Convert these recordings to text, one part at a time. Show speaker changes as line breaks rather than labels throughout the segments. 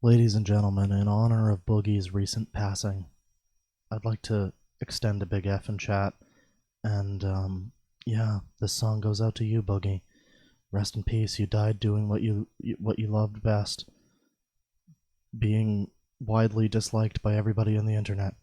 Ladies and gentlemen, in honor of Boogie's recent passing, I'd like to extend a big F in chat. And, yeah, this song goes out to you, Boogie. Rest in peace. You died doing what you loved best. Being widely disliked by everybody on the internet.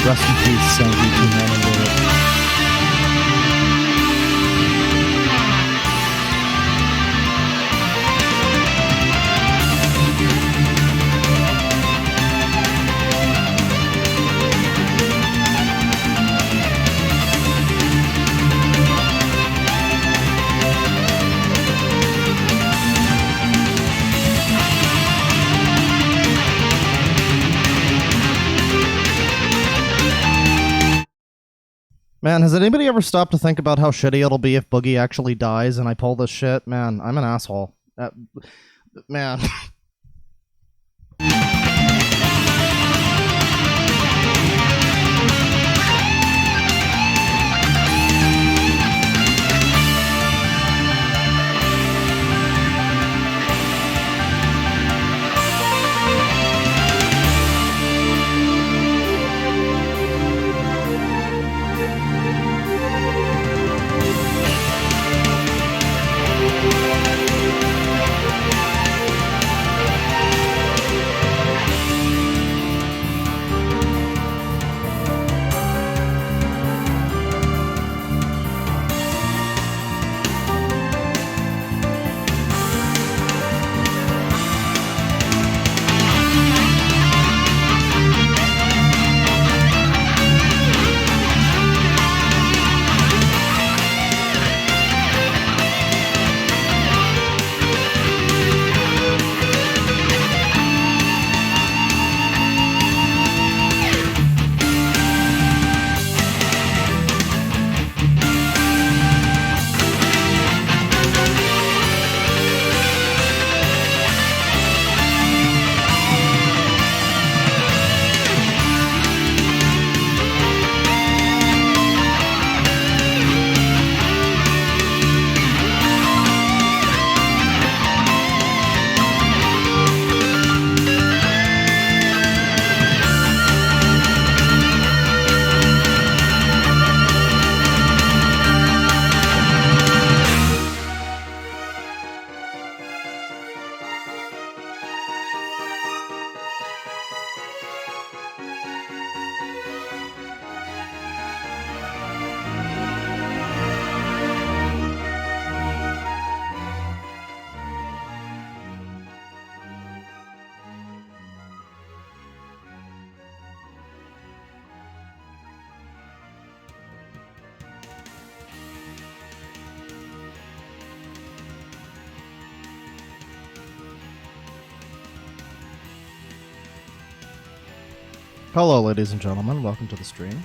Rest in peace, Sandy, to men and women. Man, has anybody ever stopped to think about how shitty it'll be if Boogie actually dies and I pull this shit? Man, I'm an asshole. Man. Hello, ladies and gentlemen. Welcome to the stream.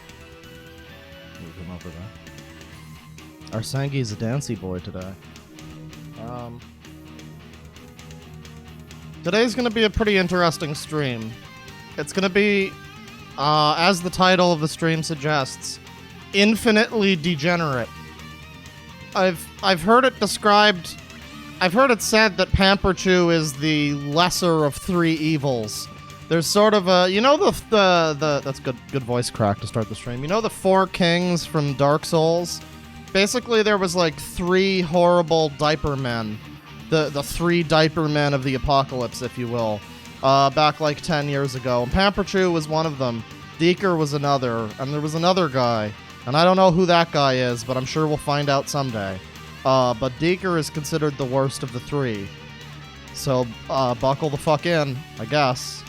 Move him over there. Our Sangi's a dancey boy today. Today's going to be a pretty interesting stream. It's going to be, as the title of the stream suggests, infinitely degenerate. I've heard it described. I've heard it said that Pamperchu is the lesser of three evils. There's sort of a, you know, the that's good voice crack to start the stream. You know the four kings from Dark Souls? Basically, there was like three horrible diaper men. The three diaper men of the apocalypse, if you will, back like 10 years ago. And Pamperchu was one of them. Deeker was another, and there was another guy. And I don't know who that guy is, but I'm sure we'll find out someday. But Deeker is considered the worst of the three. So, buckle the fuck in, I guess.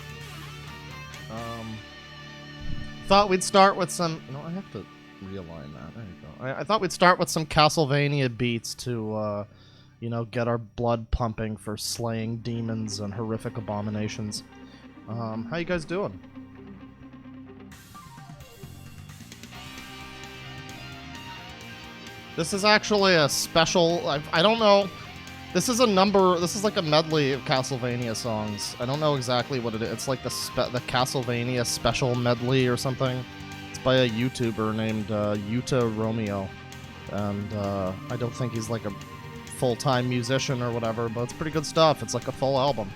Thought we'd start with some... You know, I have to realign that. There you go. I thought we'd start with some Castlevania beats to, you know, get our blood pumping for slaying demons and horrific abominations. How you guys doing? This is actually a special... I don't know... This is a number... This is like a medley of Castlevania songs. I don't know exactly what it is. It's like the Castlevania special medley or something. It's by a YouTuber named Yuta-Romeo. And I don't think he's like a full-time musician or whatever, but it's pretty good stuff. It's like a full album.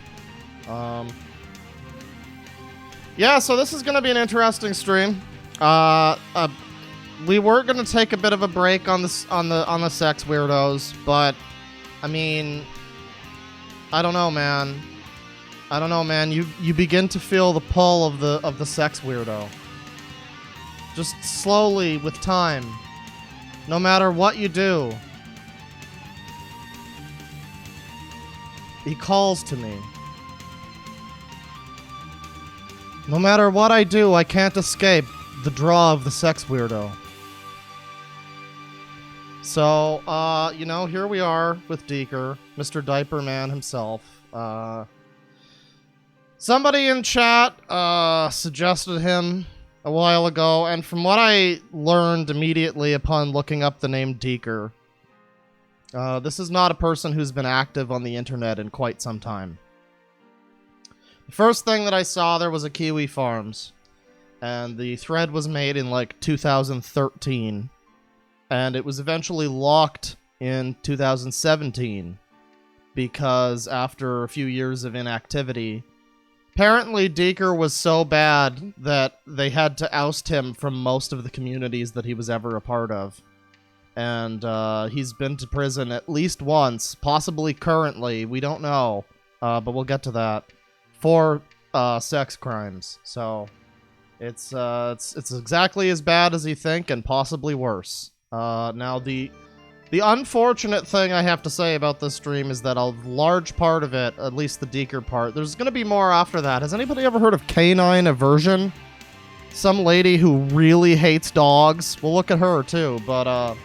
Yeah, so this is going to be an interesting stream. We were going to take a bit of a break on this on the sex weirdos, but I mean, I don't know, man. I don't know, man. You begin to feel the pull of the sex weirdo. Just slowly with time. No matter what you do. He calls to me. No matter what I do, I can't escape the draw of the sex weirdo. So, you know, here we are with Deeker, Mr. Diaper Man himself. Somebody in chat suggested him a while ago, and from what I learned immediately upon looking up the name Deeker, this is not a person who's been active on the internet in quite some time. The first thing that I saw there was a Kiwi Farms, and the thread was made in like 2013. And it was eventually locked in 2017 because after a few years of inactivity, apparently Deeker was so bad that they had to oust him from most of the communities that he was ever a part of. And he's been to prison at least once, possibly currently, we don't know, but we'll get to that, for sex crimes. So it's exactly as bad as you think and possibly worse. Now the unfortunate thing I have to say about this stream is that a large part of it, at least the Deeker part, there's going to be more after that. Has anybody ever heard of canine aversion? Some lady who really hates dogs. We'll look at her too, but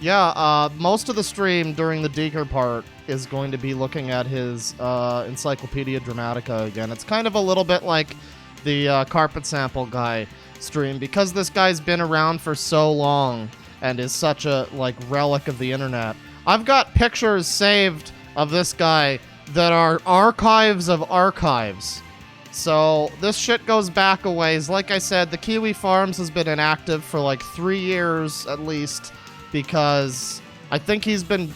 yeah, most of the stream during the Deeker part is going to be looking at his Encyclopedia Dramatica again. It's kind of a little bit like the Carpet Sample guy stream, because this guy's been around for so long and is such a like relic of the internet. I've got pictures saved of this guy that are archives of archives. So this shit goes back a ways. Like I said, the Kiwi Farms has been inactive for like 3 years at least, because I think he's been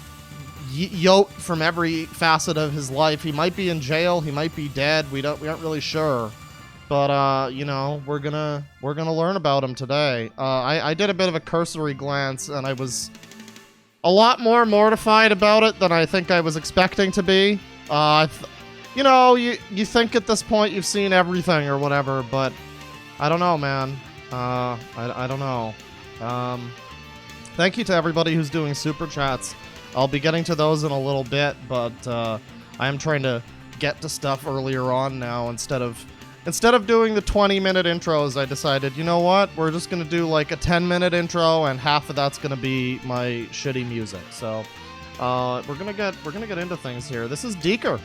yoked from every facet of his life. He might be in jail, he might be dead, we aren't really sure. But, you know, we're gonna learn about him today. I did a bit of a cursory glance, and I was a lot more mortified about it than I think I was expecting to be. You know, you think at this point you've seen everything or whatever, but I don't know, man. I don't know. Thank you to everybody who's doing super chats. I'll be getting to those in a little bit, but I am trying to get to stuff earlier on now instead of doing the 20-minute intros. I decided, you know what? We're just going to do like a 10-minute intro, and half of that's going to be my shitty music. So, we're going to get into things here. This is Deeker.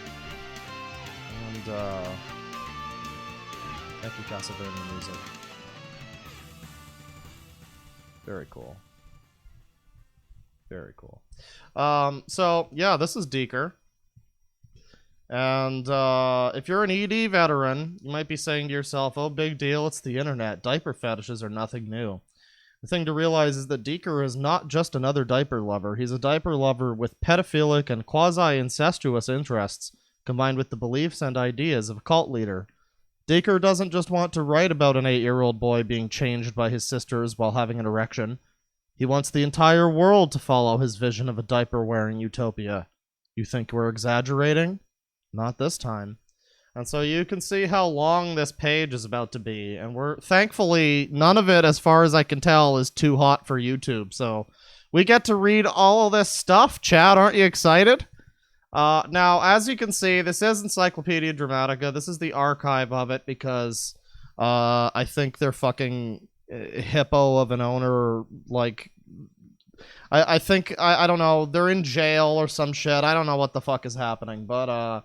Thank you, Castlevania music. Very cool. Very cool. So, yeah, this is Deeker. And if you're an ED veteran, you might be saying to yourself, oh, big deal, it's the internet. Diaper fetishes are nothing new. The thing to realize is that Deeker is not just another diaper lover. He's a diaper lover with pedophilic and quasi-incestuous interests, combined with the beliefs and ideas of a cult leader. Deeker doesn't just want to write about an 8-year-old boy being changed by his sisters while having an erection. He wants the entire world to follow his vision of a diaper-wearing utopia. You think we're exaggerating? Not this time. And so you can see how long this page is about to be. And thankfully, none of it, as far as I can tell, is too hot for YouTube. So we get to read all of this stuff. Chad, aren't you excited? Now, as you can see, this is Encyclopedia Dramatica. This is the archive of it because I think they're fucking hippo of an owner. Like, I think, I don't know, they're in jail or some shit. I don't know what the fuck is happening, but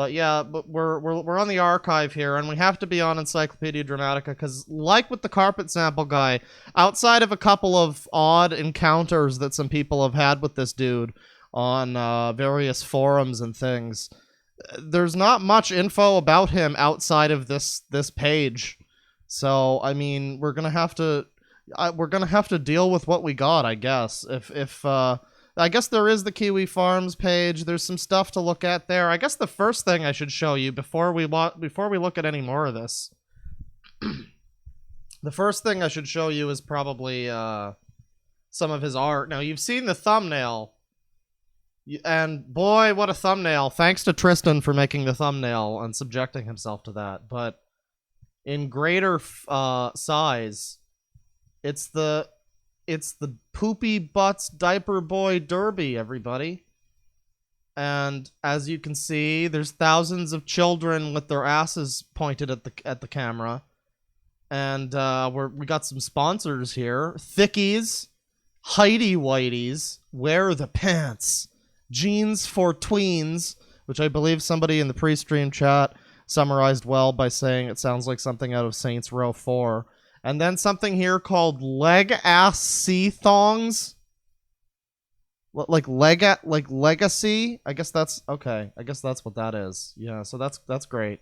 yeah, but we're on the archive here, and we have to be on Encyclopedia Dramatica because, like with the carpet sample guy, outside of a couple of odd encounters that some people have had with this dude on various forums and things, there's not much info about him outside of this page. So I mean, we're gonna have to deal with what we got, I guess. If I guess there is the Kiwi Farms page. There's some stuff to look at there. I guess the first thing I should show you before we look at any more of this, the first thing I should show you is probably some of his art. Now, you've seen the thumbnail, and boy, what a thumbnail. Thanks to Tristan for making the thumbnail and subjecting himself to that. But in greater size, it's the Poopy Butts Diaper Boy Derby, everybody. And as you can see, there's thousands of children with their asses pointed at the camera. And we got some sponsors here. Thickies, Heidi Whiteys, Wear the Pants, Jeans for Tweens, which I believe somebody in the pre-stream chat summarized well by saying it sounds like something out of Saints Row 4. And then something here called leg-ass sea-thongs. Like legacy? I guess that's... Okay, I guess that's what that is. Yeah, so that's great.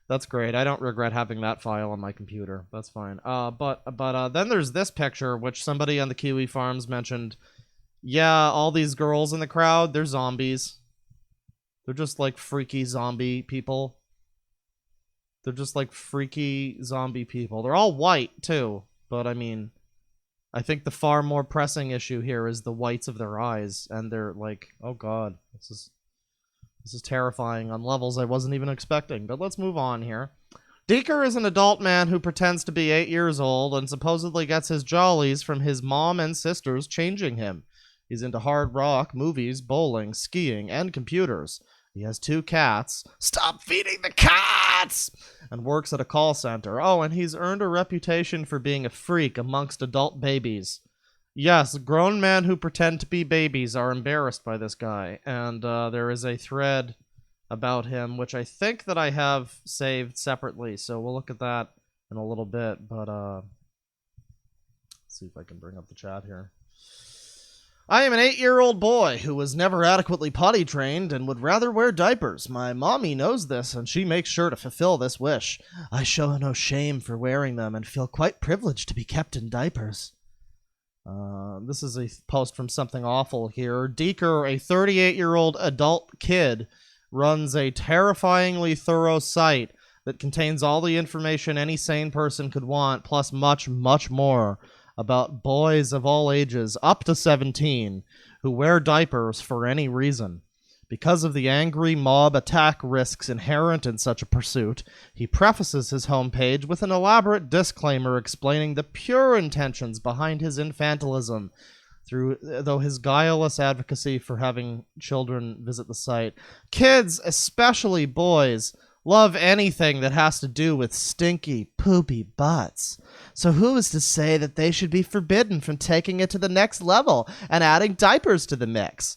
That's great. I don't regret having that file on my computer. That's fine. But then there's this picture, which somebody on the Kiwi Farms mentioned. Yeah, all these girls in the crowd, they're zombies. They're just like freaky zombie people. They're just like freaky zombie people. They're all white, too. But, I mean, I think the far more pressing issue here is the whites of their eyes. And they're like, oh god, this is terrifying on levels I wasn't even expecting. But let's move on here. Deeker is an adult man who pretends to be 8 years old and supposedly gets his jollies from his mom and sisters changing him. He's into hard rock, movies, bowling, skiing, and computers. He has 2 cats. Stop feeding the cats! And works at a call center. Oh, and he's earned a reputation for being a freak amongst adult babies. Yes, grown men who pretend to be babies are embarrassed by this guy. And there is a thread about him, which I think that I have saved separately. So we'll look at that in a little bit. But let's see if I can bring up the chat here. I am an 8-year-old boy who was never adequately potty trained and would rather wear diapers. My mommy knows this, and she makes sure to fulfill this wish. I show no shame for wearing them and feel quite privileged to be kept in diapers. This is a post from Something Awful here. Deeker, a 38-year-old adult kid, runs a terrifyingly thorough site that contains all the information any sane person could want, plus much, much more, about boys of all ages up to 17 who wear diapers for any reason. Because of the angry mob attack risks inherent in such a pursuit, he prefaces his homepage with an elaborate disclaimer explaining the pure intentions behind his infantilism, though his guileless advocacy for having children visit the site. Kids, especially boys, love anything that has to do with stinky, poopy butts. So who is to say that they should be forbidden from taking it to the next level and adding diapers to the mix?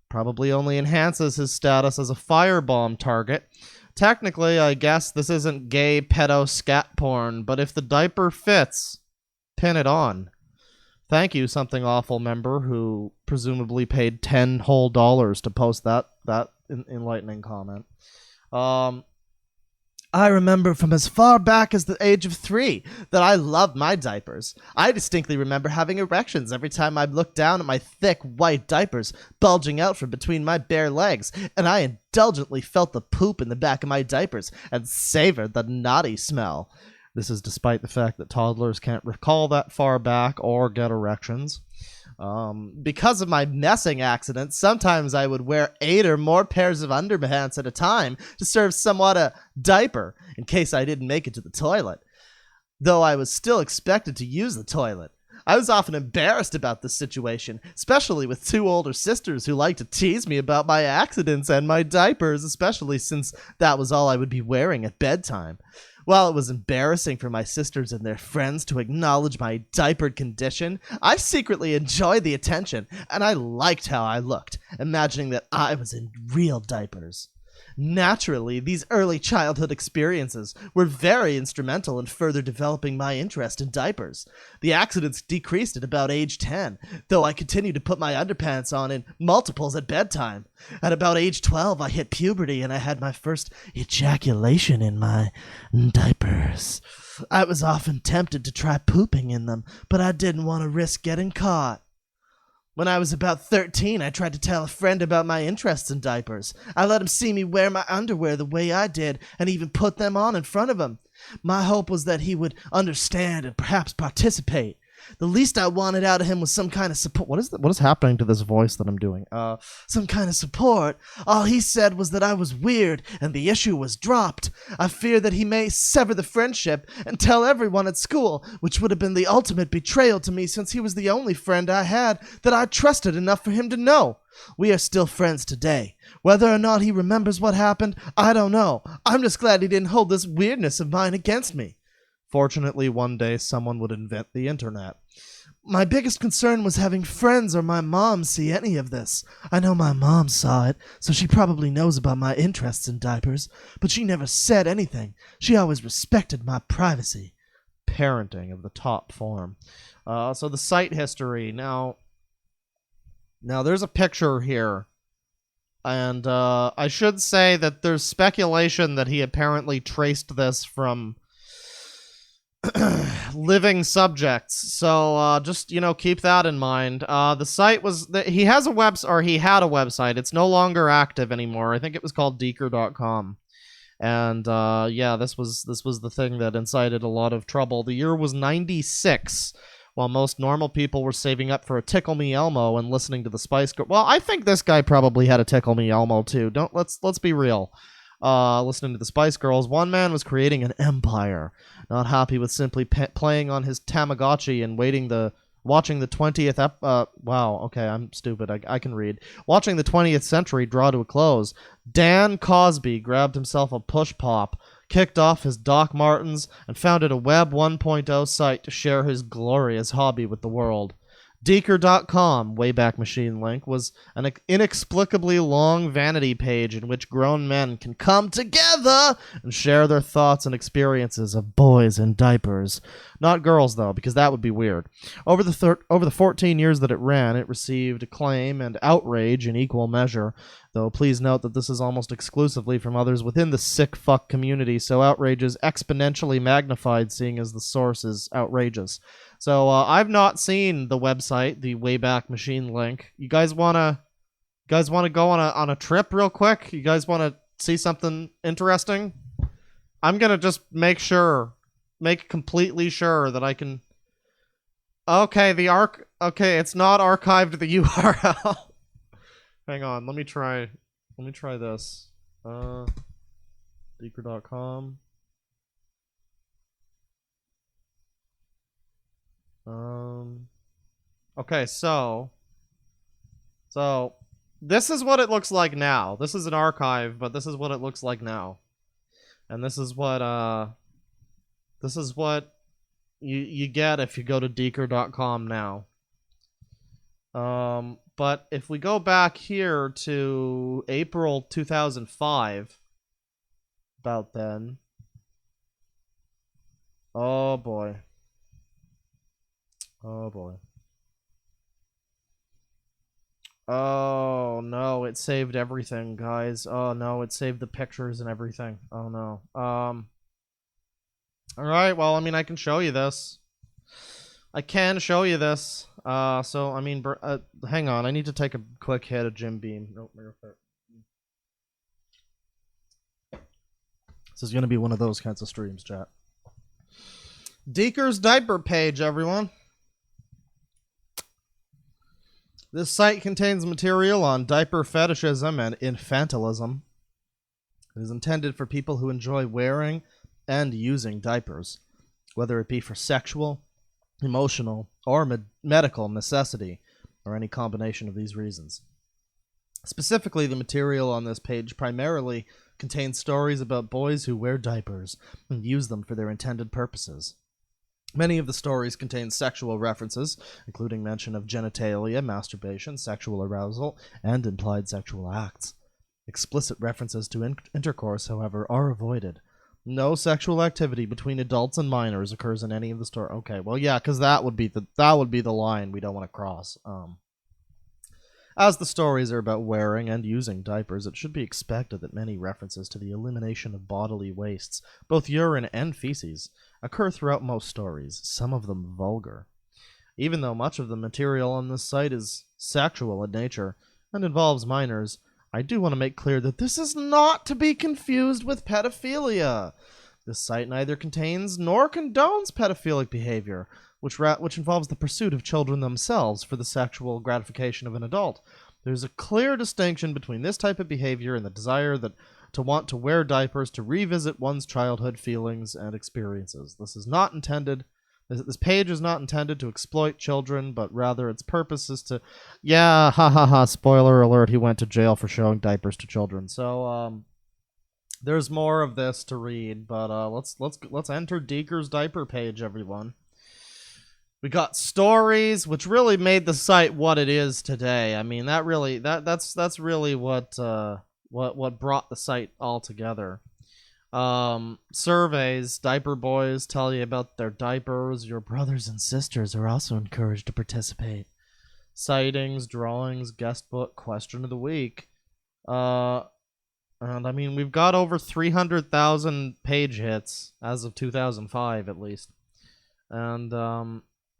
Probably only enhances his status as a firebomb target.
technically, I guess this isn't gay pedo scat porn, but if the diaper fits, pin it on. Thank you, Something Awful member, who presumably paid $10 whole to post that enlightening comment. I remember from as far back as the age of 3 that I loved my diapers. I distinctly remember having erections every time I looked down at my thick white diapers bulging out from between my bare legs, and I indulgently felt the poop in the back of my diapers and savored the naughty smell. This is despite the fact that toddlers can't recall that far back or get erections. Because of my messing accident, sometimes I would wear 8 or more pairs of underpants at a time to serve somewhat a diaper in case I didn't make it to the toilet. Though I was still expected to use the toilet. I was often embarrassed about this situation, especially with 2 older sisters who liked to tease me about my accidents and my diapers, especially since that was all I would be wearing at bedtime. While it was embarrassing for my sisters and their friends to acknowledge my diapered condition, I secretly enjoyed the attention, and I liked how I looked, imagining that I was in real diapers. Naturally, these early childhood experiences were very instrumental in further developing my interest in diapers. The accidents decreased at about age 10, though I continued to put my underpants on in multiples at bedtime. At about age 12, I hit puberty and I had my first ejaculation in my diapers. I was often tempted to try pooping in them, but I didn't want to risk getting caught. When I was about 13, I tried to tell a friend about my interests in diapers. I let him see me wear my underwear the way I did, and even put them on in front of him. My hope was that he would understand and perhaps participate. The least I wanted out of him was some kind of support. What is happening to this voice that I'm doing? Some kind of support. All he said was that I was weird, and the issue was dropped. I fear that he may sever the friendship and tell everyone at school, which would have been the ultimate betrayal to me since he was the only friend I had that I trusted enough for him to know. We are still friends today. Whether or not he remembers what happened, I don't know. I'm just glad he didn't hold this weirdness of mine against me. Fortunately, one day someone would invent the internet. My biggest concern was having friends or my mom see any of this. I know my mom saw it, so she probably knows about my interests in diapers, but she never said anything. She always respected my privacy. Parenting of the top form. So the site history. Now there's a picture here. And I should say that there's speculation that he apparently traced this from living subjects, so just keep that in mind. The site was he had a website. It's no longer active anymore. I think it was called Deeker.com, and this was the thing that incited a lot of trouble. The year was 96, while most normal people were saving up for a Tickle Me Elmo and listening to the Spice Girls. Well, I think this guy probably had a Tickle Me Elmo too. Let's be real. Listening to the Spice Girls, one man was creating an empire, not happy with simply playing on his Tamagotchi and watching the 20th wow, okay, I'm stupid. I can read. Watching the 20th century draw to a close, Dan Cosby grabbed himself a push pop, kicked off his Doc Martens, and founded a Web 1.0 site to share his glorious hobby with the world. Deeker.com, Wayback Machine link, was an inexplicably long vanity page in which grown men can come together and share their thoughts and experiences of boys in diapers. Not girls, though, because that would be weird. Over the 14 years that it ran, it received acclaim and outrage in equal measure, though please note that this is almost exclusively from others within the sick fuck community, so outrage is exponentially magnified, seeing as the source is outrageous. So I've not seen the website, the Wayback Machine link. You guys wanna go on a trip real quick? You guys wanna see something interesting? I'm gonna just make completely sure that I can. Okay, it's not archived the URL. Hang on, let me try this. Deeker.com. Okay, so this is what it looks like now. This is an archive, but this is what it looks like now. And this is what you get if you go to Deeker.com now. But if we go back here to April 2005, about then. Oh boy. Oh boy. Oh no, it saved everything, guys. Oh no, it saved the pictures and everything. Oh no. Alright, well, I mean, I can show you this. I can show you this. So, I mean, hang on. I need to take a quick hit of Jim Beam. Nope,
This is going to be one of those kinds of streams, chat.
Deeker's diaper page, everyone. This site contains material on diaper fetishism and infantilism. It is intended for people who enjoy wearing and using diapers, whether it be for sexual, emotional, or medical necessity, or any combination of these reasons. Specifically, the material on this page primarily contains stories about boys who wear diapers and use them for their intended purposes. Many of the stories contain sexual references, including mention of genitalia, masturbation, sexual arousal, and implied sexual acts. Explicit references to intercourse, however, are avoided. No sexual activity between adults and minors occurs in any of the stories. Okay, well, yeah, because that would be the line we don't want to cross. As the stories are about wearing and using diapers, it should be expected that many references to the elimination of bodily wastes, both urine and feces, occur throughout most stories, some of them vulgar. Even though much of the material on this site is sexual in nature and involves minors, I do want to make clear that this is not to be confused with pedophilia. This site neither contains nor condones pedophilic behavior, which involves the pursuit of children themselves for the sexual gratification of an adult. There's a clear distinction between this type of behavior and the desire to want to wear diapers to revisit one's childhood feelings and experiences. This page is not intended to exploit children, but rather its purpose is to, yeah, ha ha ha, spoiler alert, he went to jail for showing diapers to children. So, there's more of this to read, but let's enter Deeker's diaper page, everyone. We got stories, which really made the site what it is today. I mean, that's really what brought the site all together. Surveys, diaper boys tell you about their diapers. Your brothers and sisters are also encouraged to participate. Sightings, drawings, guest book, question of the week. And I mean, we've got over 300,000 page hits as of 2005, at least. And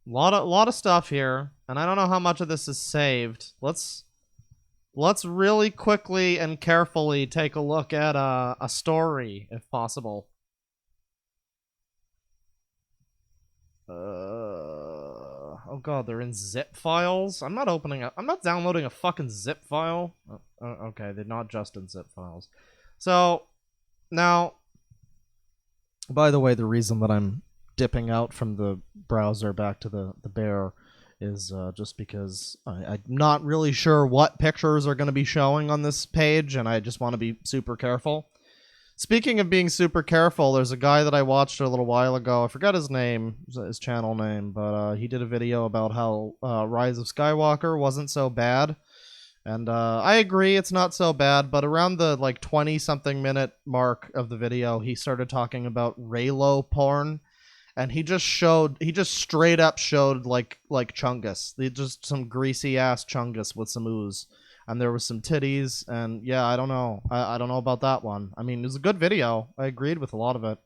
lot of stuff here, and I don't know how much of this is saved. Let's really quickly and carefully take a look at a story, if possible. Oh god, they're in zip files. I'm not downloading a fucking zip file. Okay, they're not just in zip files. So now, by the way, the reason that I'm dipping out from the browser back to the bear is just because I'm not really sure what pictures are going to be showing on this page, and I just want to be super careful. Speaking of being super careful, there's a guy that I watched a little while ago. I forgot his name, his channel name, but he did a video about how Rise of Skywalker wasn't so bad. And I agree, it's not so bad, but around the 20-something minute mark of the video, he started talking about Raylo porn. And he just straight up showed like Chungus. Just some greasy ass Chungus with some ooze. And there was some titties, and yeah, I don't know. I don't know about that one. I mean, it was a good video. I agreed with a lot of it.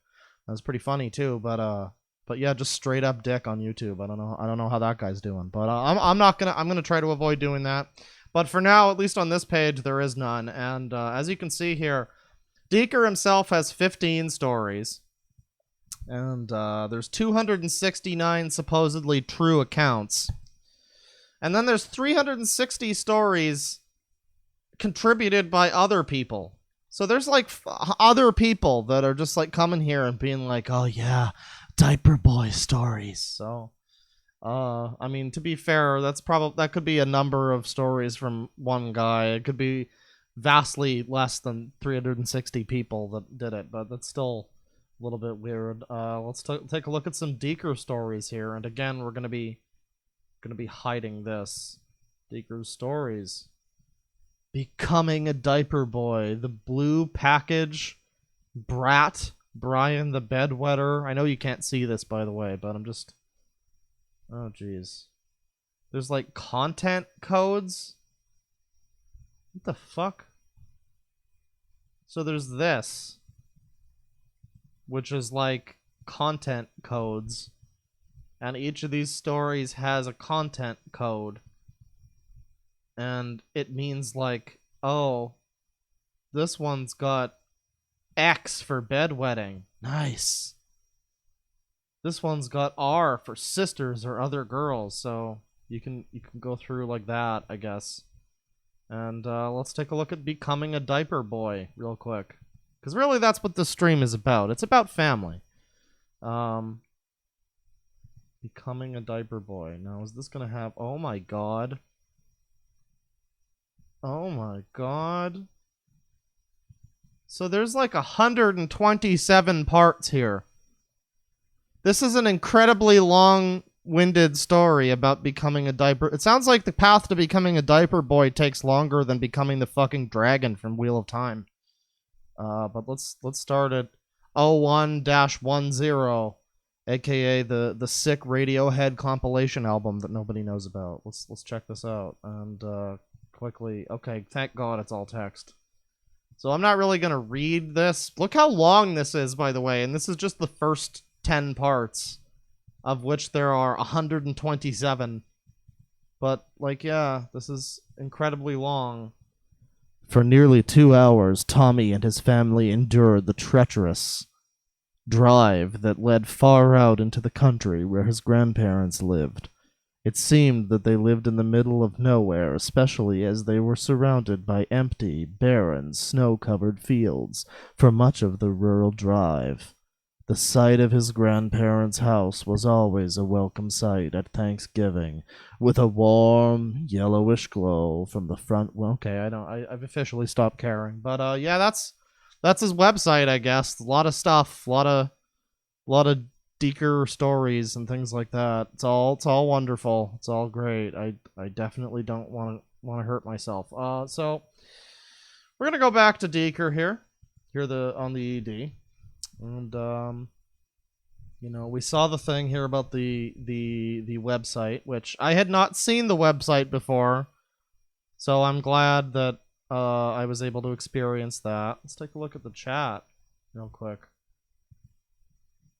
It was pretty funny too, but yeah, just straight up dick on YouTube. I don't know how that guy's doing. But I'm gonna try to avoid doing that. But for now, at least on this page, there is none. And as you can see here, Deeker himself has 15 stories. And there's 269 supposedly true accounts. And then there's 360 stories contributed by other people. So there's other people that are just coming here and being like, oh yeah, diaper boy stories. So, I mean, to be fair, that could be a number of stories from one guy. It could be vastly less than 360 people that did it, but that's still a little bit weird. Let's take a look at some Deeker stories here, and again, we're gonna be hiding this. Deeker stories. Becoming a diaper boy. The blue package Brat, Brian the Bedwetter. I know you can't see this, by the way, but I'm just... Oh, jeez. There's, like, content codes? What the fuck? So there's this, which is, like, content codes. And each of these stories has a content code. And it means, like, oh, this one's got X for bedwetting. Nice. This one's got R for sisters or other girls, so you can go through like that, I guess. And let's take a look at becoming a diaper boy real quick, because really that's what this stream is about. It's about family. Becoming a diaper boy. Now, is this gonna have? Oh my god. Oh my god. So there's like 127 parts here. This is an incredibly long-winded story about becoming a diaper. It sounds like the path to becoming a diaper boy takes longer than becoming the fucking dragon from Wheel of Time. But let's start at 01-10, aka the sick Radiohead compilation album that nobody knows about. Let's check this out and quickly. Okay, thank God it's all text. So I'm not really gonna read this. Look how long this is, by the way, and this is just the first 10 parts, of which there are 127. But, like, yeah, this is incredibly long. For nearly 2 hours, Tommy and his family endured the treacherous drive that led far out into the country where his grandparents lived. It seemed that they lived in the middle of nowhere, especially as they were surrounded by empty, barren, snow-covered fields for much of the rural drive. The sight of his grandparents' house was always a welcome sight at Thanksgiving, with a warm, yellowish glow from the front. Well, okay, I've officially stopped caring. But yeah, that's his website, I guess. A lot of stuff, a lot of Deeker stories and things like that. It's all wonderful. It's all great. I definitely don't want to hurt myself. So we're gonna go back to Deeker here on the ED. And you know, we saw the thing here about the website, which I had not seen the website before, so I'm glad that I was able to experience that. Let's take a look at the chat real quick.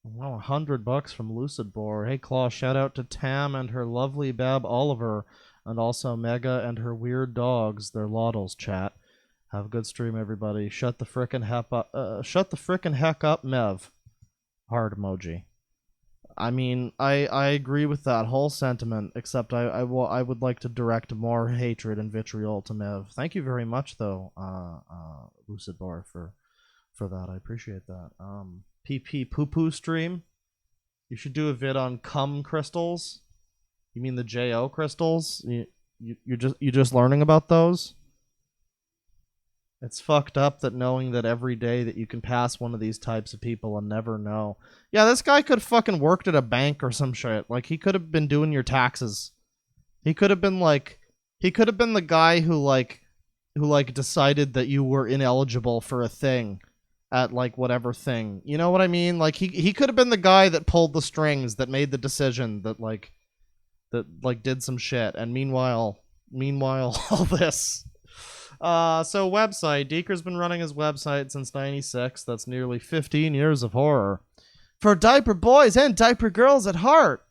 Wow, $100 from Lucid Boar. Hey Claw, shout out to Tam and her lovely Bab Oliver, and also Mega and her weird dogs. They're Laudels, chat. Have a good stream, everybody. Shut the frickin' heck up. Shut the frickin' heck up, Mev. Heart emoji. I mean, I agree with that whole sentiment, except I would like to direct more hatred and vitriol to Mev. Thank you very much, though, Lucid Bar, for that. I appreciate that. PP Poo Poo stream. You should do a vid on cum crystals. You mean the JO crystals? You're just learning about those? It's fucked up that knowing that every day that you can pass one of these types of people and never know. Yeah, this guy could have fucking worked at a bank or some shit. Like, he could have been doing your taxes. He could have been the guy who decided that you were ineligible for a thing at, like, whatever thing. You know what I mean? Like, he could have been the guy that pulled the strings, that made the decision, that did some shit. And meanwhile, all this. So website. Deeker's been running his website since 96. That's nearly 15 years of horror. For diaper boys and diaper girls at heart.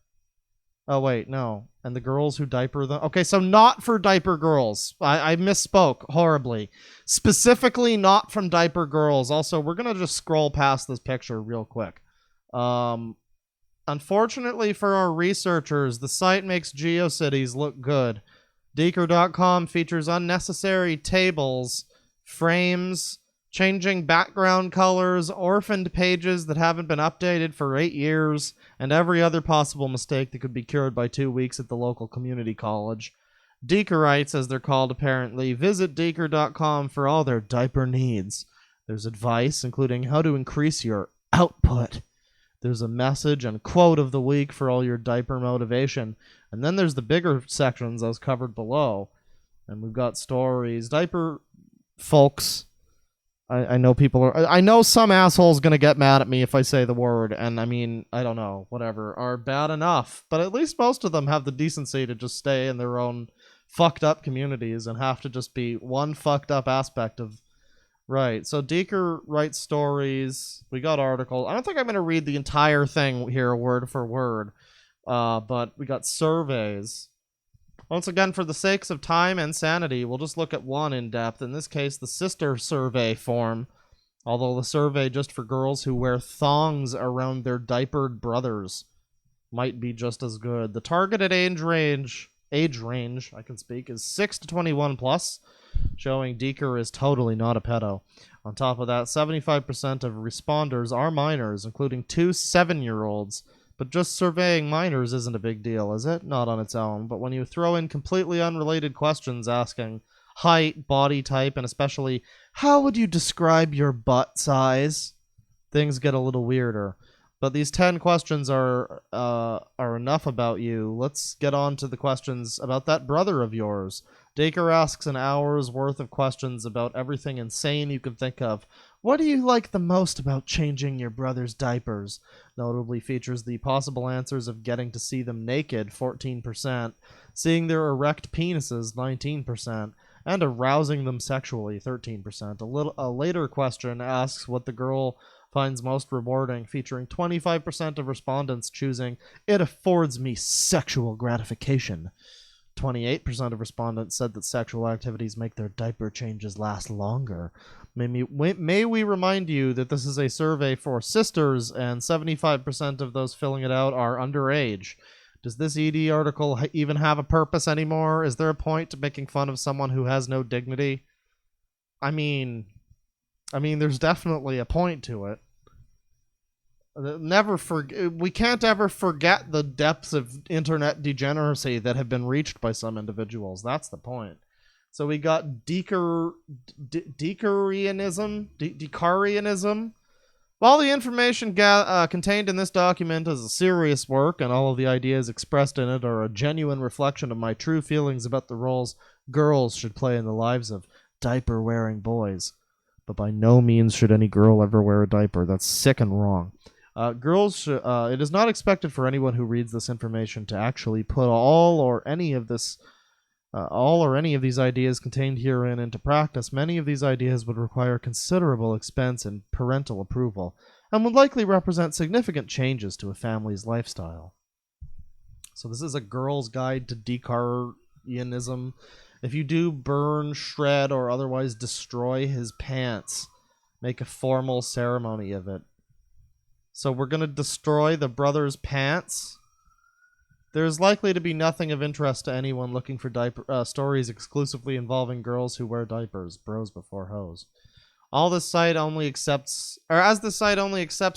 Oh, wait, no. And the girls who diaper them. Okay, so not for diaper girls. I misspoke horribly. Specifically not from diaper girls. Also, we're going to just scroll past this picture real quick. Unfortunately for our researchers, the site makes GeoCities look good. Deeker.com features unnecessary tables, frames, changing background colors, orphaned pages that haven't been updated for 8 years, and every other possible mistake that could be cured by 2 weeks at the local community college. Deekerites, as they're called apparently, visit Deeker.com for all their diaper needs. There's advice, including how to increase your output. There's a message and quote of the week for all your diaper motivation. And then there's the bigger sections as covered below. And we've got stories. Diaper folks I know people are. I know some asshole's gonna get mad at me if I say the word, and I mean, I don't know, whatever, are bad enough. But at least most of them have the decency to just stay in their own fucked up communities and have to just be one fucked up aspect of. Right. So Deeker writes stories. We got articles. I don't think I'm gonna read the entire thing here word for word. But we got surveys. Once again, for the sakes of time and sanity, we'll just look at one in depth. In this case, the sister survey form. Although the survey just for girls who wear thongs around their diapered brothers might be just as good. The targeted age range, I can speak, is 6 to 21 plus, showing Deeker is totally not a pedo. On top of that, 75% of responders are minors, including 2 7-year-olds. But just surveying minors isn't a big deal, is it? Not on its own. But when you throw in completely unrelated questions asking height, body type, and especially, how would you describe your butt size? Things get a little weirder. But these 10 questions are enough about you. Let's get on to the questions about that brother of yours. Deeker asks an hour's worth of questions about everything insane you can think of. What do you like the most about changing your brother's diapers? Notably features the possible answers of getting to see them naked, 14%, seeing their erect penises, 19%, and arousing them sexually, 13%. A later question asks what the girl finds most rewarding, featuring 25% of respondents choosing, it affords me sexual gratification. 28% of respondents said that sexual activities make their diaper changes last longer. May we remind you that this is a survey for sisters, and 75% of those filling it out are underage. Does this ED article even have a purpose anymore? Is there a point to making fun of someone who has no dignity? I mean, there's definitely a point to it. We can't ever forget the depths of internet degeneracy that have been reached by some individuals. That's the point. So we got Deekerianism. While the information contained in this document is a serious work, and all of the ideas expressed in it are a genuine reflection of my true feelings about the roles girls should play in the lives of diaper-wearing boys, but by no means should any girl ever wear a diaper. That's sick and wrong. It is not expected for anyone who reads this information to actually put all or any of these ideas contained herein into practice. Many of these ideas would require considerable expense and parental approval, and would likely represent significant changes to a family's lifestyle. So this is a girl's guide to Deekerianism. If you do burn, shred, or otherwise destroy his pants, make a formal ceremony of it. So we're going to destroy the brother's pants. There's likely to be nothing of interest to anyone looking for stories exclusively involving girls who wear diapers. Bros before hoes. As the site only accepts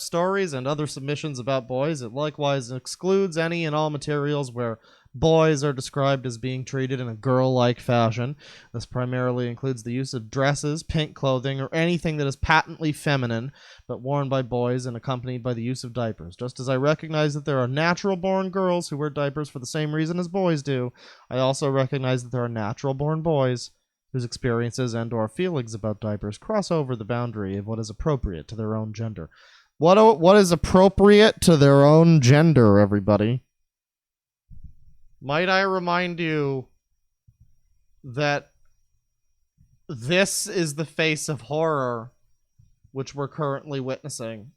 stories and other submissions about boys, it likewise excludes any and all materials where boys are described as being treated in a girl-like fashion. This primarily includes the use of dresses, pink clothing, or anything that is patently feminine, but worn by boys and accompanied by the use of diapers. Just as I recognize that there are natural-born girls who wear diapers for the same reason as boys do, I also recognize that there are natural-born boys whose experiences and or feelings about diapers cross over the boundary of what is appropriate to their own gender. What is appropriate to their own gender, everybody? Might I remind you that this is the face of horror which we're currently witnessing.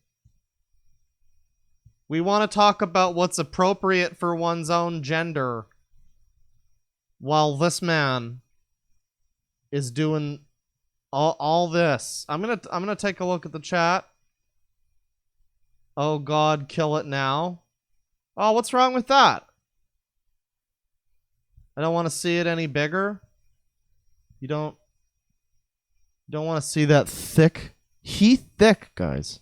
We want to talk about what's appropriate for one's own gender, while this man is doing all this. I'm gonna take a look at the chat. Oh God, kill it now. Oh, what's wrong with that? I don't want to see it any bigger. You don't want to see that thick. He thick, guys.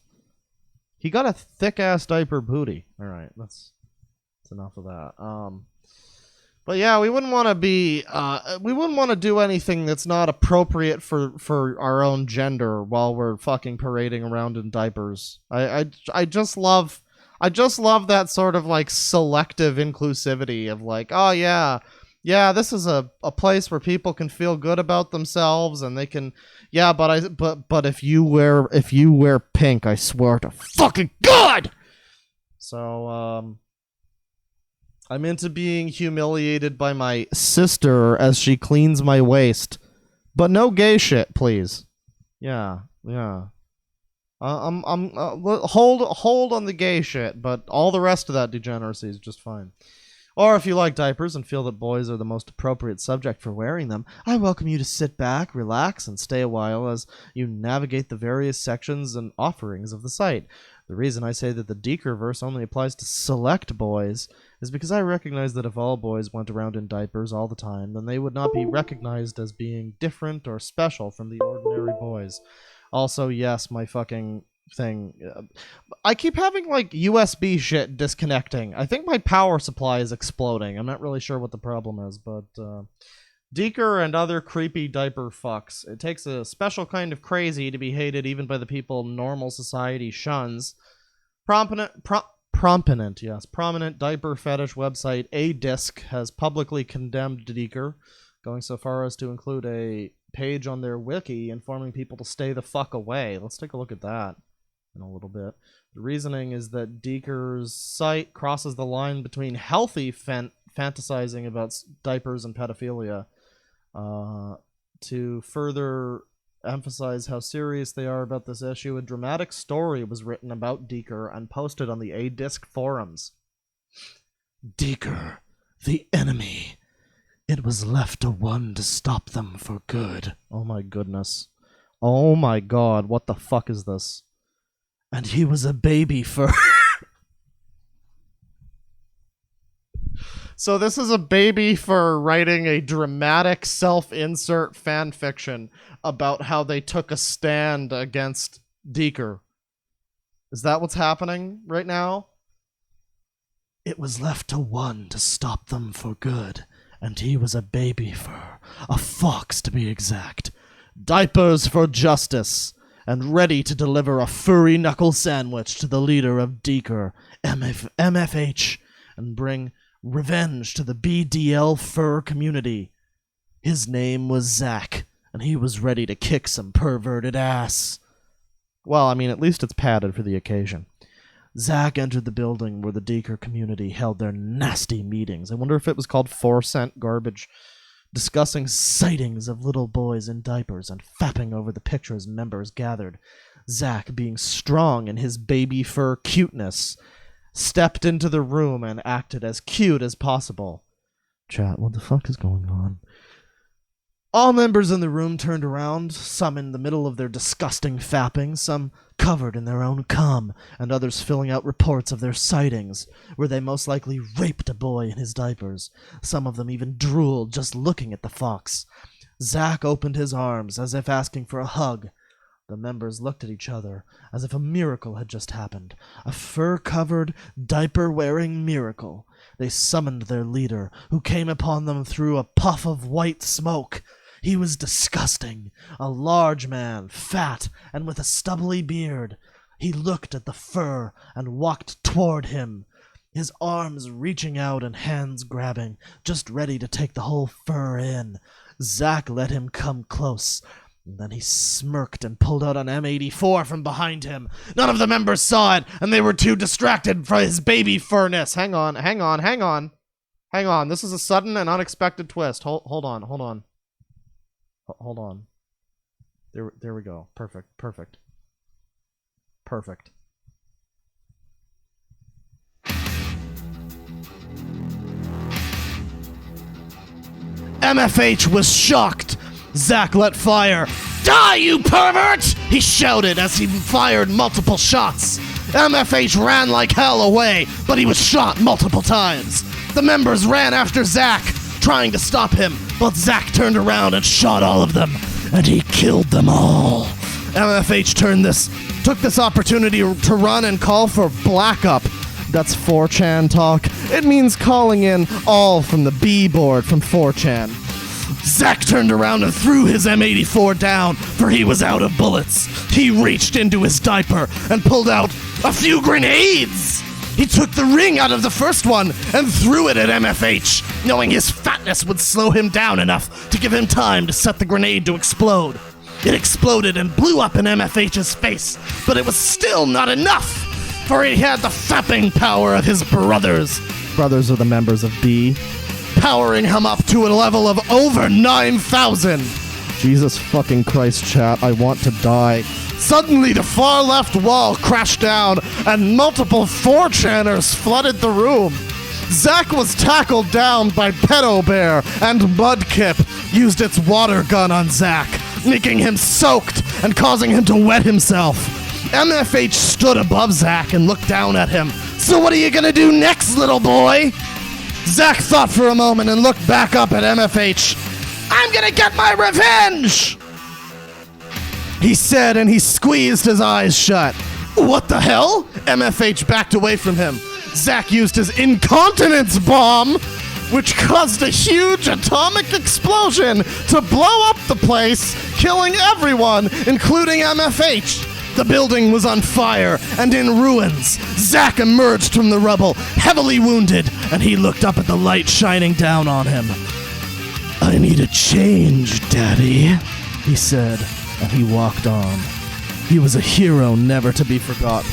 He got a thick ass diaper booty. All right, that's enough of that. But yeah, we wouldn't want to do anything that's not appropriate for our own gender while we're fucking parading around in diapers. I just love that sort of like selective inclusivity of like, oh yeah, Yeah, this is a place where people can feel good about themselves and they can. Yeah, but if you wear pink, I swear to fucking God. So I'm into being humiliated by my sister as she cleans my waist, but no gay shit, please. Yeah. Hold on the gay shit, but all the rest of that degeneracy is just fine. Or if you like diapers and feel that boys are the most appropriate subject for wearing them, I welcome you to sit back, relax, and stay a while as you navigate the various sections and offerings of the site. The reason I say that the Deekerverse only applies to select boys is because I recognize that if all boys went around in diapers all the time, then they would not be recognized as being different or special from the ordinary boys. Also, yes, my fucking thing. I keep having like USB shit disconnecting. I think my power supply is exploding. I'm not really sure what the problem is, but Deeker and other creepy diaper fucks. It takes a special kind of crazy to be hated even by the people normal society shuns. Prominent diaper fetish website A-Disc has publicly condemned Deeker, going so far as to include a page on their wiki informing people to stay the fuck away. Let's take a look at that in a little bit. The reasoning is that Deeker's site crosses the line between healthy fantasizing about diapers and pedophilia. To further emphasize how serious they are about this issue, a dramatic story was written about Deeker and posted on the A-Disc forums. Deeker, the enemy. It was left to one to stop them for good. Oh my goodness. Oh my god, what the fuck is this? And he was a babyfur. So this is a babyfur writing a dramatic self-insert fan fiction about how they took a stand against Deeker. Is that what's happening right now? It was left to one to stop them for good, and he was a babyfur, a fox to be exact. Diapers for justice, and ready to deliver a furry knuckle sandwich to the leader of Deeker, MFH, and bring revenge to the BDL fur community. His name was Zach, and he was ready to kick some perverted ass. Well, I mean, at least it's padded for the occasion. Zach entered the building where the Deeker community held their nasty meetings. I wonder if it was called 4-cent garbage. Discussing sightings of little boys in diapers and fapping over the pictures members gathered. Zach, being strong in his baby fur cuteness, stepped into the room and acted as cute as possible. Chat, what the fuck is going on? All members in the room turned around, some in the middle of their disgusting fapping, some covered in their own cum, and others filling out reports of their sightings, where they most likely raped a boy in his diapers. Some of them even drooled just looking at the fox. Zach opened his arms as if asking for a hug. The members looked at each other as if a miracle had just happened. A fur-covered, diaper-wearing miracle. They summoned their leader, who came upon them through a puff of white smoke. He was disgusting, a large man, fat, and with a stubbly beard. He looked at the fur and walked toward him, his arms reaching out and hands grabbing, just ready to take the whole fur in. Zach let him come close. And then he smirked and pulled out an M84 from behind him. None of the members saw it, and they were too distracted by his baby furness. Hang on. This is a sudden and unexpected twist. Hold on. There we go. Perfect. MFH was shocked. Zach let fire. Die, you pervert! He shouted as he fired multiple shots. MFH ran like hell away, but he was shot multiple times. The members ran after Zach, trying to stop him, but Zach turned around and shot all of them, and he killed them all. MFH took this opportunity to run and call for black up. That's 4chan talk. It means calling in all from the B board from 4chan. Zach turned around and threw his M84 down, for he was out of bullets. He reached into his diaper and pulled out a few grenades. He took the ring out of the first one and threw it at MFH, knowing his fatness would slow him down enough to give him time to set the grenade to explode. It exploded and blew up in MFH's face, but it was still not enough, for he had the fapping power of his brothers. Brothers are the members of B. Powering him up to a level of over 9,000. Jesus fucking Christ, chat, I want to die. Suddenly, the far left wall crashed down, and multiple 4chaners flooded the room. Zack was tackled down by Pedo Bear, and Mudkip used its water gun on Zack, making him soaked and causing him to wet himself. MFH stood above Zack and looked down at him. So what are you gonna do next, little boy? Zack thought for a moment and looked back up at MFH. I'm gonna get my revenge! He said, and he squeezed his eyes shut. What the hell? MFH backed away from him. Zack used his incontinence bomb, which caused a huge atomic explosion to blow up the place, killing everyone, including MFH. The building was on fire and in ruins. Zack emerged from the rubble, heavily wounded, and he looked up at the light shining down on him. I need a change, Daddy, he said, and he walked on. He was a hero never to be forgotten.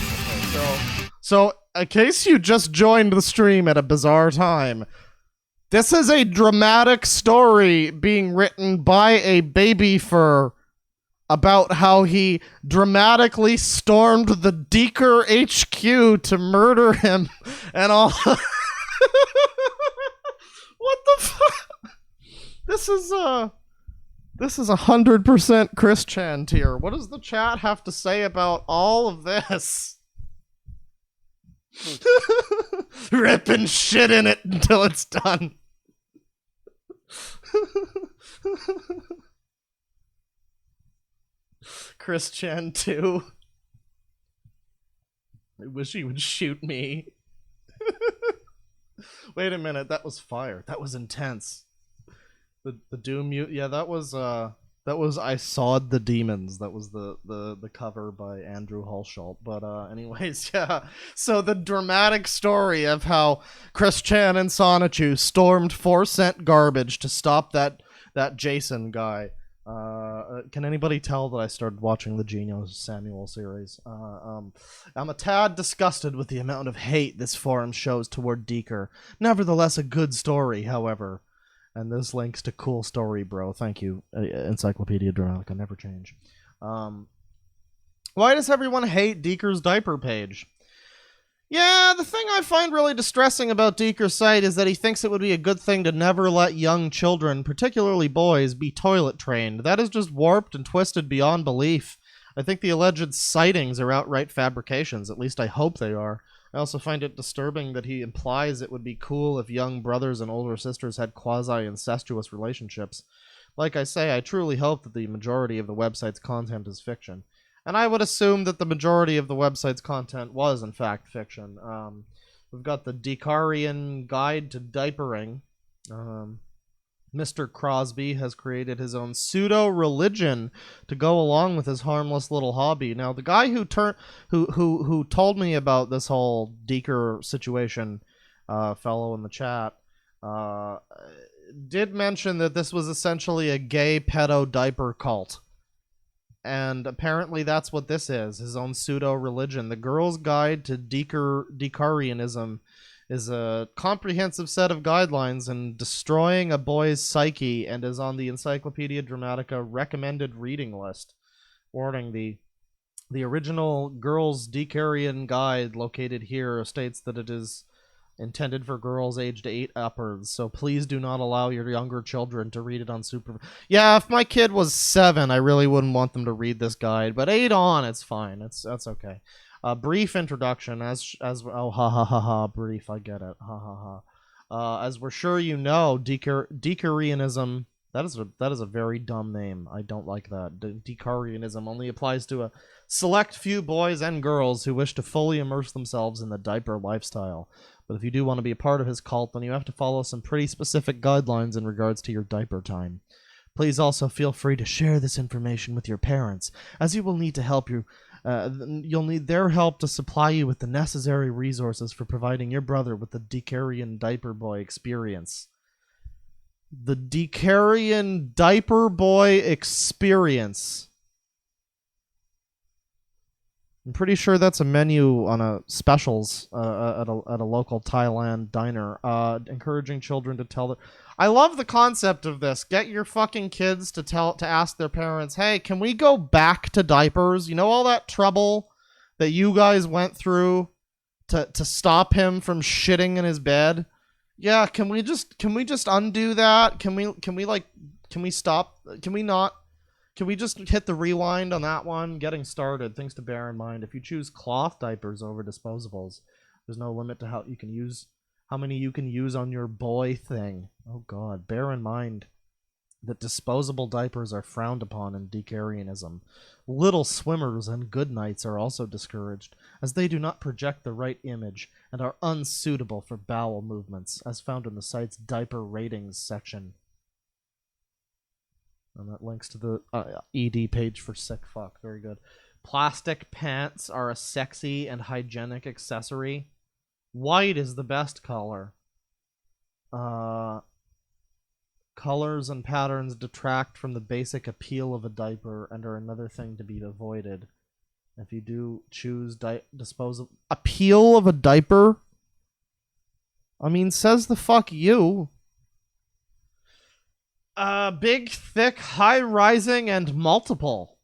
So, in case you just joined the stream at a bizarre time, this is a dramatic story being written by a babyfur about how he dramatically stormed the Deeker HQ to murder him and all. What the fuck? This is 100% Chris Chan tier. What does the chat have to say about all of this? Ripping shit in it until it's done. Chris Chan 2. I wish he would shoot me. Wait a minute, that was fire. That was intense. The Doom mute. Yeah, that was I Sawed the Demons. That was the cover by Andrew Hulshult. But anyways, yeah. So the dramatic story of how Chris Chan and Sonichu stormed 4-cent garbage to stop that Jason guy. Can anybody tell that I started watching the Geno Samuel series? I'm a tad disgusted with the amount of hate this forum shows toward Deeker. Nevertheless, a good story, however. And this links to cool story, bro. Thank you, Encyclopedia Dramatica. Never change. Why does everyone hate Deeker's diaper page? Yeah, the thing I find really distressing about Deeker's site is that he thinks it would be a good thing to never let young children, particularly boys, be toilet trained. That is just warped and twisted beyond belief. I think the alleged sightings are outright fabrications. At least I hope they are. I also find it disturbing that he implies it would be cool if young brothers and older sisters had quasi-incestuous relationships. Like I say, I truly hope that the majority of the website's content is fiction. And I would assume that the majority of the website's content was, in fact, fiction. We've got the Deekerian Guide to Diapering. Mr. Crosby has created his own pseudo-religion to go along with his harmless little hobby. Now, the guy who told me about this whole Deeker situation, fellow in the chat, did mention that this was essentially a gay pedo diaper cult. And apparently that's what this is, his own pseudo-religion. The Girl's Guide to Deekerianism is a comprehensive set of guidelines in destroying a boy's psyche and is on the Encyclopedia Dramatica recommended reading list. Warning, the original Girl's Deekerian Guide located here states that it is intended for girls aged 8 upwards, so please do not allow your younger children to read it on super. Yeah, if my kid was 7, I really wouldn't want them to read this guide, but 8 on, it's fine. That's okay. Brief introduction, as oh ha ha ha ha, brief, I get it, ha ha ha. As we're sure you know, Deekerianism. That is a very dumb name. I don't like that. Deekerianism only applies to a select few boys and girls who wish to fully immerse themselves in the diaper lifestyle. But if you do want to be a part of his cult, then you have to follow some pretty specific guidelines in regards to your diaper time. Please also feel free to share this information with your parents, as you will need to help you You'll need their help to supply you with the necessary resources for providing your brother with the Deekerian Diaper Boy experience. The Deekerian Diaper Boy experience. I'm pretty sure that's a menu on a specials at a local Thailand diner, encouraging children to tell their. I love the concept of this. Get your fucking kids to ask their parents, "Hey, can we go back to diapers? You know all that trouble that you guys went through to stop him from shitting in his bed? Yeah, can we just undo that? Can we stop? Can we not? Can we just hit the rewind on that one? Getting started. Things to bear in mind. If you choose cloth diapers over disposables, there's no limit to how many you can use on your boy thing. Oh god. Bear in mind that disposable diapers are frowned upon in Deekerianism. Little swimmers and goodnights are also discouraged, as they do not project the right image and are unsuitable for bowel movements, as found in the site's diaper ratings section. And that links to the ED page for sick fuck. Very good. Plastic pants are a sexy and hygienic accessory. White is the best color. Colors and patterns detract from the basic appeal of a diaper and are another thing to be avoided. If you do choose disposable appeal of a diaper, I mean, says the fuck you. Big, thick, high-rising, and multiple.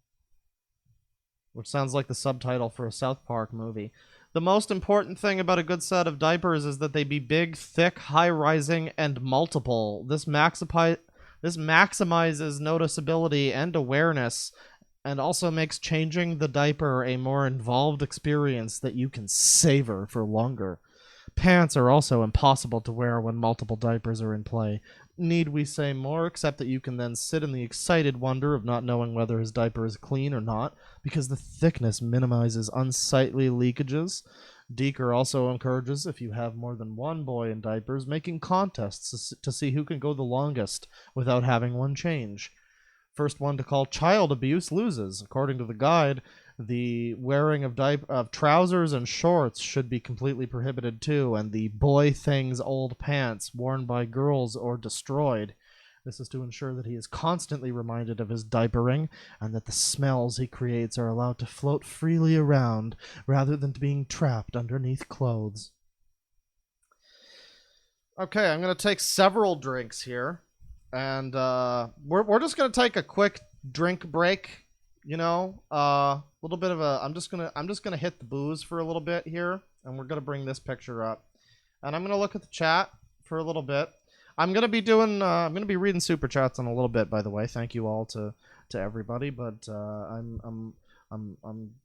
Which sounds like the subtitle for a South Park movie. The most important thing about a good set of diapers is that they be big, thick, high-rising, and multiple. This maximizes noticeability and awareness, and also makes changing the diaper a more involved experience that you can savor for longer. Pants are also impossible to wear when multiple diapers are in play. Need we say more, except that you can then sit in the excited wonder of not knowing whether his diaper is clean or not, because the thickness minimizes unsightly leakages. Deeker also encourages, if you have more than one boy in diapers, making contests to see who can go the longest without having one change. First one to call child abuse loses. According to the guide, the wearing of trousers and shorts should be completely prohibited too, and the boy thing's old pants worn by girls or destroyed. This is to ensure that he is constantly reminded of his diapering, and that the smells he creates are allowed to float freely around, rather than being trapped underneath clothes. Okay, I'm going to take several drinks here, and we're just going to take a quick drink break. You know, a little bit of a. I'm just gonna hit the booze for a little bit here, and we're gonna bring this picture up, and I'm gonna look at the chat for a little bit. I'm gonna be reading super chats in a little bit. By the way, thank you all to everybody. But I'm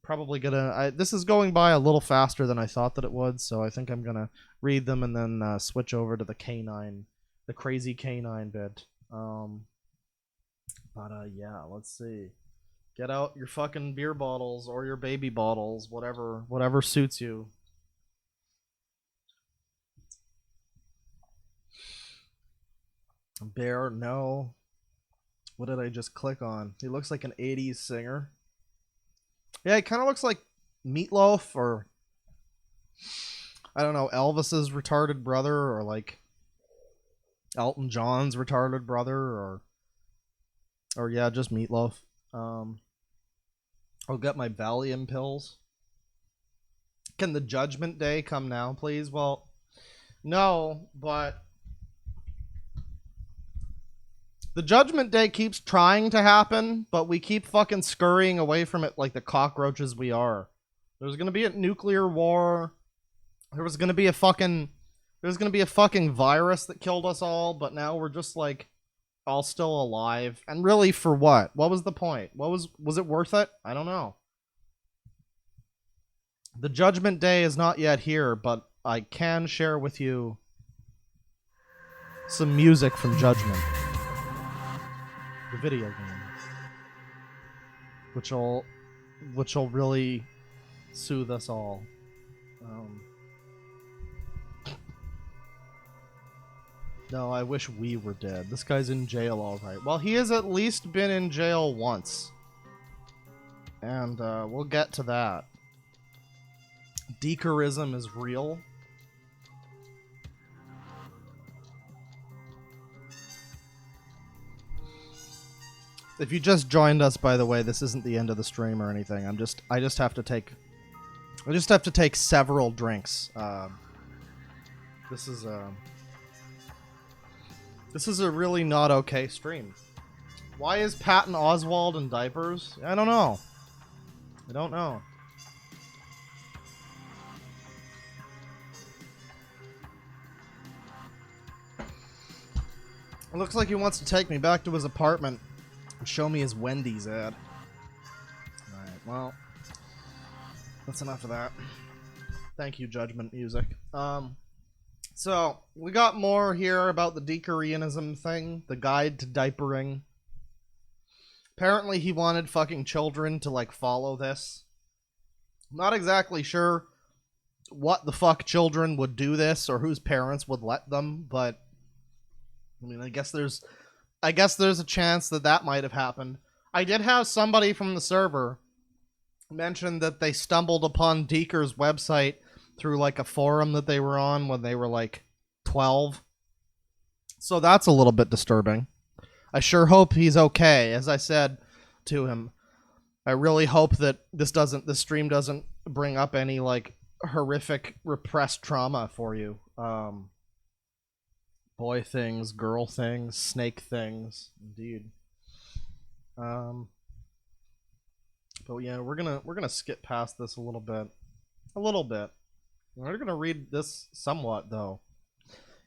probably gonna. This is going by a little faster than I thought that it would, so I think I'm gonna read them and then switch over to the crazy canine bit. Yeah, let's see. Get out your fucking beer bottles or your baby bottles, whatever suits you. Bear, no. What did I just click on? He looks like an 80s singer. Yeah, he kind of looks like Meatloaf, or I don't know, Elvis's retarded brother, or like Elton John's retarded brother, or yeah, just Meatloaf. I'll get my Valium pills. Can the Judgment Day come now, please? Well, no, but the Judgment Day keeps trying to happen, but we keep fucking scurrying away from it like the cockroaches we are. There's gonna be a nuclear war. There's gonna be a fucking virus that killed us all, but now we're just like all still alive. And really, for what? What was the point? Was it worth it? I don't know. The Judgment Day is not yet here, but I can share with you some music from Judgment, the video game, which will really soothe us all. No, I wish we were dead. This guy's in jail, all right. Well, he has at least been in jail once. and we'll get to that. Deekerism is real. If you just joined us, by the way, this isn't the end of the stream or anything. I just have to take several drinks. This is a really not okay stream. Why is Patton Oswalt in diapers? I don't know. I don't know. It looks like he wants to take me back to his apartment and show me his Wendy's ad. Alright, well, that's enough of that. Thank you, Judgment Music. So, we got more here about the Deekerianism thing, the guide to diapering. Apparently he wanted fucking children to, like, follow this. I'm not exactly sure what the fuck children would do this or whose parents would let them, but I mean, I guess there's a chance that might have happened. I did have somebody from the server mention that they stumbled upon Deeker's website through like a forum that they were on when they were like 12. So that's a little bit disturbing. I sure hope he's okay. As I said to him, I really hope that this stream doesn't bring up any like horrific repressed trauma for you. Boy things, girl things, snake things, indeed. But yeah, we're gonna skip past this a little bit. We're gonna read this somewhat though.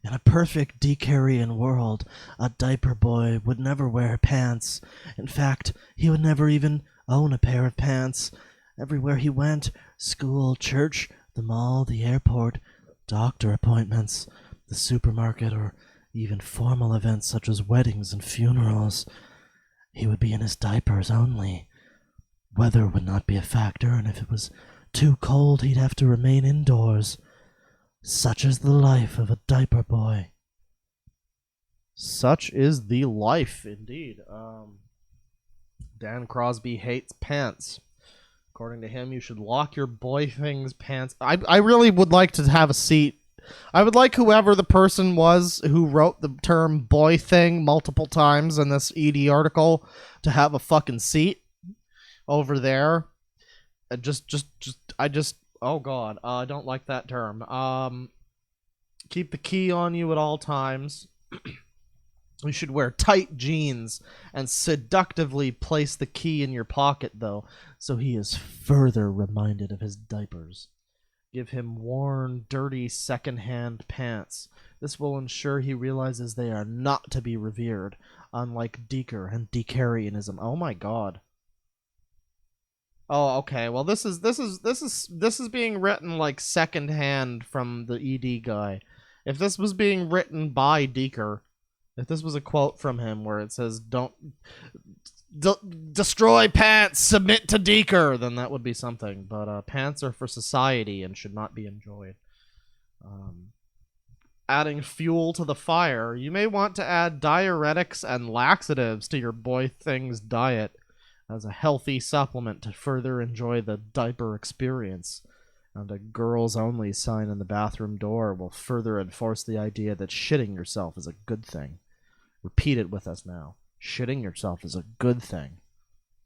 In a perfect Deekerian world, a diaper boy would never wear pants. In fact, he would never even own a pair of pants. Everywhere he went, school, church, the mall, the airport, doctor appointments, the supermarket, or even formal events such as weddings and funerals, he would be in his diapers only. Weather would not be a factor, and if it was too cold, he'd have to remain indoors. Such is the life of a diaper boy.
Such is the life, indeed. Dan Crosby hates pants. According to him, you should lock your boy things pants. I really would like to have a seat. I would like whoever the person was who wrote the term boy thing multiple times in this ED article to have a fucking seat over there. Oh god, I don't like that term. Keep the key on you at all times. You should wear tight jeans and seductively place the key in your pocket, though, so he is further reminded of his diapers. Give him worn, dirty, second-hand pants. This will ensure he realizes they are not to be revered, unlike Deeker and Deekerianism. Oh my god. Oh, okay. Well, this is being written like second-hand from the ED guy. If this was being written by Deeker, if this was a quote from him where it says "Don't destroy pants, submit to Deeker," then that would be something. But pants are for society and should not be enjoyed. Adding fuel to the fire, you may want to add diuretics and laxatives to your boy thing's diet as a healthy supplement to further enjoy the diaper experience. And a girls only sign in the bathroom door will further enforce the idea that shitting yourself is a good thing. Repeat it with us now. Shitting yourself is a good thing.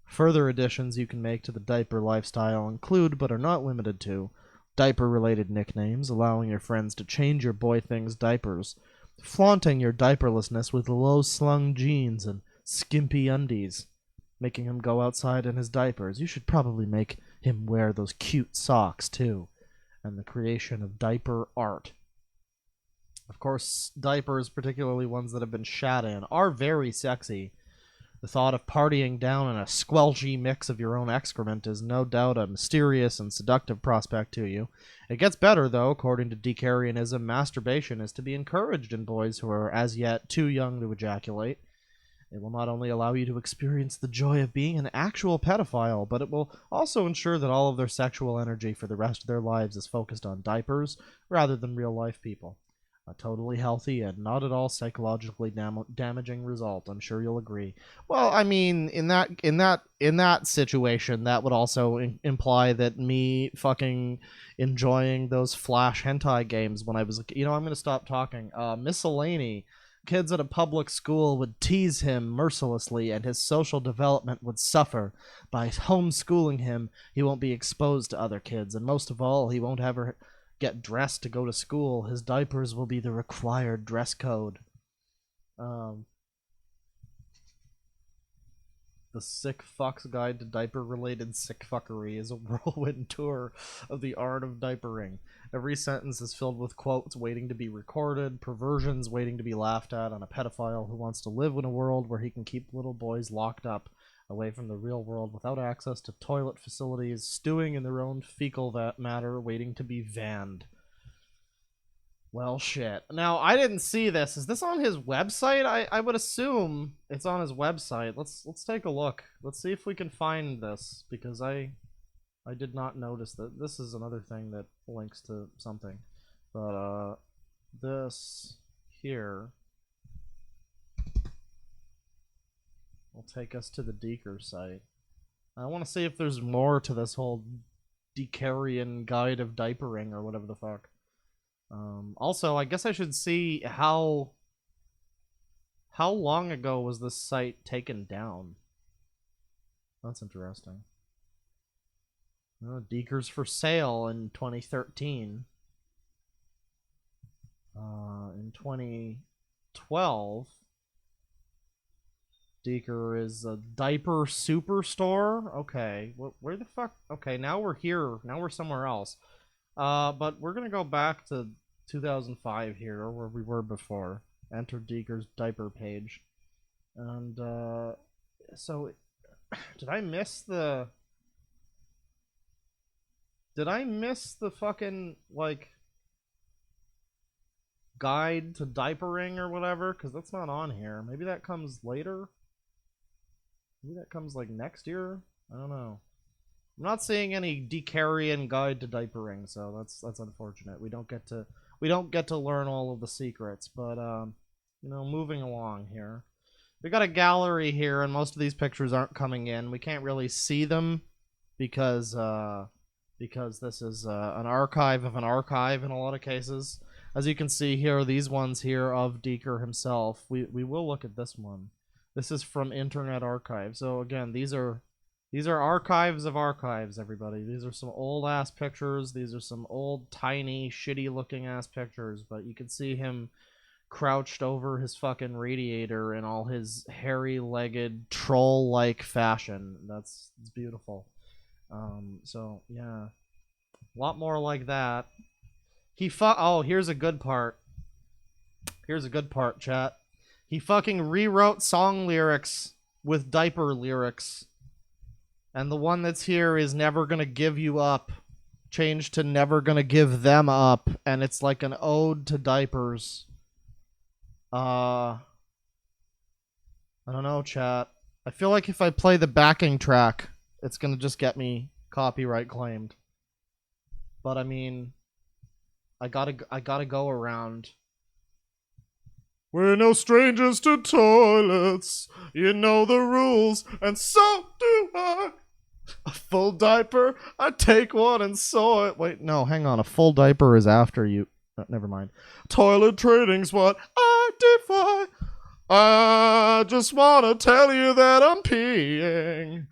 Further additions you can make to the diaper lifestyle include, but are not limited to, diaper-related nicknames, allowing your friends to change your boy thing's diapers, flaunting your diaperlessness with low-slung jeans and skimpy undies, making him go outside in his diapers. You should probably make him wear those cute socks, too, and the creation of diaper art. Of course, diapers, particularly ones that have been shat in, are very sexy. The thought of partying down in a squelchy mix of your own excrement is no doubt a mysterious and seductive prospect to you. It gets better, though. According to Deekerianism, masturbation is to be encouraged in boys who are as yet too young to ejaculate. It will not only allow you to experience the joy of being an actual pedophile, but it will also ensure that all of their sexual energy for the rest of their lives is focused on diapers rather than real-life people. A totally healthy and not at all psychologically damaging result. I'm sure you'll agree. Well, I mean, in that situation, that would also imply that me fucking enjoying those flash hentai games when I was, I'm gonna stop talking. Miscellany. Kids at a public school would tease him mercilessly, and his social development would suffer. By homeschooling him, he won't be exposed to other kids, and most of all, he won't ever get dressed to go to school. His diapers will be the required dress code. The Sick Fuck's Guide to Diaper-Related Sick Fuckery is a whirlwind tour of the art of diapering. Every sentence is filled with quotes waiting to be recorded, perversions waiting to be laughed at, and a pedophile who wants to live in a world where he can keep little boys locked up away from the real world without access to toilet facilities, stewing in their own fecal matter, waiting to be vanned. Well, shit. Now, I didn't see this. Is this on his website? I would assume it's on his website. Let's take a look. Let's see if we can find this, because I did not notice that. This is another thing that links to something. But, this here will take us to the Deeker site. I want to see if there's more to this whole Deekerian guide of diapering or whatever the fuck. Also, I guess I should see how long ago was this site taken down. That's interesting. Deeker's for sale in 2013. In 2012, Deeker is a diaper superstore. Okay, where the fuck? Okay, now we're here. Now we're somewhere else. But we're gonna go back to 2005 here, where we were before. Enter Deeker's diaper page. And, so, did I miss the fucking, like, guide to diapering or whatever? Because that's not on here. Maybe that comes later? Maybe that comes, like, next year? I don't know. I'm not seeing any Deekerian guide to diapering, so that's unfortunate. We don't get to learn all of the secrets, but moving along here. We got a gallery here, and most of these pictures aren't coming in. We can't really see them because this is an archive of an archive in a lot of cases. As you can see here, these ones here of Deeker himself. We will look at this one. This is from Internet Archive. So again, these are archives of archives, everybody. These are some old-ass pictures. These are some old, tiny, shitty-looking-ass pictures, but you can see him crouched over his fucking radiator in all his hairy-legged, troll-like fashion. It's beautiful. So, yeah. A lot more like that. Oh, here's a good part. Here's a good part, chat. He fucking rewrote song lyrics with diaper lyrics. And the one that's here is Never Gonna Give You Up. Changed to Never Gonna Give Them Up. And it's like an ode to diapers. I don't know, chat. I feel like if I play the backing track, it's gonna just get me copyright claimed. But I mean, I gotta go around. We're no strangers to toilets. You know the rules, and so do I. A full diaper, I take one and sew it. Wait, no, hang on. A full diaper is after you. Never mind. Toilet training's what I defy. I just want to tell you that I'm peeing.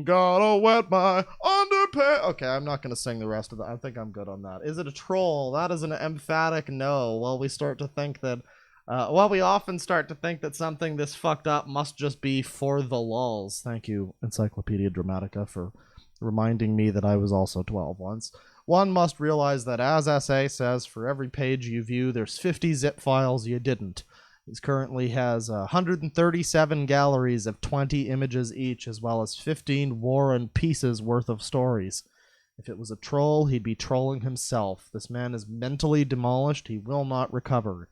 Gotta wet my underpants. Okay, I'm not going to sing the rest of that. I think I'm good on that. Is it a troll? That is an emphatic no. Well, we start to think that we often start to think that something this fucked up must just be for the lulz. Thank you, Encyclopedia Dramatica, for reminding me that I was also 12 once. One must realize that, as SA says, for every page you view, there's 50 zip files you didn't. He currently has 137 galleries of 20 images each, as well as 15 War and Peace's worth of stories. If it was a troll, he'd be trolling himself. This man is mentally demolished. He will not recover.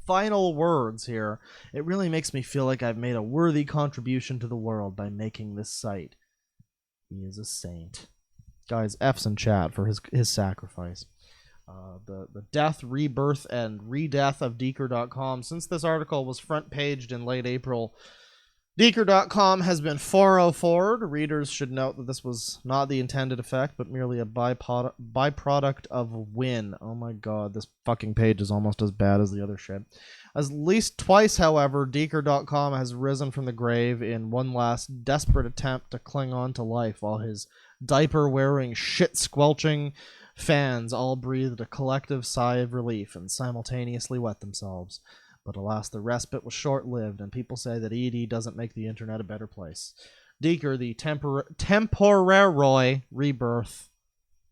Final words here. It really makes me feel like I've made a worthy contribution to the world by making this site. He is a saint. Guys, F's in chat for his sacrifice. The death, rebirth, and redeath of Deeker.com. Since this article was front paged in late April, Deeker.com has been 404'd. Readers should note that this was not the intended effect, but merely a byproduct of Win. Oh my god, this fucking page is almost as bad as the other shit. At least twice, however, Deeker.com has risen from the grave in one last desperate attempt to cling on to life, while his diaper-wearing, shit-squelching fans all breathed a collective sigh of relief and simultaneously wet themselves. But alas, the respite was short-lived, and people say that ED doesn't make the internet a better place. Deeker, the temporary rebirth.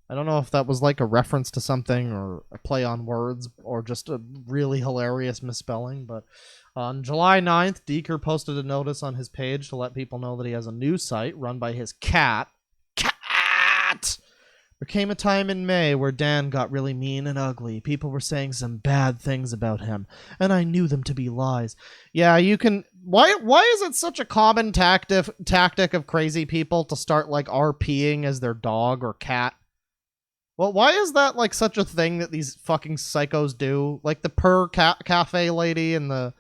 I don't know if that was like a reference to something or a play on words or just a really hilarious misspelling, but on July 9th, Deeker posted a notice on his page to let people know that he has a new site run by his cat. There came a time in May where Dan got really mean and ugly. People were saying some bad things about him, and I knew them to be lies. Yeah, you can... Why is it such a common tactic of crazy people to start, like, RPing as their dog or cat? Well, why is that, like, such a thing that these fucking psychos do? Like, the cafe lady and the...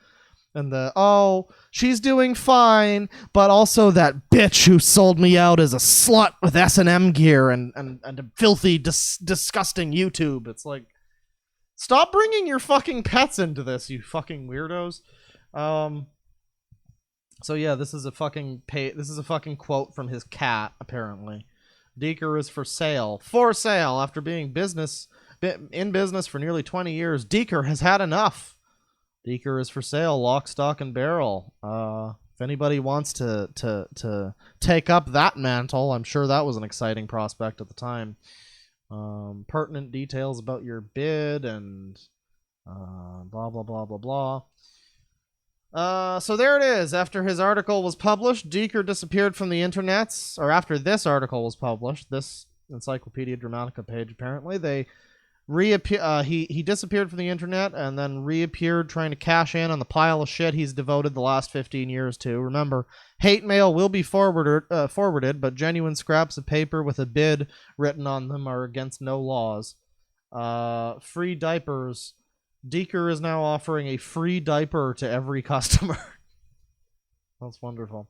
oh, she's doing fine, but also that bitch who sold me out as a slut with S&M gear and a filthy, disgusting YouTube. It's like, stop bringing your fucking pets into this, you fucking weirdos. So yeah, this is a fucking quote from his cat, apparently. Deeker is for sale. For sale. After being in business for nearly 20 years, Deeker has had enough. Deeker is for sale, lock, stock, and barrel. If anybody wants to take up that mantle, I'm sure that was an exciting prospect at the time. Pertinent details about your bid and blah, blah, blah, blah, blah. So there it is. After his article was published, Deeker disappeared from the internets, or after this article was published, this Encyclopedia Dramatica page apparently, he disappeared from the internet and then reappeared trying to cash in on the pile of shit he's devoted the last 15 years to. Remember, hate mail will be forwarded, but genuine scraps of paper with a bid written on them are against no laws. Free diapers. Deeker is now offering a free diaper to every customer. That's wonderful.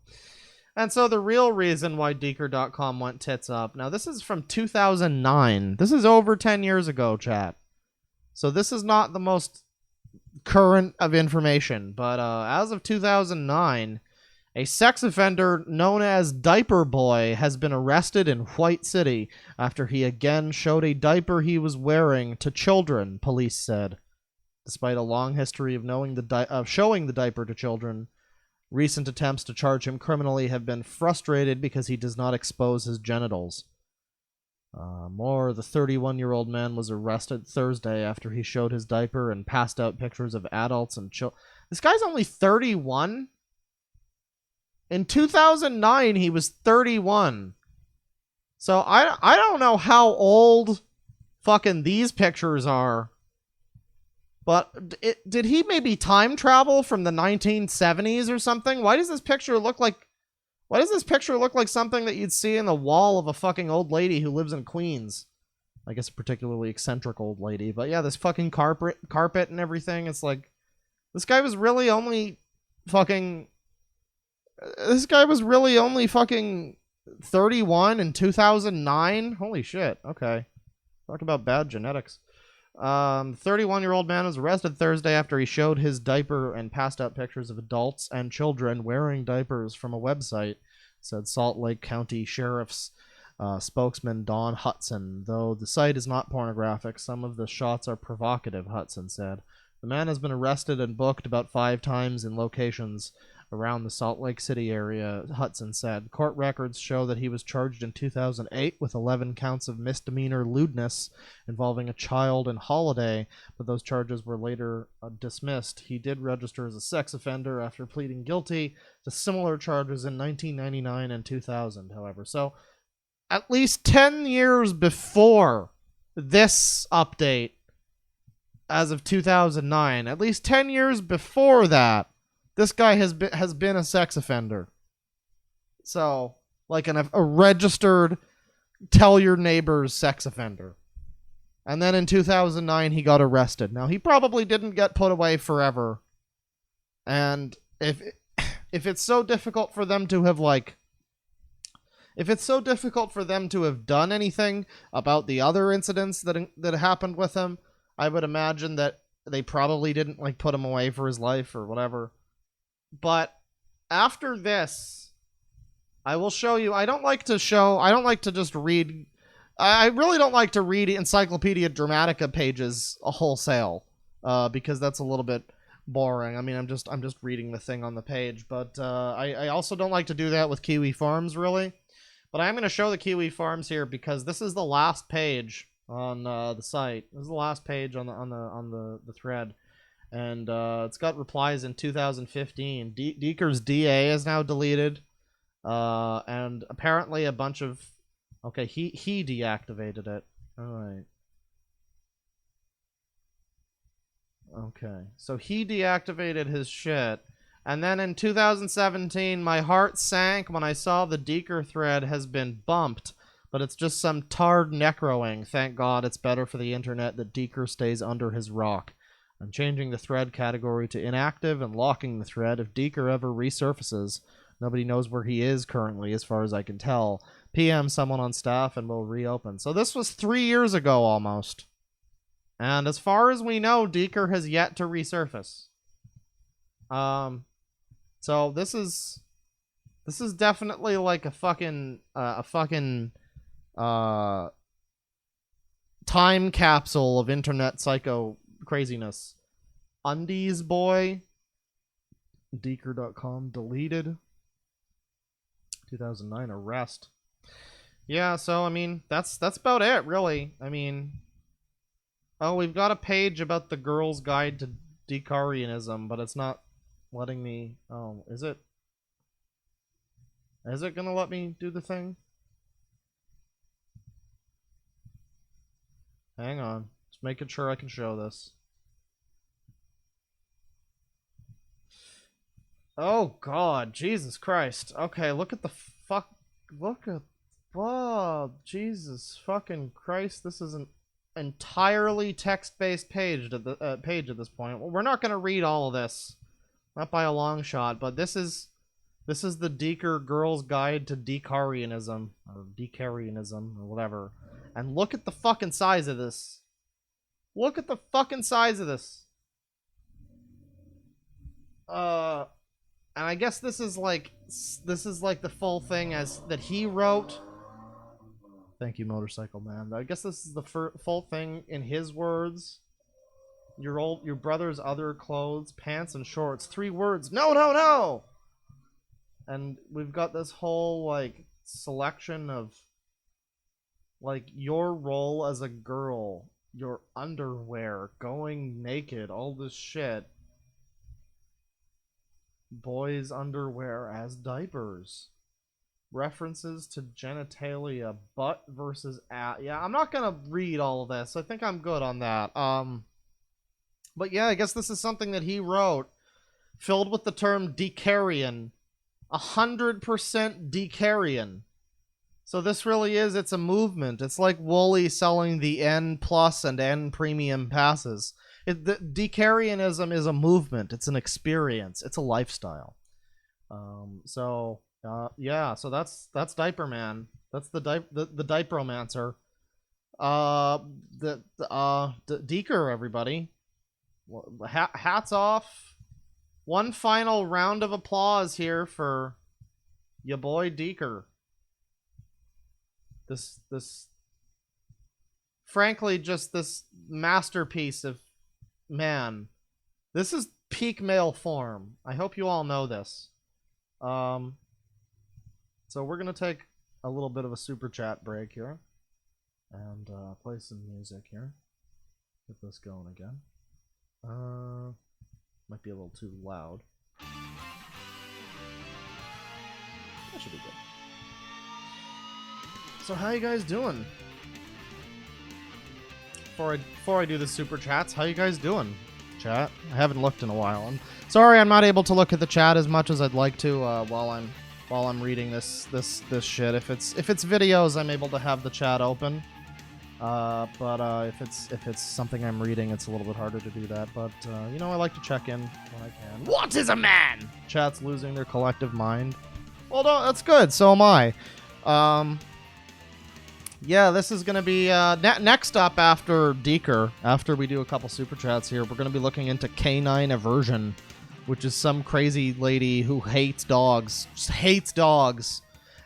And so the real reason why Deeker.com went tits up. Now, this is from 2009. This is over 10 years ago, chat. So this is not the most current of information. But as of 2009, a sex offender known as Diaper Boy has been arrested in White City after he again showed a diaper he was wearing to children, police said. Despite a long history of showing the diaper to children, recent attempts to charge him criminally have been frustrated because he does not expose his genitals. The 31-year-old man was arrested Thursday after he showed his diaper and passed out pictures of adults and children. This guy's only 31? In 2009, he was 31. So I don't know how old fucking these pictures are. But did he maybe time travel from the 1970s or something? Why does this picture look like something that you'd see in the wall of a fucking old lady who lives in Queens? I guess a particularly eccentric old lady. But yeah, this fucking carpet and everything. It's like, this guy was really only fucking 31 in 2009? Holy shit. Okay. Talk about bad genetics. 31-year-old man was arrested Thursday after he showed his diaper and passed out pictures of adults and children wearing diapers from a website, said Salt Lake County Sheriff's spokesman Don Hudson. Though the site is not pornographic, some of the shots are provocative, Hudson said. The man has been arrested and booked about 5 times in locations around the Salt Lake City area, Hudson said. Court records show that he was charged in 2008 with 11 counts of misdemeanor lewdness involving a child and holiday, but those charges were later dismissed. He did register as a sex offender after pleading guilty to similar charges in 1999 and 2000, however. So, at least 10 years before this update, as of 2009, at least 10 years before that, this guy has been a sex offender. So, like a registered tell your neighbors sex offender. And then in 2009, he got arrested. Now, he probably didn't get put away forever. And if it's so difficult for them to have, like... If it's so difficult for them to have done anything about the other incidents that happened with him, I would imagine that they probably didn't, like, put him away for his life or whatever. But after this, I will show you... I don't like to just read... I really don't like to read Encyclopedia Dramatica pages wholesale, because that's a little bit boring. I mean, I'm just reading the thing on the page, but I also don't like to do that with Kiwi Farms, really. But I'm going to show the Kiwi Farms here because this is the last page on the site. This is the last page on the thread, and it's got replies in 2015. Deeker's DA is now deleted, and apparently a bunch of... Okay, he deactivated it. Alright. Okay, so he deactivated his shit. And then in 2017, my heart sank when I saw the Deeker thread has been bumped. But it's just some tarred necroing. Thank God it's better for the internet that Deeker stays under his rock. I'm changing the thread category to inactive and locking the thread if Deeker ever resurfaces. Nobody knows where he is currently, as far as I can tell. PM someone on staff and we'll reopen. So this was 3 years ago almost. And as far as we know, Deeker has yet to resurface. So this is definitely like a fucking time capsule of internet psycho craziness. Undies boy. Deeker.com deleted. 2009 arrest. Yeah, so I mean that's about it, really. I mean, oh, we've got a page about the girl's guide to Deekerianism, but it's not letting me. Oh, is it? Is it gonna let me do the thing? Hang on, just making sure I can show this. Oh God, Jesus Christ. Okay, look at the fuck. Look at. Oh, Jesus fucking Christ. This is an entirely text-based page at this point. Well, we're not going to read all of this. Not by a long shot, but this is the Deeker Girl's Guide to Deekerianism, or Deekerianism, or whatever. And look at the fucking size of this. Look at the fucking size of this. And I guess this is like the full thing as that he wrote. Thank you, Motorcycle Man. I guess this is the full thing in his words. Your brother's other clothes, pants and shorts. 3 words. No, no, no. And we've got this whole like selection of like your role as a girl, your underwear, going naked, all this shit. Boys' underwear as diapers. References to genitalia, butt versus ass. Yeah, I'm not gonna read all of this. I think I'm good on that. But yeah, I guess this is something that he wrote, filled with the term Deekerian. 100% Deekerian. So this really is, it's a movement. It's like Wooly selling the N Plus and N Premium passes. The Deekerianism is a movement. It's an experience. It's a lifestyle. Yeah, so that's Diaper Man. That's the Diaperomancer. Deeker, everybody. Hats off. One final round of applause here for your boy Deeker. This frankly, just this masterpiece of man. This is peak male form. I hope you all know this. So we're gonna take a little bit of a super chat break here and play some music here. Get this going again. Might be a little too loud. That should be good. So how you guys doing? Before I do the super chats, how you guys doing, chat? I haven't looked in a while. I'm sorry I'm not able to look at the chat as much as I'd like to while I'm reading this shit. If it's videos, I'm able to have the chat open. But if it's something I'm reading, it's a little bit harder to do that. But you know, I like to check in when I can. What is a man? Chat's losing their collective mind. Well, no, that's good. So am I. Yeah, this is going to be next up after Deeker. After we do a couple super chats here, we're going to be looking into canine aversion, which is some crazy lady who hates dogs, just hates dogs,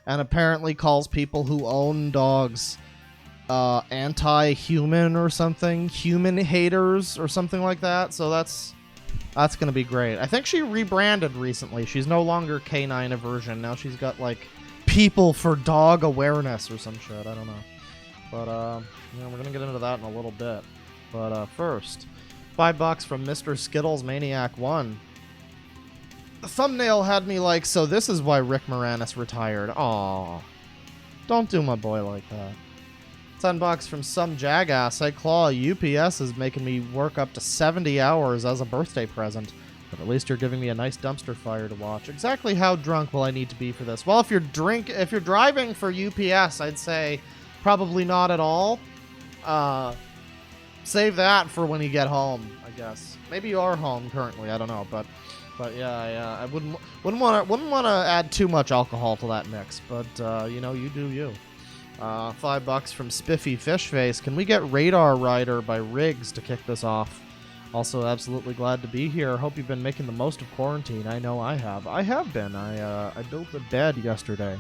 and apparently calls people who own dogs anti-human or something, human haters or something like that. So that's going to be great. I think she rebranded recently. She's no longer canine aversion. Now she's got like people for dog awareness or some shit. I don't know. But you know, we're gonna get into that in a little bit. But first, $5 from Mr. Skittles Maniac 1. The thumbnail had me like, so this is why Rick Moranis retired. Aw, don't do my boy like that. $10 from some jackass. I claw. UPS is making me work up to 70 hours as a birthday present. But at least you're giving me a nice dumpster fire to watch. Exactly how drunk will I need to be for this? Well, if you're driving for UPS, I'd say probably not at all. Save that for when you get home, I guess. Maybe you are home currently. I don't know, but yeah, I wouldn't want to add too much alcohol to that mix. But you know, you do you. $5 from Spiffy Fishface. Can we get Radar Rider by Riggs to kick this off? Also, absolutely glad to be here. Hope you've been making the most of quarantine. I know I have. I have been. I built a bed yesterday.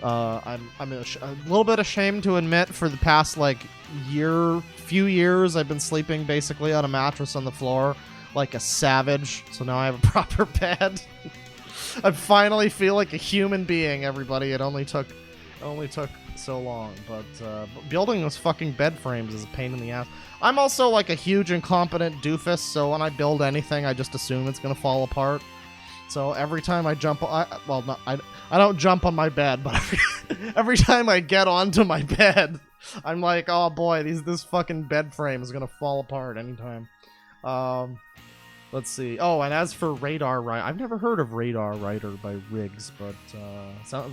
I'm a little bit ashamed to admit, for the past like few years, I've been sleeping basically on a mattress on the floor like a savage. So now I have a proper bed. I finally feel like a human being. Everybody, it only took so long, but building those fucking bed frames is a pain in the ass. I'm also like a huge incompetent doofus, so when I build anything, I just assume it's gonna fall apart. So every time I jump, I don't jump on my bed, but every time I get onto my bed, I'm like, oh boy, this fucking bed frame is gonna fall apart anytime. Let's see. Oh, and as for Radar Rider, I've never heard of Radar Rider by Riggs, but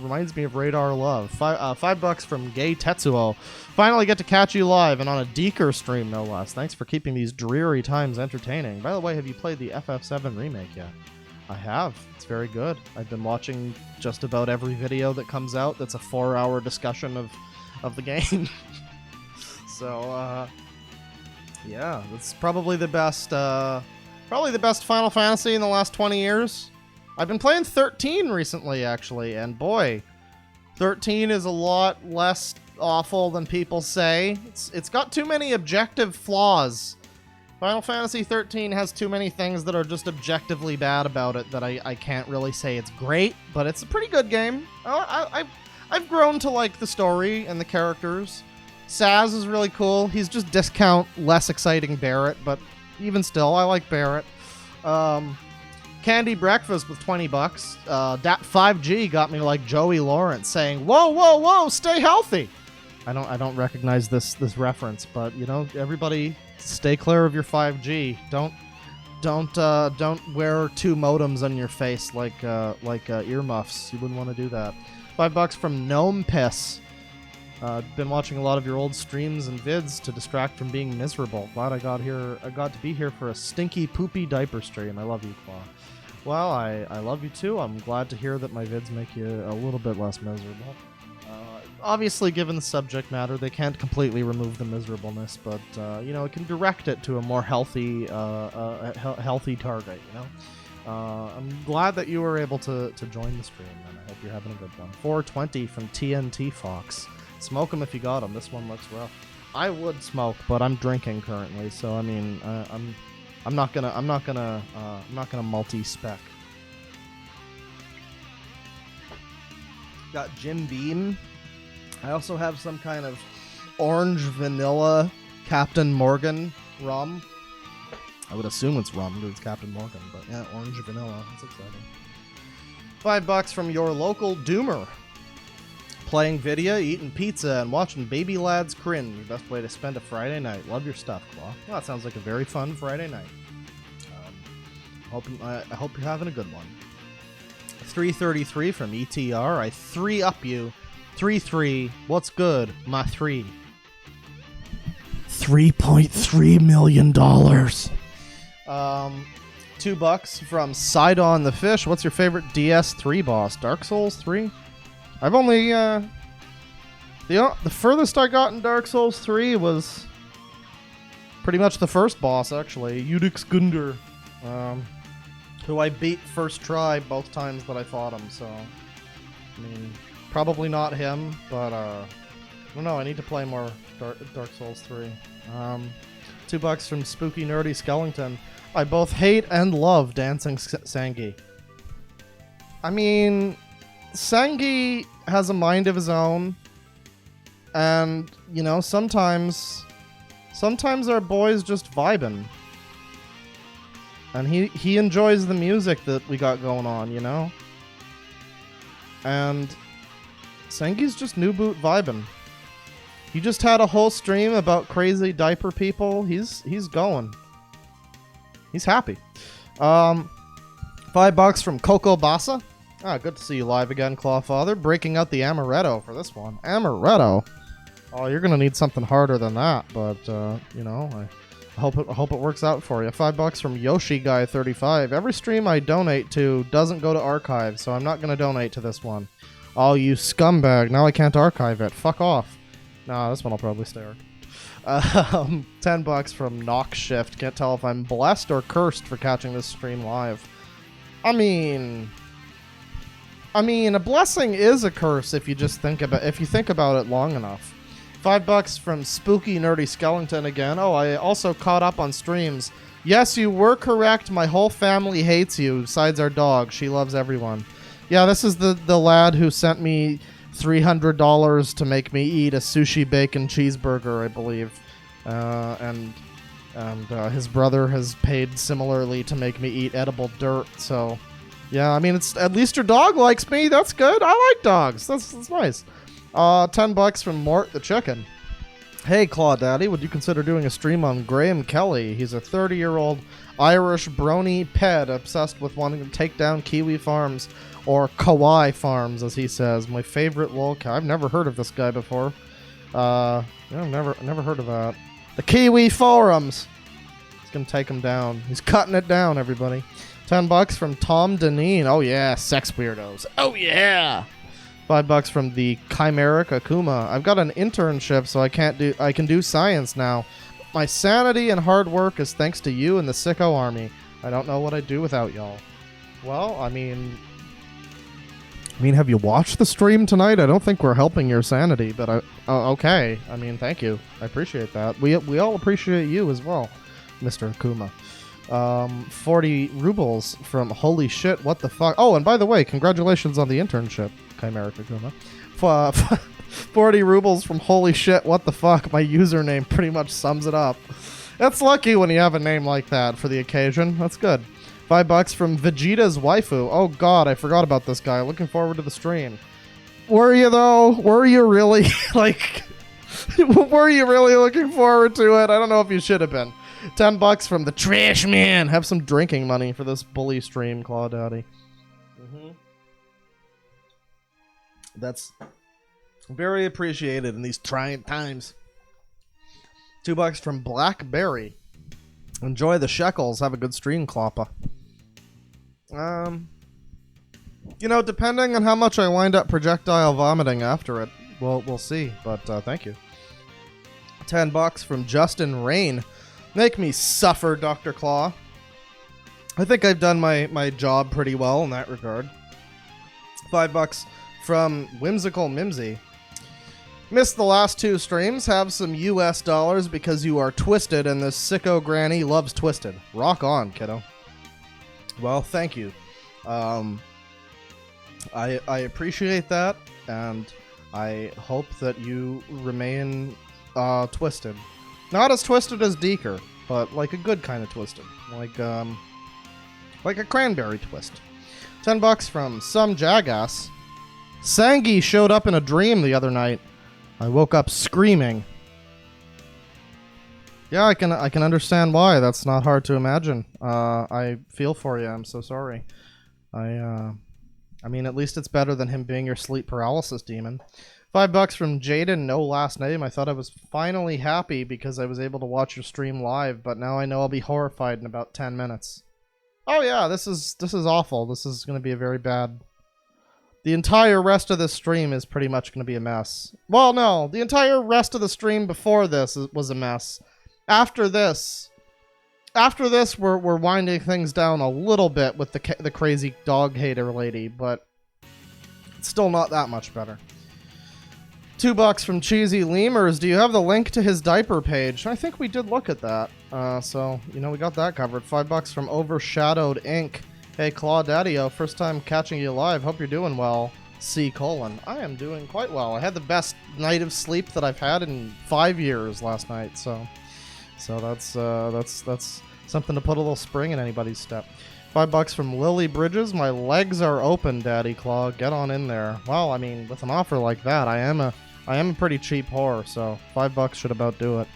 reminds me of Radar Love. $5 from Gay Tetsuo. Finally get to catch you live and on a Deeker stream, no less. Thanks for keeping these dreary times entertaining. By the way, have you played the FF7 remake yet? I have. It's very good. I've been watching just about every video that comes out that's a 4-hour discussion of the game. So, yeah, that's probably the best Final Fantasy in the last 20 years. I've been playing 13 recently, actually, and boy, 13 is a lot less awful than people say. It's got too many objective flaws. Final Fantasy 13 has too many things that are just objectively bad about it that I can't really say it's great, but it's a pretty good game. I've grown to like the story and the characters. Saz is really cool. He's just discount less exciting Barrett, but even still, I like Barrett. Candy Breakfast with $20. Dat 5G got me like Joey Lawrence saying, "Whoa, whoa, whoa, stay healthy." I don't recognize this reference, but you know, everybody stay clear of your 5G. Don't wear 2 modems on your face like earmuffs. You wouldn't want to do that. $5 from Gnome Piss. Been watching a lot of your old streams and vids to distract from being miserable. Glad I got to be here for a stinky, poopy diaper stream. I love you, Claw. Well, I love you too. I'm glad to hear that my vids make you a little bit less miserable. Obviously, given the subject matter, they can't completely remove the miserableness, but you know, it can direct it to a more healthy target. You know. I'm glad that you were able to join the stream, and I hope you're having a good one. 420 from TNT Fox. Smoke them if you got them. This one looks rough. I would smoke, but I'm drinking currently, so I mean, I'm not gonna multi-spec. Got Jim Beam. I also have some kind of orange vanilla Captain Morgan rum. I would assume it's rum because it's Captain Morgan, but yeah, orange vanilla. That's exciting. $5 from your local Doomer. Playing video, eating pizza, and watching baby lads cringe. Best way to spend a Friday night. Love your stuff, Claw. Well, that sounds like a very fun Friday night. I hope you're having a good one. 333 from ETR. I 3 up you. 3-3. What's good? My 3. $3.3 million. $2 from Sidon the Fish. What's your favorite DS3 boss? Dark Souls 3? I've only, the furthest I got in Dark Souls 3 was pretty much the first boss, actually. Udix Gunder, who I beat first try both times that I fought him, so, I mean, probably not him, but, I don't know, I need to play more Dark Souls 3. $2 from Spooky Nerdy Skellington. I both hate and love Dancing Sangi. I mean, Sangi has a mind of his own, and, you know, sometimes our boy's just vibing. And he enjoys the music that we got going on, you know? And Sangi's just new boot vibing. He just had a whole stream about crazy diaper people. He's going. He's happy. $5 from Coco Bassa. Ah, good to see you live again, Clawfather. Breaking out the Amaretto for this one. Amaretto? Oh, you're gonna need something harder than that, but you know, I hope it works out for you. $5 from Yoshi Guy 35. Every stream I donate to doesn't go to archive, so I'm not gonna donate to this one. Oh, you scumbag! Now I can't archive it. Fuck off. Nah, this one will probably stay archived. $10 from Nox Shift. Can't tell if I'm blessed or cursed for catching this stream live. I mean, a blessing is a curse if you think about it long enough. $5 from Spooky Nerdy Skellington again. Oh, I also caught up on streams. Yes, you were correct. My whole family hates you, besides our dog. She loves everyone. Yeah, this is the lad who sent me $300 to make me eat a sushi bacon cheeseburger, I believe. And his brother has paid similarly to make me eat edible dirt, so... Yeah, I mean, it's at least your dog likes me. That's good. I like dogs. That's nice. $10 from Mort the Chicken. Hey, Claw Daddy, would you consider doing a stream on Graham Kelly? He's a 30-year-old Irish brony ped obsessed with wanting to take down Kiwi Farms, or Kawaii Farms, as he says. My favorite lolcow. I've never heard of this guy before. Yeah, I've never heard of that. The Kiwi Forums. He's gonna take him down. He's cutting it down, everybody. $10 from Tom Deneen. Oh yeah, sex weirdos. Oh yeah. $5 from the Chimeric Akuma. I've got an internship, so I can do science now. My sanity and hard work is thanks to you and the Sicko Army. I don't know what I'd do without y'all. Well, I mean, have you watched the stream tonight? I don't think we're helping your sanity, but okay. I mean, thank you. I appreciate that. We all appreciate you as well, Mr. Akuma. 40 rubles from holy shit, what the fuck. Oh, and by the way, congratulations on the internship, Chimeric Akuma. 40 rubles from holy shit, what the fuck. My username pretty much sums it up. That's lucky when you have a name like that for the occasion. That's good. $5 from Vegeta's waifu. Oh god, I forgot about this guy. Looking forward to the stream. Were you though? Were you really? Like, were you really looking forward to it? I don't know if you should have been. $10 from the Trash Man. Have some drinking money for this bully stream, Claw Daddy. That's very appreciated in these trying times. $2 from Blackberry. Enjoy the shekels. Have a good stream, Kloppa. You know, depending on how much I wind up projectile vomiting after it, we'll see. But thank you. $10 from Justin Rain. Make me suffer, Dr. Claw. I think I've done my job pretty well in that regard. $5 from Whimsical Mimsy. Missed the last two streams. Have some US dollars because you are twisted and this sicko granny loves twisted. Rock on, kiddo. Well, thank you. I appreciate that, and I hope that you remain twisted. Not as twisted as Deeker, but like a good kind of twisted. Like a cranberry twist. $10 from some jackass. Sangi showed up in a dream the other night. I woke up screaming. Yeah, I can understand why. That's not hard to imagine. I feel for you. I'm so sorry. I mean, at least it's better than him being your sleep paralysis demon. $5 from Jaden, no last name. I thought I was finally happy because I was able to watch your stream live, but now I know I'll be horrified in about 10 minutes. Oh yeah, this is awful. This is going to be a very bad... The entire rest of this stream is pretty much going to be a mess. Well, no, the entire rest of the stream before this was a mess. After this, we're winding things down a little bit with the crazy dog hater lady, but it's still not that much better. $2 from Cheesy Lemurs. Do you have the link to his diaper page? I think we did look at that. So, you know, we got that covered. $5 from Overshadowed Inc. Hey, Claw Daddy-O, first time catching you live. Hope you're doing well. C:. I am doing quite well. I had the best night of sleep that I've had in 5 years last night, so that's something to put a little spring in anybody's step. $5 from Lily Bridges. My legs are open, Daddy Claw. Get on in there. Well, I mean, with an offer like that, I am a pretty cheap whore, so $5 should about do it.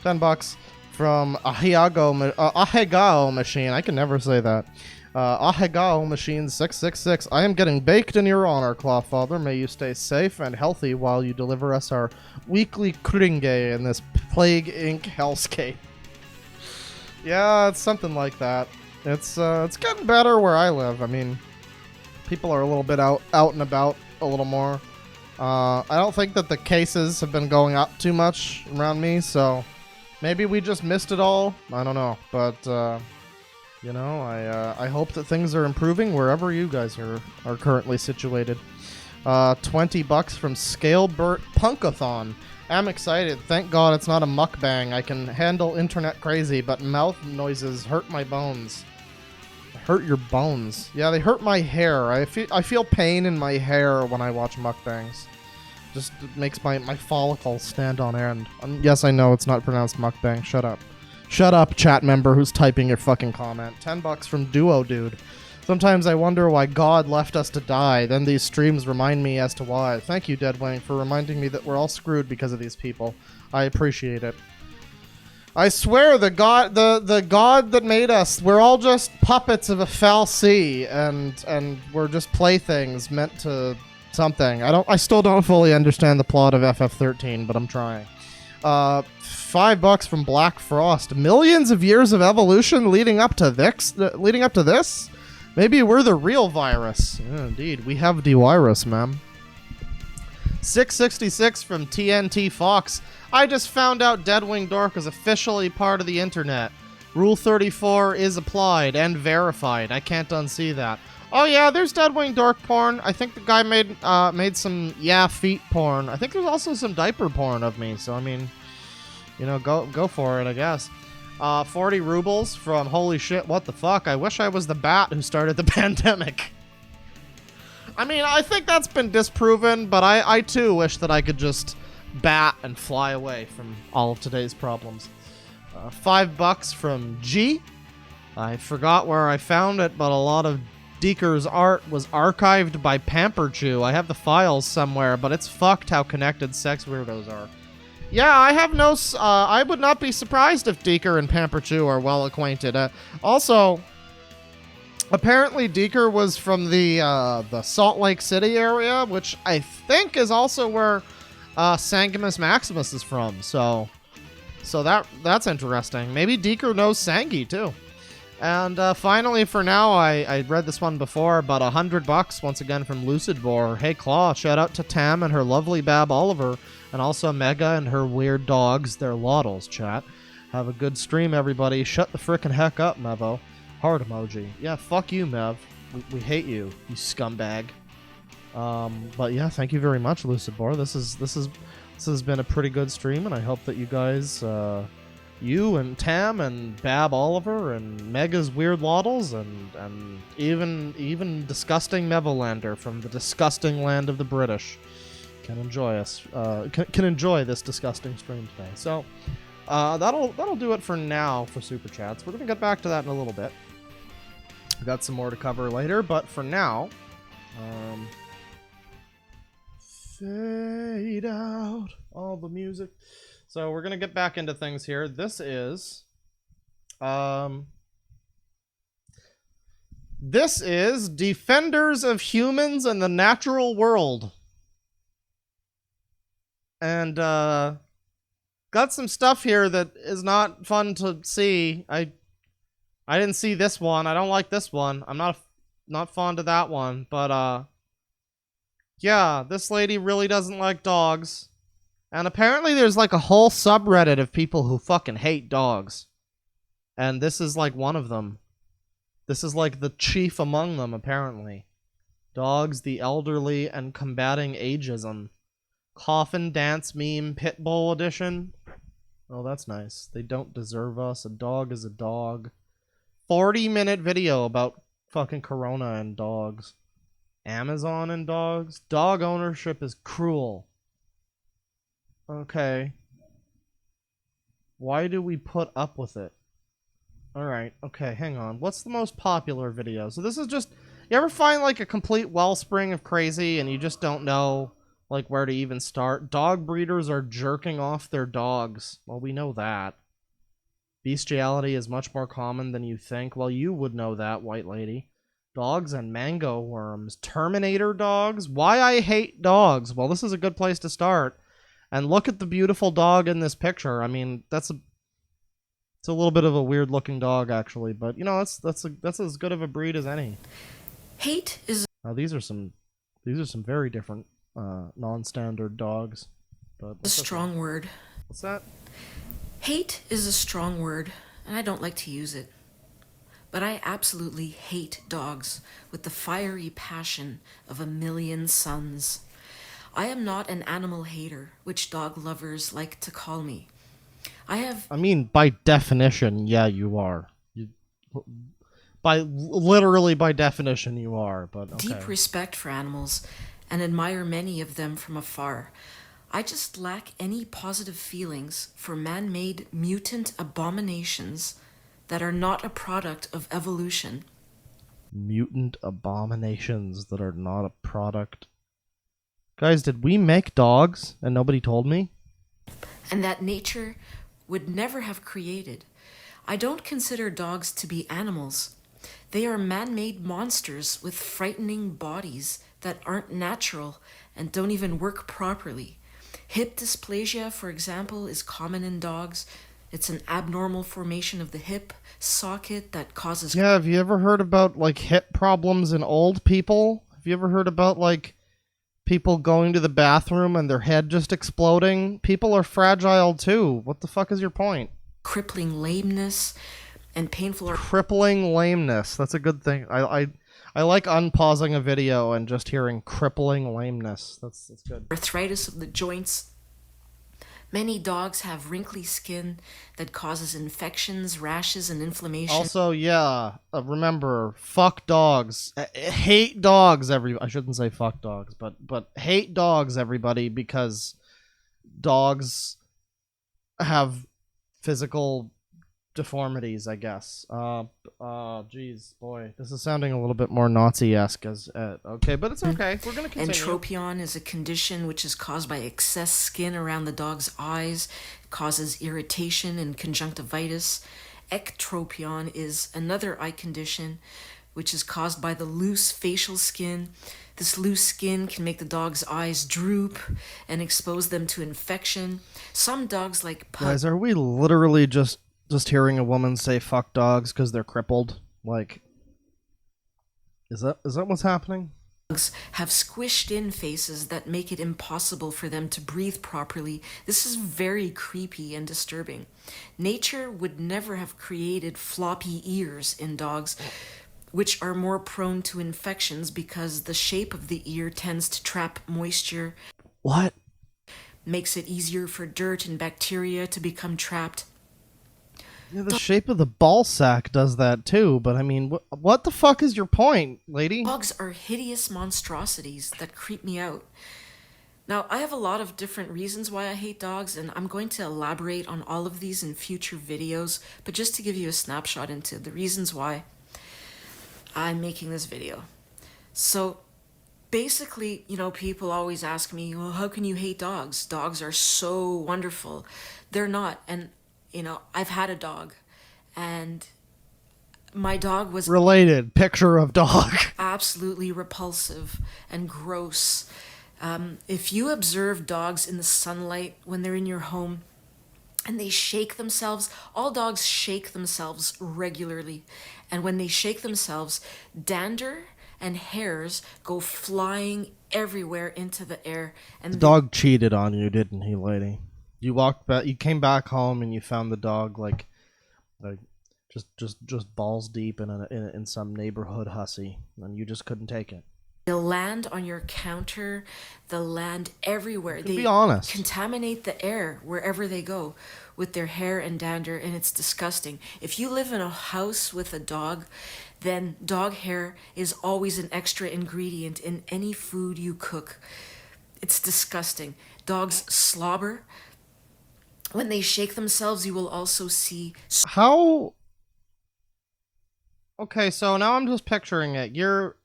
$10 from Ahegao Machine. I can never say that. Ahegao Machine 666. I am getting baked in your honor, Clawfather. May you stay safe and healthy while you deliver us our weekly kringe in this Plague Inc. hellscape. Yeah, it's something like that. It's getting better where I live. I mean, people are a little bit out and about a little more. I don't think that the cases have been going up too much around me, so maybe we just missed it all. I don't know, but you know, I hope that things are improving wherever you guys are currently situated. $20 from Scalebert Punkathon. I'm excited. Thank God it's not a mukbang. I can handle internet crazy, but mouth noises hurt my bones. Hurt your bones. Yeah, they hurt my hair. I feel pain in my hair when I watch mukbangs. Just makes my follicles stand on end. Yes, I know it's not pronounced mukbang. Shut up. Shut up, chat member who's typing your fucking comment. $10 from Duo Dude. Sometimes I wonder why God left us to die. Then these streams remind me as to why. Thank you, Deadwing, for reminding me that we're all screwed because of these people. I appreciate it. I swear, the God that made us, we're all just puppets of a fal'C, and we're just playthings meant to something. I still don't fully understand the plot of FF13, but I'm trying. $5 from Black Frost. Millions of years of evolution leading up to this. Maybe we're the real virus. Yeah, indeed, we have the virus, ma'am. 666 from TNT Fox. I just found out DeadwingDork is officially part of the internet. Rule 34 is applied and verified. I can't unsee that. Oh yeah, there's DeadwingDork porn. I think the guy made some feet porn. I think there's also some diaper porn of me. So I mean, you know, go for it, I guess. 40 rubles from holy shit, what the fuck? I wish I was the bat who started the pandemic. I mean, I think that's been disproven, but I too wish that I could just bat and fly away from all of today's problems. $5 from G. I forgot where I found it, but a lot of Deeker's art was archived by Pamperchu. I have the files somewhere, but it's fucked how connected sex weirdos are. Yeah, I have no... I would not be surprised if Deeker and Pamperchu are well acquainted. Also, apparently Deeker was from the Salt Lake City area, which I think is also where Sanguimus Maximus is from. So that's interesting. Maybe Deeker knows Sangi too. And finally, for now, I read this one before, but $100 once again from Lucid Vor. Hey Claw, shout out to Tam and her lovely Bab Oliver. And also Mega and her weird dogs, their Loddles, chat. Have a good stream, everybody. Shut the frickin' heck up, Mevo. Heart emoji. Yeah, fuck you, Mev. We hate you, you scumbag. But yeah, thank you very much, Lucidbor. This has been a pretty good stream, and I hope that you guys, you and Tam and Bab Oliver and Mega's weird Loddles and even disgusting Mevolander from the disgusting land of the British can enjoy us. Can enjoy this disgusting stream today. So that'll do it for now for super chats. We're gonna get back to that in a little bit. We've got some more to cover later, but for now, fade out all the music. So we're gonna get back into things here. This is Defenders of Humans and the Natural World. and got some stuff here that is not fun to see. I didn't see this one. I don't like this one. I'm not fond of that one. But yeah, this lady really doesn't like dogs. And apparently there's like a whole subreddit of people who fucking hate dogs. And this is like one of them. This is like the chief among them, apparently. Dogs, the elderly, and combating ageism. Coffin dance meme pitbull edition. Oh, that's nice. They don't deserve us. A dog is a dog. 40-minute video about fucking Corona and dogs. Amazon and dogs. Dog ownership is cruel. Okay. Why do we put up with it? Alright, okay, hang on. What's the most popular video? So this is just... You ever find, like, a complete wellspring of crazy and you just don't know, like, where to even start? Dog breeders are jerking off their dogs. Well, we know that. Bestiality is much more common than you think. Well, you would know that, white lady. Dogs and mango worms. Terminator dogs? Why I hate dogs? Well, this is a good place to start. And look at the beautiful dog in this picture. I mean, it's a little bit of a weird looking dog, actually, but you know, that's as good of a breed as any.
Hate is
Now these are some very different non-standard dogs. But
a strong word.
What's that?
Hate is a strong word, and I don't like to use it. But I absolutely hate dogs with the fiery passion of a million suns. I am not an animal hater, which dog lovers like to call me. I
mean, by definition, yeah, you are. Literally by definition, you are, but okay.
Deep respect for animals and admire many of them from afar. I just lack any positive feelings for man-made mutant abominations that are not a product of evolution.
Mutant abominations that are not a product. Guys, did we make dogs and nobody told me?
And that nature would never have created. I don't consider dogs to be animals. They are man-made monsters with frightening bodies that aren't natural and don't even work properly. Hip dysplasia, for example, is common in dogs. It's an abnormal formation of the hip socket that causes...
Yeah, have you ever heard about, like, hip problems in old people? Have you ever heard about, like, people going to the bathroom and their head just exploding? People are fragile, too. What the fuck is your point?
Crippling lameness and painful...
Crippling lameness. That's a good thing. I like unpausing a video and just hearing crippling lameness. That's good.
Arthritis of the joints. Many dogs have wrinkly skin that causes infections, rashes, and inflammation.
Also, yeah, remember, fuck dogs. Hate dogs, I shouldn't say fuck dogs, but hate dogs, everybody, because dogs have physical deformities, I guess. Geez, boy, this is sounding a little bit more Nazi-esque as okay, but it's okay. We're gonna continue.
Entropion is a condition which is caused by excess skin around the dog's eyes. It causes irritation and conjunctivitis. Ectropion is another eye condition which is caused by the loose facial skin. This loose skin can make the dog's eyes droop and expose them to infection. Some dogs like
Guys, are we literally just hearing a woman say fuck dogs because they're crippled? Like, is that what's happening?
Dogs have squished in faces that make it impossible for them to breathe properly. This is very creepy and disturbing. Nature would never have created floppy ears in dogs, which are more prone to infections because the shape of the ear tends to trap moisture.
What?
Makes it easier for dirt and bacteria to become trapped.
Yeah, the shape of the ball sack does that too, but I mean, what the fuck is your point, lady?
Dogs are hideous monstrosities that creep me out. Now, I have a lot of different reasons why I hate dogs, and I'm going to elaborate on all of these in future videos, but just to give you a snapshot into the reasons why I'm making this video. So, basically, you know, people always ask me, well, how can you hate dogs? Dogs are so wonderful. They're not, and you know, I've had a dog, and my dog was...
Related. Picture of dog.
Absolutely repulsive and gross. If you observe dogs in the sunlight when they're in your home and they shake themselves, all dogs shake themselves regularly. And when they shake themselves, dander and hairs go flying everywhere into the air. And
The dog cheated on you, didn't he, lady? You walked back. You came back home and you found the dog like just balls deep in some neighborhood hussy, and you just couldn't take it.
they'll land on your counter, they'll land everywhere. They
be honest.
contaminate the air wherever they go with their hair and dander, and it's disgusting. If you live in a house with a dog, then dog hair is always an extra ingredient in any food you cook. It's disgusting. Dogs slobber. When they shake themselves, you will also see
How? Okay, so now I'm just picturing it. You're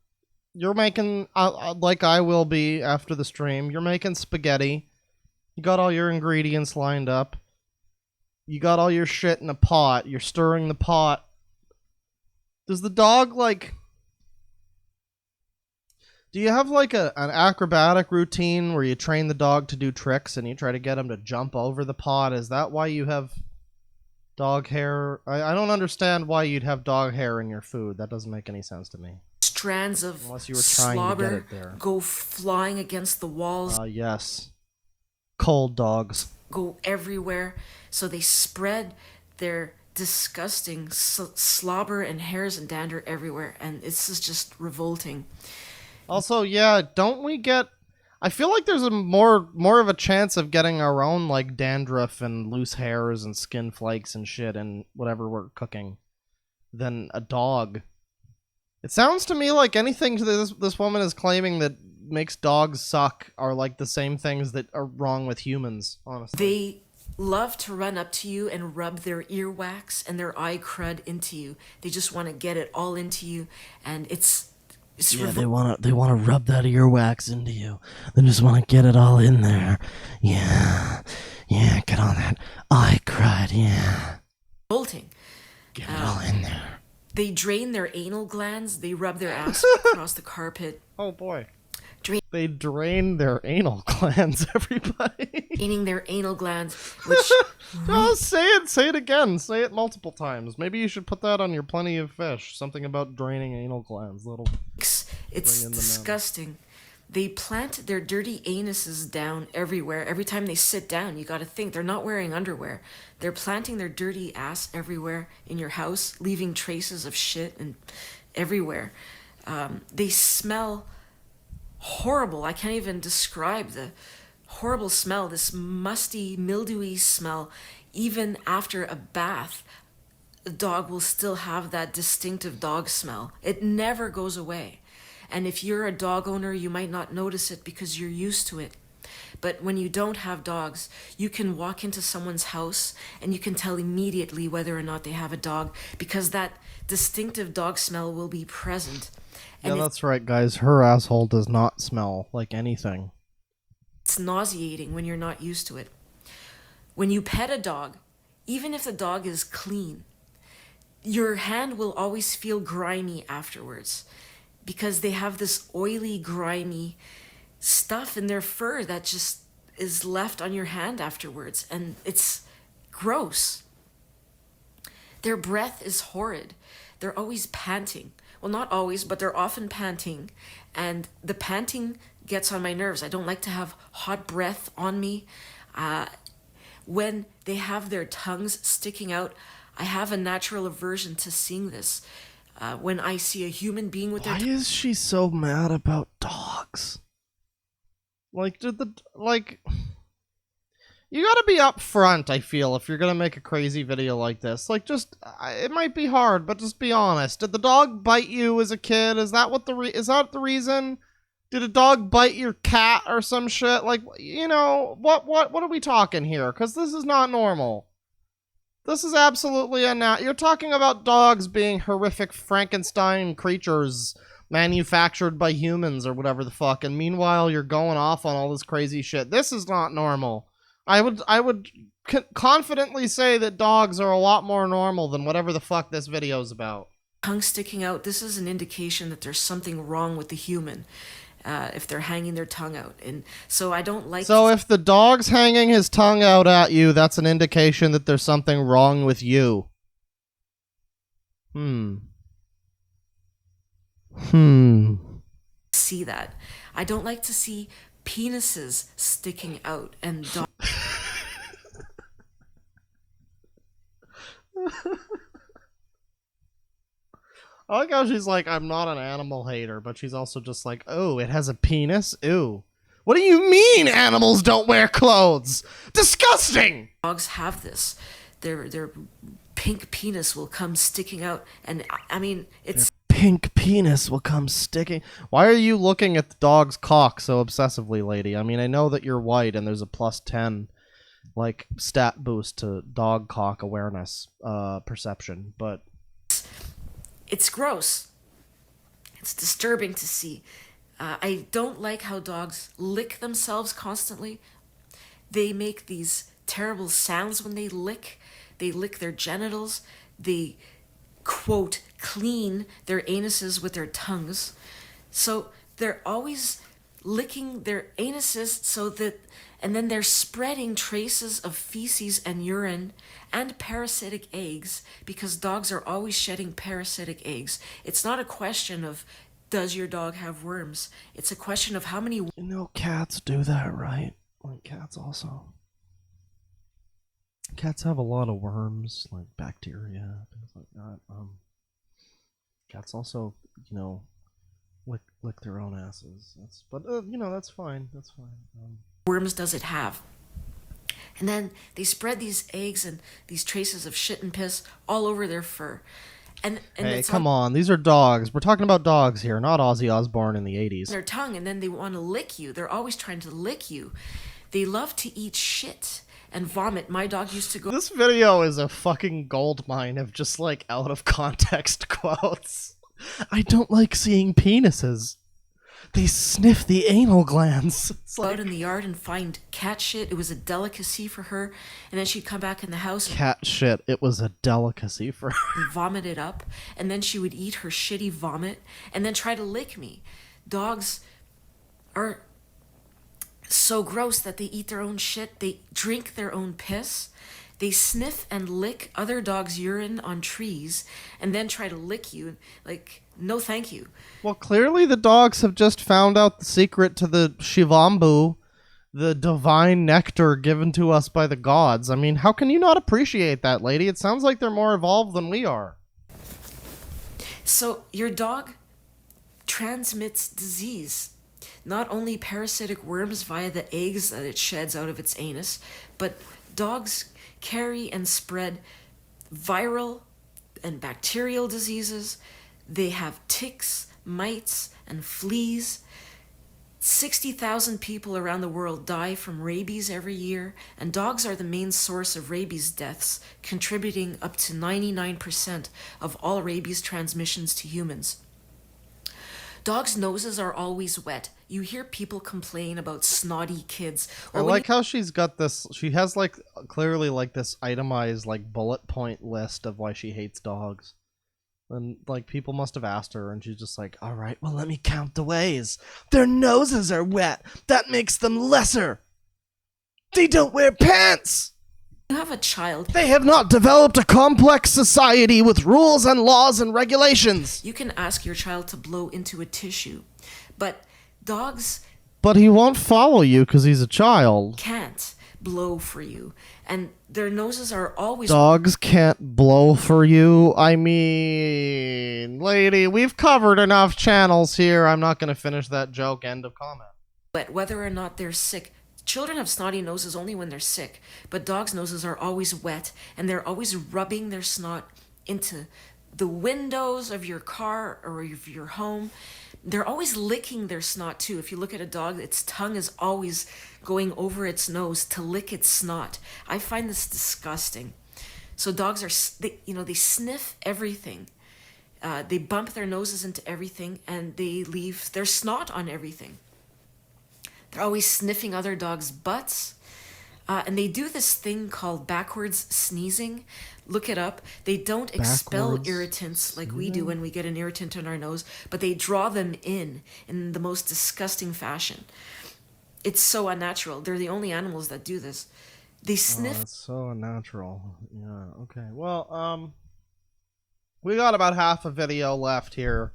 making like I will be after the stream. You're making spaghetti. You got all your ingredients lined up. You got all your shit in a pot. You're stirring the pot. Does the dog like? Do you have like an acrobatic routine where you train the dog to do tricks and you try to get him to jump over the pot? Is that why you have dog hair? I don't understand why you'd have dog hair in your food. That doesn't make any sense to me.
strands of
Unless you were trying to
slobber
get it there.
go flying against the walls,
Yes. Cold dogs.
go everywhere. So they spread their disgusting slobber and hairs and dander everywhere, and this is just revolting.
Also, yeah, don't we get... I feel like there's a more of a chance of getting our own, like, dandruff and loose hairs and skin flakes and shit and whatever we're cooking than a dog. It sounds to me like anything this woman is claiming that makes dogs suck are like the same things that are wrong with humans, honestly.
They love to run up to you and rub their earwax and their eye crud into you. They just want to get it all into you, and it's
they want to rub that earwax into you. They just want to get it all in there. Yeah, get on that eye crud. Yeah,
revolting.
get it all in there.
They drain their anal glands. They rub their ass across the carpet.
Oh boy.
Drain-
They drain their anal glands, everybody.
Draining their anal glands, which
Oh, say it again. Say it multiple times. Maybe you should put that on your Plenty of Fish. Something about draining anal glands.
it's
Bring in the
disgusting. They plant their dirty anuses down everywhere. Every time they sit down, you got to think they're not wearing underwear. They're planting their dirty ass everywhere in your house, leaving traces of shit and everywhere. They smell horrible. I can't even describe the horrible smell, this musty, mildewy smell. Even after a bath, a dog will still have that distinctive dog smell. It never goes away. And if you're a dog owner, you might not notice it because you're used to it. But when you don't have dogs, you can walk into someone's house and you can tell immediately whether or not they have a dog, because that distinctive dog smell will be present.
Yeah,
And
that's right, guys. Her asshole does not smell like anything.
it's nauseating when you're not used to it. When you pet a dog, even if the dog is clean, your hand will always feel grimy afterwards, because they have this oily, grimy stuff in their fur that just is left on your hand afterwards, and it's gross. Their breath is horrid. They're always panting. Well, not always, but they're often panting, and the panting gets on my nerves. I don't like to have hot breath on me. When they have their tongues sticking out, I have a natural aversion to seeing this. When I see a human being with
Why is she so mad about dogs? Like, you gotta be upfront, I feel, if you're gonna make a crazy video like this. Like, it might be hard, but just be honest. Did the dog bite you as a kid? Is that is that the reason? Did a dog bite your cat or some shit? Like, you know, what are we talking here? Because this is not normal. This is absolutely unnatural. You're talking about dogs being horrific Frankenstein creatures manufactured by humans or whatever the fuck, and meanwhile you're going off on all this crazy shit. This is not normal. I would confidently say that dogs are a lot more normal than whatever the fuck this video is about.
tongue sticking out, this is an indication that there's something wrong with the human. if they're hanging their tongue out. And so I don't like.
So if the dog's hanging his tongue out at you, that's an indication that there's something wrong with you.
See that. I don't like to see penises sticking out and
I like how she's like, I'm not an animal hater, but she's also just like, oh, it has a penis? Ew. What do you mean animals don't wear clothes? Disgusting!
dogs have this. Their pink penis will come sticking out, and I mean, it's
Pink penis will come sticking. Why are you looking at the dog's cock so obsessively, lady? I mean, I know that you're white and there's a +10 like stat boost to dog cock awareness perception, but
it's gross. It's disturbing to see. I don't like how dogs lick themselves constantly. They make these terrible sounds when they lick. They lick their genitals. They, quote, clean their anuses with their tongues. So they're always licking their anuses so that, and then they're spreading traces of feces and urine and parasitic eggs, because dogs are always shedding parasitic eggs. It's not a question of, does your dog have worms? It's a question of how many.
you know cats do that, right? Like cats also. Cats have a lot of worms, like bacteria, things like that. Cats also, you know, lick their own asses. But you know, that's fine. That's fine.
Worms does it have? And then they spread these eggs and these traces of shit and piss all over their fur. And
hey, come on. These are dogs. We're talking about dogs here, not Ozzy Osbourne in the 80s.
Their tongue, and then they want to lick you. They're always trying to lick you. They love to eat shit and vomit. My dog used to go.
This video is a fucking goldmine of just like out of context quotes. I don't like seeing penises. They sniff the anal glands. It's like
out in the yard and find cat shit. It was a delicacy for her. And then she'd come back in the house
cat shit. It was a delicacy for her.
and vomit it up. And then she would eat her shitty vomit and then try to lick me. Dogs are so gross that they eat their own shit. They drink their own piss. They sniff and lick other dogs' urine on trees and then try to lick you. Like, no thank you.
Well, clearly the dogs have just found out the secret to the Shivambu, the divine nectar given to us by the gods. I mean, how can you not appreciate that, lady? It sounds like they're more evolved than we are.
So your dog transmits disease. Not only parasitic worms via the eggs that it sheds out of its anus, but dogs carry and spread viral and bacterial diseases. They have ticks, mites, and fleas. 60,000 people around the world die from rabies every year, and dogs are the main source of rabies deaths, contributing up to 99% of all rabies transmissions to humans. Dogs' noses are always wet. You hear people complain about snotty kids.
I like how she's got this. She has like clearly like this itemized like bullet point list of why she hates dogs. And like people must have asked her, and she's just like, all right, well, let me count the ways. Their noses are wet. That makes them lesser. They don't wear pants.
You have a child.
They have not developed a complex society with rules and laws and regulations.
You can ask your child to blow into a tissue, but dogs
But he won't follow you because he's a child.
can't blow for you, and their noses are always
Dogs can't blow for you. I mean, lady, we've covered enough channels here. I'm not going to finish that joke. End of comment.
wet, whether or not they're sick. Children have snotty noses only when they're sick, but dogs' noses are always wet, and they're always rubbing their snot into the windows of your car or of your home. They're always licking their snot too. If you look at a dog, its tongue is always going over its nose to lick its snot. I find this disgusting. So dogs are, they sniff everything. They bump their noses into everything, and they leave their snot on everything. They're always sniffing other dogs' butts. And they do this thing called backwards sneezing. Look it up. They don't expel
Backwards
irritants like we do when we get an irritant in our nose, but they draw them in the most disgusting fashion. It's so unnatural. They're the only animals that do this. They sniff.
Oh, that's so unnatural. Yeah, okay. Well, we got about half a video left here.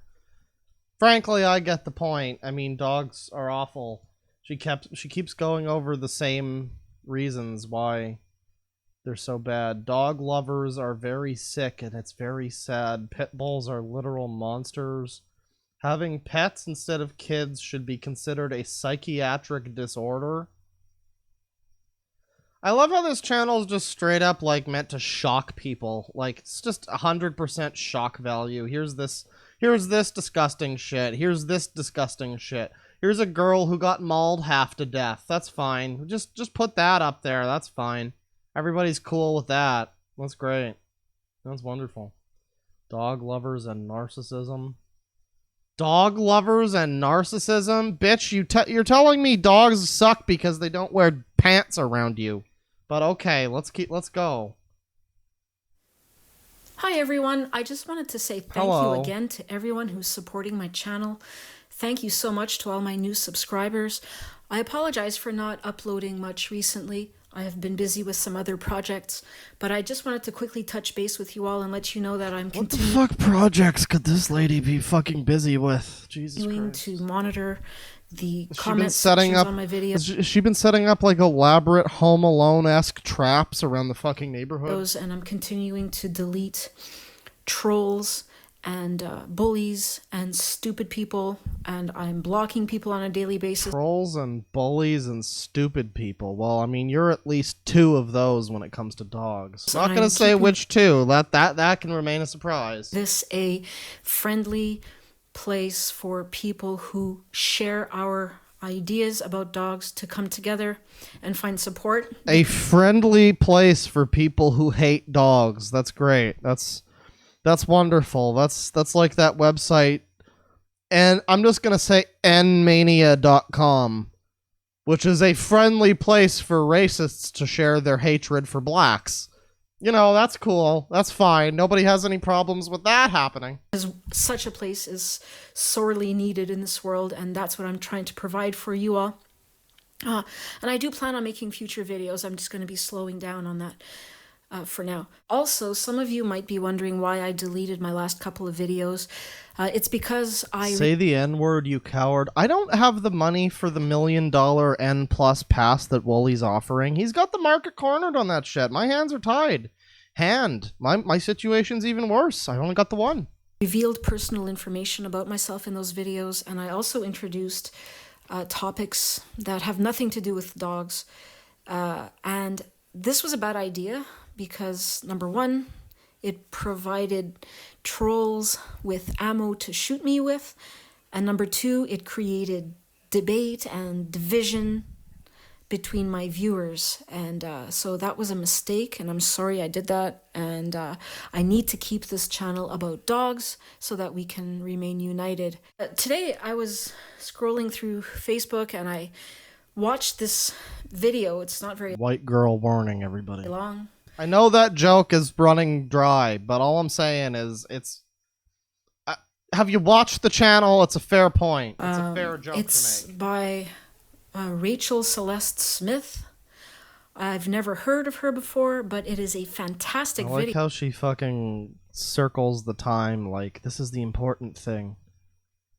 Frankly, I get the point. I mean, dogs are awful. She keeps going over the same reasons why they're so bad. Dog lovers are very sick, and it's very sad. Pit bulls are literal monsters. Having pets instead of kids should be considered a psychiatric disorder. I love how this channel is just straight up like meant to shock people. Like, it's just 100% shock value. Here's this disgusting shit. Here's this disgusting shit. Here's a girl who got mauled half to death. That's fine. Just put that up there. That's fine. Everybody's cool with that. That's great. That's wonderful. Dog lovers and narcissism. Dog lovers and narcissism? Bitch, you're telling me dogs suck because they don't wear pants around you. But okay, let's go.
Hi everyone, I just wanted to say thank you again to everyone who's supporting my channel. Thank you so much to all my new subscribers. I apologize for not uploading much recently. I have been busy with some other projects, but I just wanted to quickly touch base with you all and let you know that I'm continuing.
What the fuck projects could this lady be fucking busy with? Jesus Christ.
To monitor the comment sections on my videos.
Has she been setting up like elaborate Home Alone-esque traps around the fucking neighborhood?
And I'm continuing to delete trolls and bullies and stupid people, and I'm blocking people on a daily basis.
Trolls and bullies and stupid people. Well, I mean, you're at least two of those when it comes to dogs. Not gonna say which two. That can remain a surprise.
This a friendly place for people who share our ideas about dogs to come together and find support.
A friendly place for people who hate dogs. That's great. That's wonderful. That's like that website. And I'm just going to say nmania.com, which is a friendly place for racists to share their hatred for blacks. You know, that's cool. That's fine. Nobody has any problems with that happening.
Such a place is sorely needed in this world, and that's what I'm trying to provide for you all. And I do plan on making future videos. I'm just going to be slowing down on that for now. Also, some of you might be wondering why I deleted my last couple of videos. It's because I...
Say the N-word, you coward. I don't have the money for the $1 million N+ pass that Wooly's offering. He's got the market cornered on that shit. My hands are tied. My situation's even worse. I only got the one.
Revealed personal information about myself in those videos, and I also introduced topics that have nothing to do with dogs. And this was a bad idea because, number one, it provided trolls with ammo to shoot me with. And number two, it created debate and division between my viewers. And so that was a mistake, and I'm sorry I did that. And I need to keep this channel about dogs so that we can remain united. Today I was scrolling through Facebook and I watched this video. It's not very
White girl warning, everybody.
long.
I know that joke is running dry, but all I'm saying is have you watched the channel? It's a fair point. It's a fair joke to make.
It's by Rachel Celeste Smith. I've never heard of her before, but it is a fantastic video.
I like how she fucking circles the time like this is the important thing.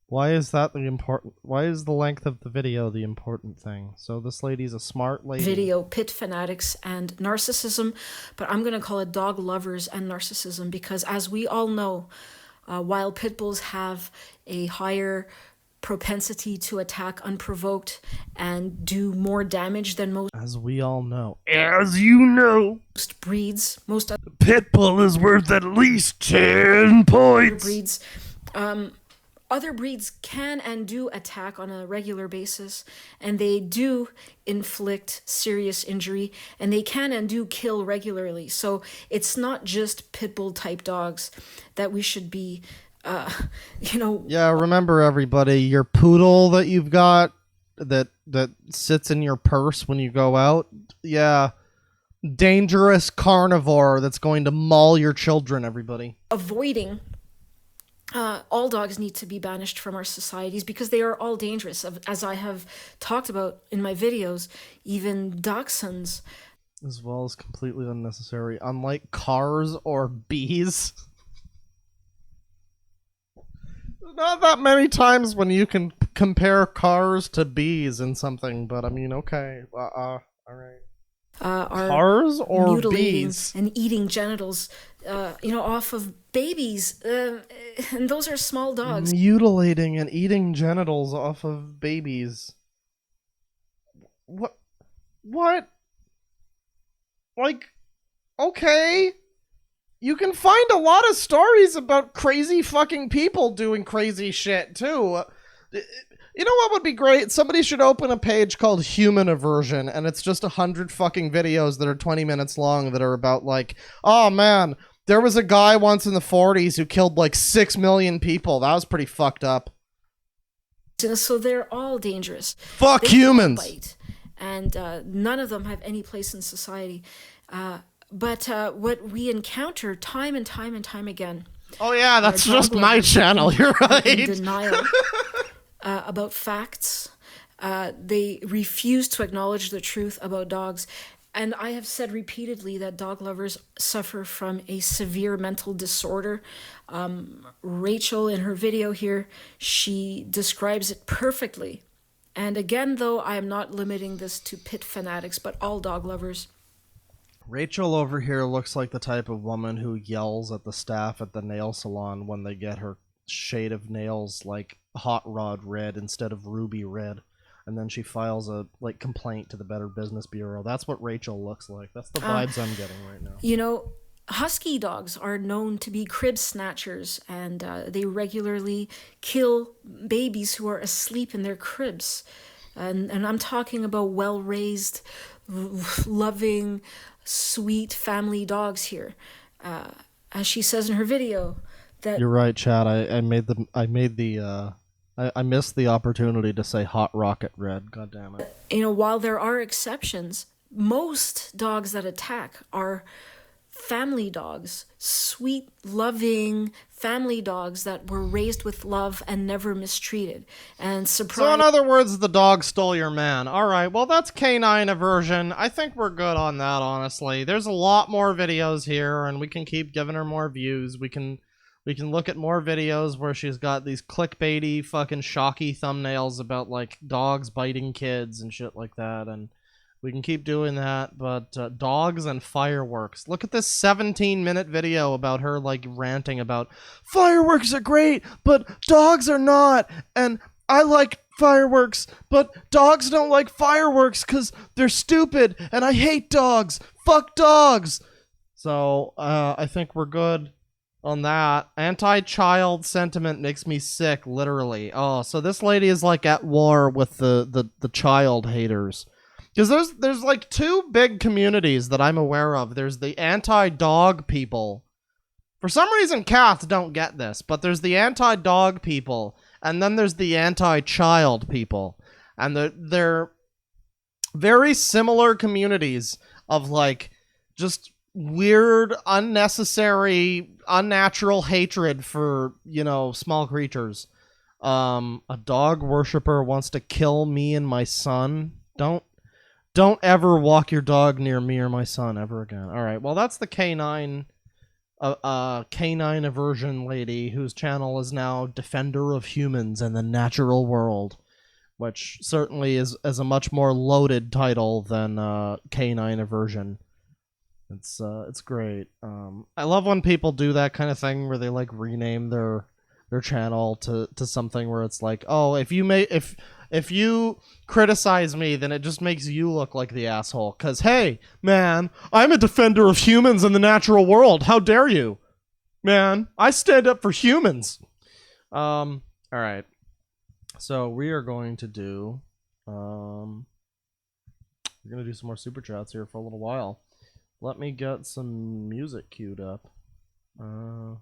Why is that the important? Why is the length of the video the important thing? So this lady's a smart lady.
Video, pit fanatics and narcissism, but I'm going to call it dog lovers and narcissism because, as we all know, while pit bulls have a higher propensity to attack unprovoked and do more damage than most.
As we all know. As you know.
Most breeds. Most other
pit bull is worth at least 10 points.
breeds. Other breeds can and do attack on a regular basis, and they do inflict serious injury, and they can and do kill regularly. So it's not just pit bull type dogs that we should be,
Yeah, remember everybody, your poodle that you've got that sits in your purse when you go out. Yeah. Dangerous carnivore that's going to maul your children, everybody.
Avoiding all dogs need to be banished from our societies because they are all dangerous. As I have talked about in my videos, even dachshunds.
As well as completely unnecessary. Unlike cars or bees. Not that many times when you can compare cars to bees in something, but I mean, okay. Alright.
Are
Cars or
mutilating
bees?
and eating genitals, off of babies, and those are small dogs.
Mutilating and eating genitals off of babies. What? What? Like, okay. You can find a lot of stories about crazy fucking people doing crazy shit, too. You know what would be great? Somebody should open a page called Human Aversion, and it's just 100 fucking videos that are 20 minutes long that are about, like, oh man, there was a guy once in the 40s who killed like 6 million people. That was pretty fucked up.
So they're all dangerous.
Fuck
They
humans!
all bite, and none of them have any place in society. But what we encounter time and time and time again.
Oh yeah, that's
are
just
dog
my
lovers
channel, you're
in
right.
denial about facts. They refuse to acknowledge the truth about dogs. And I have said repeatedly that dog lovers suffer from a severe mental disorder. Rachel, in her video here, she describes it perfectly. And again, though, I am not limiting this to pit fanatics, but all dog lovers.
Rachel over here looks like the type of woman who yells at the staff at the nail salon when they get her shade of nails like hot rod red instead of ruby red, and then she files a complaint to the Better Business Bureau. That's what Rachel looks like. That's the vibes I'm getting right now.
Husky dogs are known to be crib snatchers, and they regularly kill babies who are asleep in their cribs. And I'm talking about well-raised, loving, sweet family dogs here. As she says in her video, that
you're right, Chad. I missed the opportunity to say hot rocket red. God damn it.
While there are exceptions, most dogs that attack are family dogs, sweet, loving family dogs that were raised with love and never mistreated. And
So in other words, the dog stole your man. Alright, well that's canine aversion. I think we're good on that, honestly. There's a lot more videos here, and we can keep giving her more views. We can look at more videos where she's got these clickbaity, fucking shocky thumbnails about, like, dogs biting kids and shit like that, and we can keep doing that, but dogs and fireworks. Look at this 17-minute video about her, like, ranting about fireworks are great, but dogs are not, and I like fireworks, but dogs don't like fireworks because they're stupid, and I hate dogs. Fuck dogs! So, I think we're good on that. Anti-child sentiment makes me sick, literally. Oh, so this lady is, like, at war with the child haters. Because there's like two big communities that I'm aware of. There's the anti-dog people. For some reason, cats don't get this, but there's the anti-dog people, and then there's the anti-child people. And they're very similar communities of, like, just weird, unnecessary, unnatural hatred for, small creatures. A dog worshiper wants to kill me and my son. Don't ever walk your dog near me or my son ever again. Alright, well that's the canine aversion lady whose channel is now Defender of Humans and the Natural World, which certainly is a much more loaded title than canine aversion. It's great. I love when people do that kind of thing where they like rename their channel to something where it's like, oh, if you criticize me, then it just makes you look like the asshole. Cause hey, man, I'm a defender of humans and the natural world. How dare you? Man, I stand up for humans. Alright. So we are going to do we're gonna do some more super chats here for a little while. Let me get some music queued up. What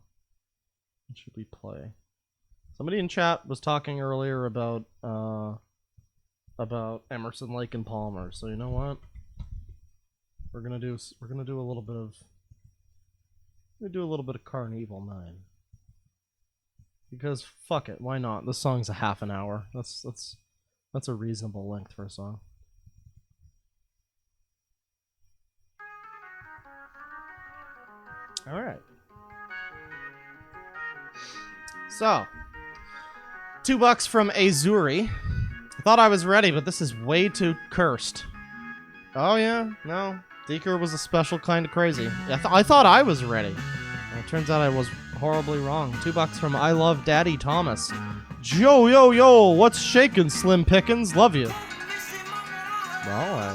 should we play? Somebody in chat was talking earlier about about Emerson, Lake and Palmer. So you know what? We're gonna do a little bit of Carnival 9. Because fuck it, why not? This song's a half an hour. That's a reasonable length for a song. All right. So, $2 from Azuri. I thought I was ready, but this is way too cursed. Oh yeah, no. Deeker was a special kind of crazy. I thought I was ready. Well, it turns out I was horribly wrong. $2 from I Love Daddy Thomas. Yo, yo, yo, what's shaking, Slim Pickens? Love you. Well, I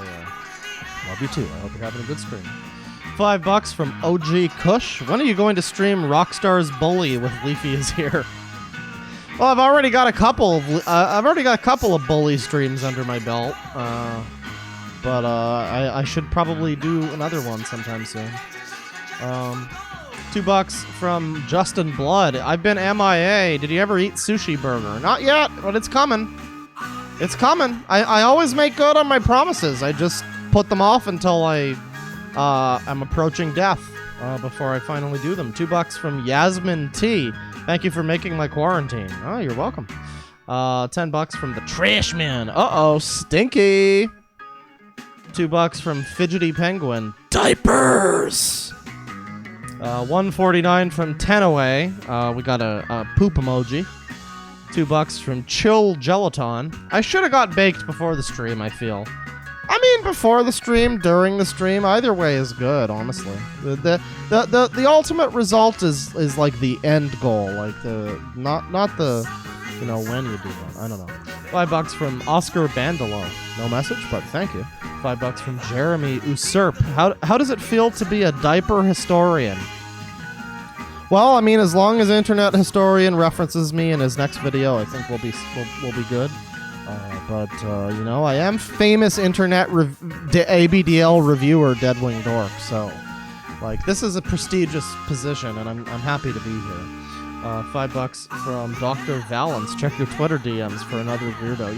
love you too. I hope you're having a good stream. $5 from OG Kush. When are you going to stream Rockstar's Bully with Leafy is here? Well, I've already got a couple of Bully streams under my belt. But I should probably do another one sometime soon. $2 from Justin Blood. I've been MIA. Did you ever eat Sushi Burger? Not yet, but it's coming. It's coming. I always make good on my promises. I just put them off until I'm approaching death before I finally do them. $2 from Yasmin T. Thank you for making my quarantine. Oh, you're welcome. $10 from the Trash Man. Uh-oh, stinky. $2 from Fidgety Penguin. Diapers! $1.49 from Tenaway. We got a poop emoji. $2 from Chill Gelaton. I should have got baked before the stream, I feel. I mean, before the stream, during the stream, either way is good, honestly. The ultimate result is like the end goal, like the not the when you do that. I don't know. $5 from Oscar Bandolo. No message, but thank you. $5 from Jeremy Usurp. How does it feel to be a diaper historian? Well, I mean, as long as Internet Historian references me in his next video, I think we'll be good. But I am famous internet ABDL reviewer DeadwingDork, so like this is a prestigious position, and I'm happy to be here. $5 from Dr. Valence. Check your Twitter DMs for another weirdo.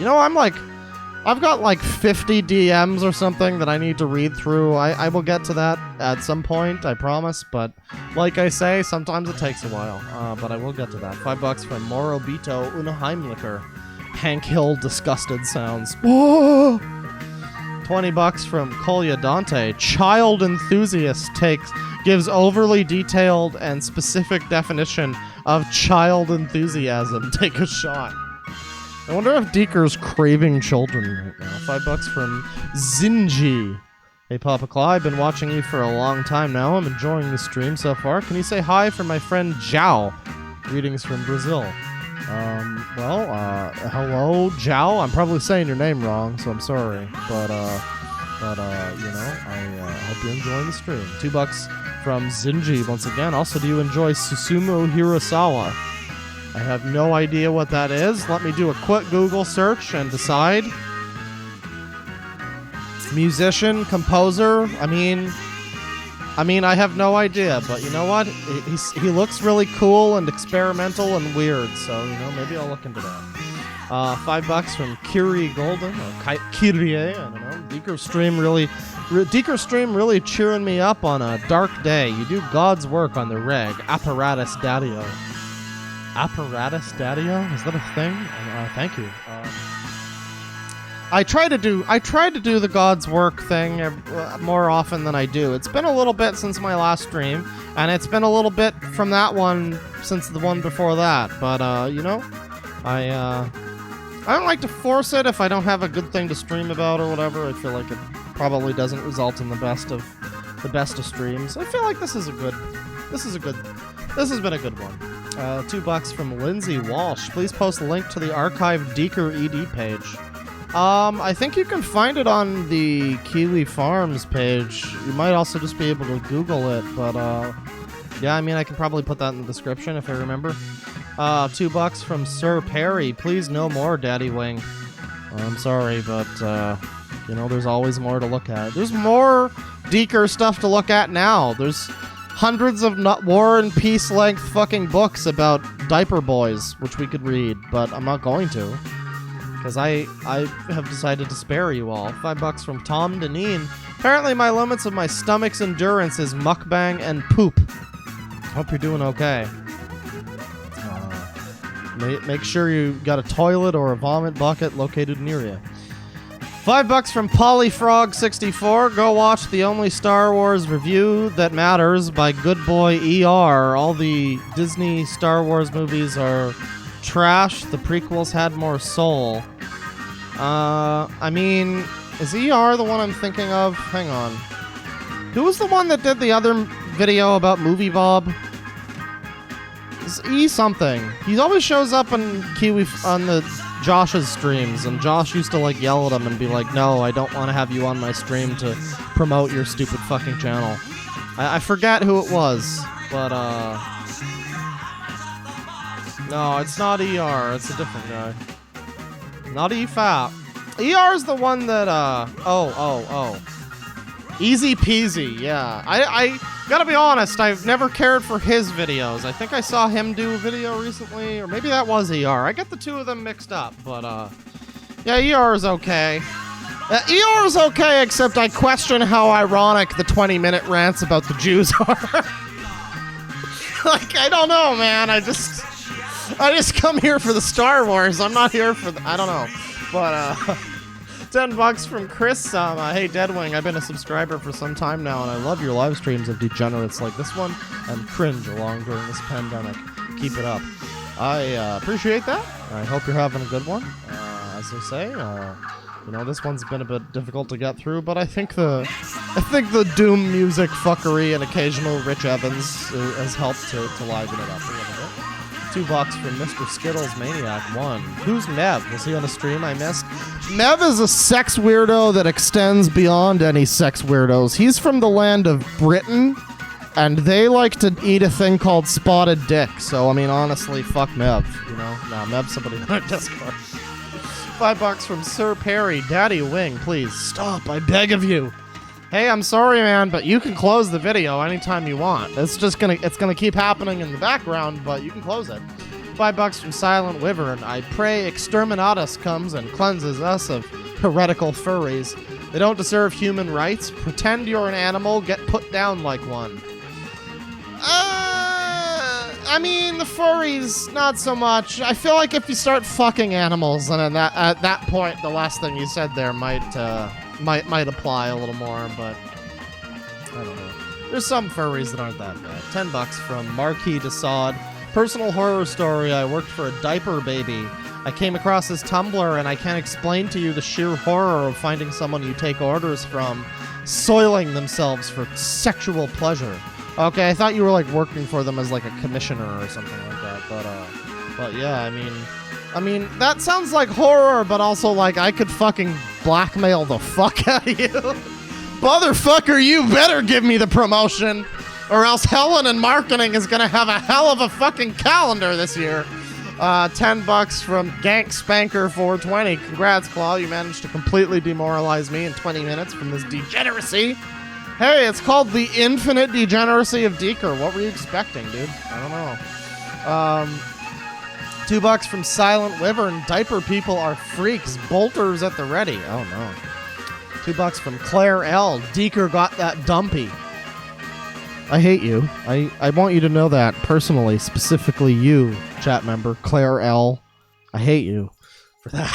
I've got like 50 DMs or something that I need to read through. I will get to that at some point, I promise. But like I say, sometimes it takes a while. But I will get to that. $5 from Morobito Unheimlicher. Hank Hill disgusted sounds. Whoa! $20 from Kolya Dante. Child enthusiast gives overly detailed and specific definition of child enthusiasm. Take a shot. I wonder if Deeker's craving children right now. $5 from Zinji. Hey, Papa Claw, I've been watching you for a long time now. I'm enjoying the stream so far. Can you say hi for my friend Zhao? Greetings from Brazil. Hello, Zhao. I'm probably saying your name wrong, so I'm sorry. But I hope you're enjoying the stream. $2 from Zinji once again. Also, do you enjoy Susumu Hirasawa? I have no idea what that is. Let me do a quick Google search and decide. Musician, composer. I mean, I have no idea, but you know what? He looks really cool and experimental and weird, so maybe I'll look into that. $5 from Kiri Golden or Kyrie. I don't know. Deeker stream really cheering me up on a dark day. You do God's work on the reg. Apparatus Daddio. Apparatus Daddio? Is that a thing? Thank you. I try to do the God's work thing more often than I do. It's been a little bit since my last stream, and it's been a little bit from that one since the one before that. But I don't like to force it if I don't have a good thing to stream about or whatever. I feel like it probably doesn't result in the best of streams. I feel like this has been a good one. $2 from Lindsay Walsh. Please post a link to the archived Deeker ED page. I think you can find it on the Kiwi Farms page. You might also just be able to Google it, but yeah, I mean, I can probably put that in the description if I remember. $2 from Sir Perry. Please no more, Daddy Wing. I'm sorry, but there's always more to look at. There's more Deeker stuff to look at now. There's hundreds of War and Peace length fucking books about diaper boys, which we could read, but I'm not going to. because I have decided to spare you all. $5 from Tom Deneen. Apparently my limits of my stomach's endurance is mukbang and poop. Hope you're doing okay. Make sure you got a toilet or a vomit bucket located near you. $5 from Polyfrog64. Go watch the only Star Wars review that matters by Good Boy ER. All the Disney Star Wars movies are trash. The prequels had more soul. I mean, is ER the one I'm thinking of? Hang on. Who was the one that did the other video about Movie Bob? It's E something. He always shows up on Kiwi on the Josh's streams, and Josh used to like yell at him and be like, "No, I don't want to have you on my stream to promote your stupid fucking channel." I forget who it was, but no, it's not ER. It's a different guy. Not EFAP. ER's the one that Easy Peasy. Yeah, I gotta be honest, I've never cared for his videos. I think I saw him do a video recently, or maybe that was ER. I get the two of them mixed up, but yeah, ER is okay. ER is okay, except I question how ironic the 20-minute rants about the Jews are. Like, I don't know, man. I just come here for the Star Wars. I'm not here for I don't know. But $10 from Chris. Hey, Deadwing, I've been a subscriber for some time now, and I love your live streams of degenerates like this one and cringe along during this pandemic. Keep it up. I appreciate that. I hope you're having a good one. As I say, you know, this one's been a bit difficult to get through, but I think the Doom music fuckery and occasional Rich Evans has helped to liven it up a little bit. $2 from Mr. Skittles Maniac 1. Who's Mev? Was he on a stream I missed? Mev is a sex weirdo that extends beyond any sex weirdos. He's from the land of Britain, and they like to eat a thing called spotted dick. So, I mean, honestly, fuck Mev, you know? Nah, Mev's somebody on our Discord. $5 from Sir Perry. Daddy Wing, please stop, I beg of you. Hey, I'm sorry, man, but you can close the video anytime you want. It's gonna keep happening in the background, but you can close it. $5 from Silent Wyvern. I pray Exterminatus comes and cleanses us of heretical furries. They don't deserve human rights. Pretend you're an animal, get put down like one. I mean, the furries, not so much. I feel like if you start fucking animals, and at that point, the last thing you said there might apply a little more, but I don't know. There's some furries that aren't that bad. $10 from Marquis Desaad. Personal horror story. I worked for a diaper baby. I came across his Tumblr, and I can't explain to you the sheer horror of finding someone you take orders from soiling themselves for sexual pleasure. Okay, I thought you were like working for them as like a commissioner or something like that, but yeah, I mean, that sounds like horror, but also like I could fucking blackmail the fuck out of you. Motherfucker, you better give me the promotion, or else Helen and marketing is gonna have a hell of a fucking calendar this year. $10 from Gank Spanker 420. Congrats, Claw, you managed to completely demoralize me in 20 minutes from this degeneracy. Hey, it's called the infinite degeneracy of Deeker. What were you expecting, dude? I don't know. $2 from Silent Wyvern. Diaper people are freaks. Bolters at the ready. Oh, no. $2 from Claire L. Deeker got that dumpy. I hate you. I want you to know that personally, specifically you, chat member, Claire L. I hate you for that.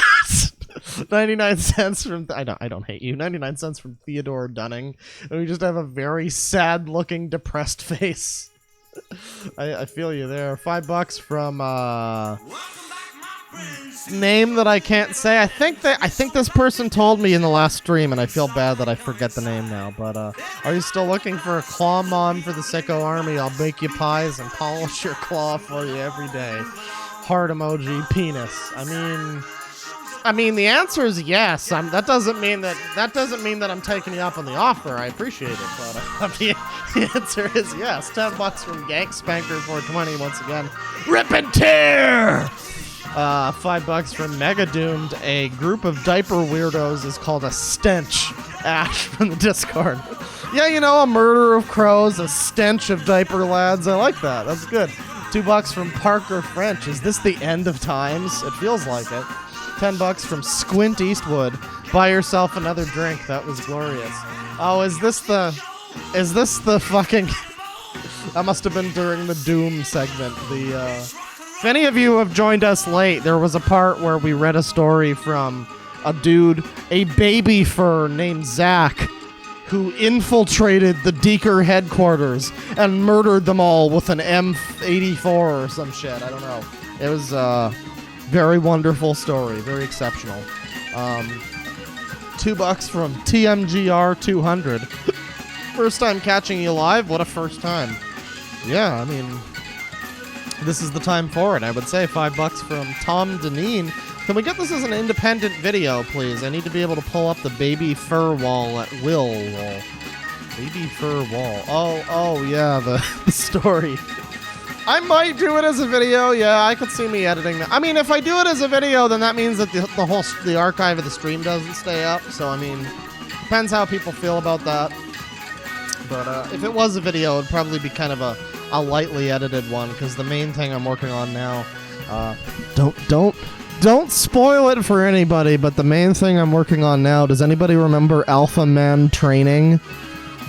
99 cents from... I don't hate you. 99 cents from Theodore Dunning. And we just have a very sad-looking, depressed face. I feel you there. $5 from name that I can't say. I think this person told me in the last stream, and I feel bad that I forget the name now. But are you still looking for a claw mon for the Sicko Army? I'll bake you pies and polish your claw for you every day. Heart emoji, penis. I mean, the answer is yes. That doesn't mean that I'm taking you up on the offer. I appreciate it, but the answer is yes. $10 from Gank Spanker 420 once again. Rip and tear. $5 from Mega Doomed. A group of diaper weirdos is called a stench. Ash from the Discord. Yeah, you know, a murder of crows, a stench of diaper lads. I like that. That's good. $2 from Parker French. Is this the end of times? It feels like it. $10 from Squint Eastwood. Buy yourself another drink. That was glorious. Oh, is this the fucking... That must have been during the Doom segment. If any of you have joined us late, there was a part where we read a story from a dude, a babyfur named Zach, who infiltrated the Deeker headquarters and murdered them all with an M84 or some shit. I don't know. It was a very wonderful story. Very exceptional. $2 from TMGR200. First time catching you live? What a first time. Yeah, I mean, this is the time for it, I would say. $5 from Tom Deneen. Can we get this as an independent video, please? I need to be able to pull up the baby fur wall at will. Baby fur wall. Oh, yeah, the story. I might do it as a video. Yeah, I could see me editing that. I mean, if I do it as a video, then that means that the archive of the stream doesn't stay up. So, I mean, depends how people feel about that. But if it was a video, it'd probably be kind of a lightly edited one, because the main thing I'm working on now, don't spoil it for anybody, but the main thing I'm working on now, does anybody remember Alpha Man Training?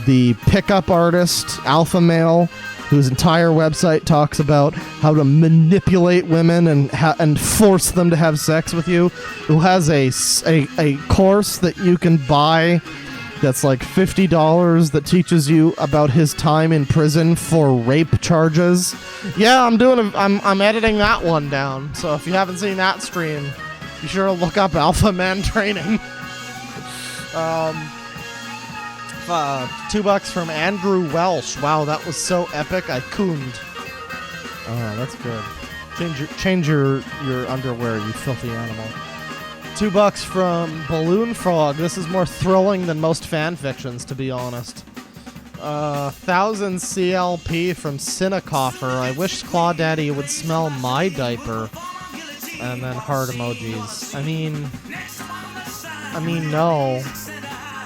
The pickup artist, Alpha Male, whose entire website talks about how to manipulate women and force them to have sex with you, who has a course that you can buy that's like $50 that teaches you about his time in prison for rape charges. Yeah, I'm editing that one down. So if you haven't seen that stream, be sure to look up Alpha Man Training. $2 from Andrew Welsh. Wow, that was so epic. I cooned. Oh, that's good. Change your underwear, you filthy animal. $2 from Balloon Frog. This is more thrilling than most fan fictions, to be honest. 1000 CLP from Cinecoffer. I wish Claw Daddy would smell my diaper. And then heart emojis. I mean, no.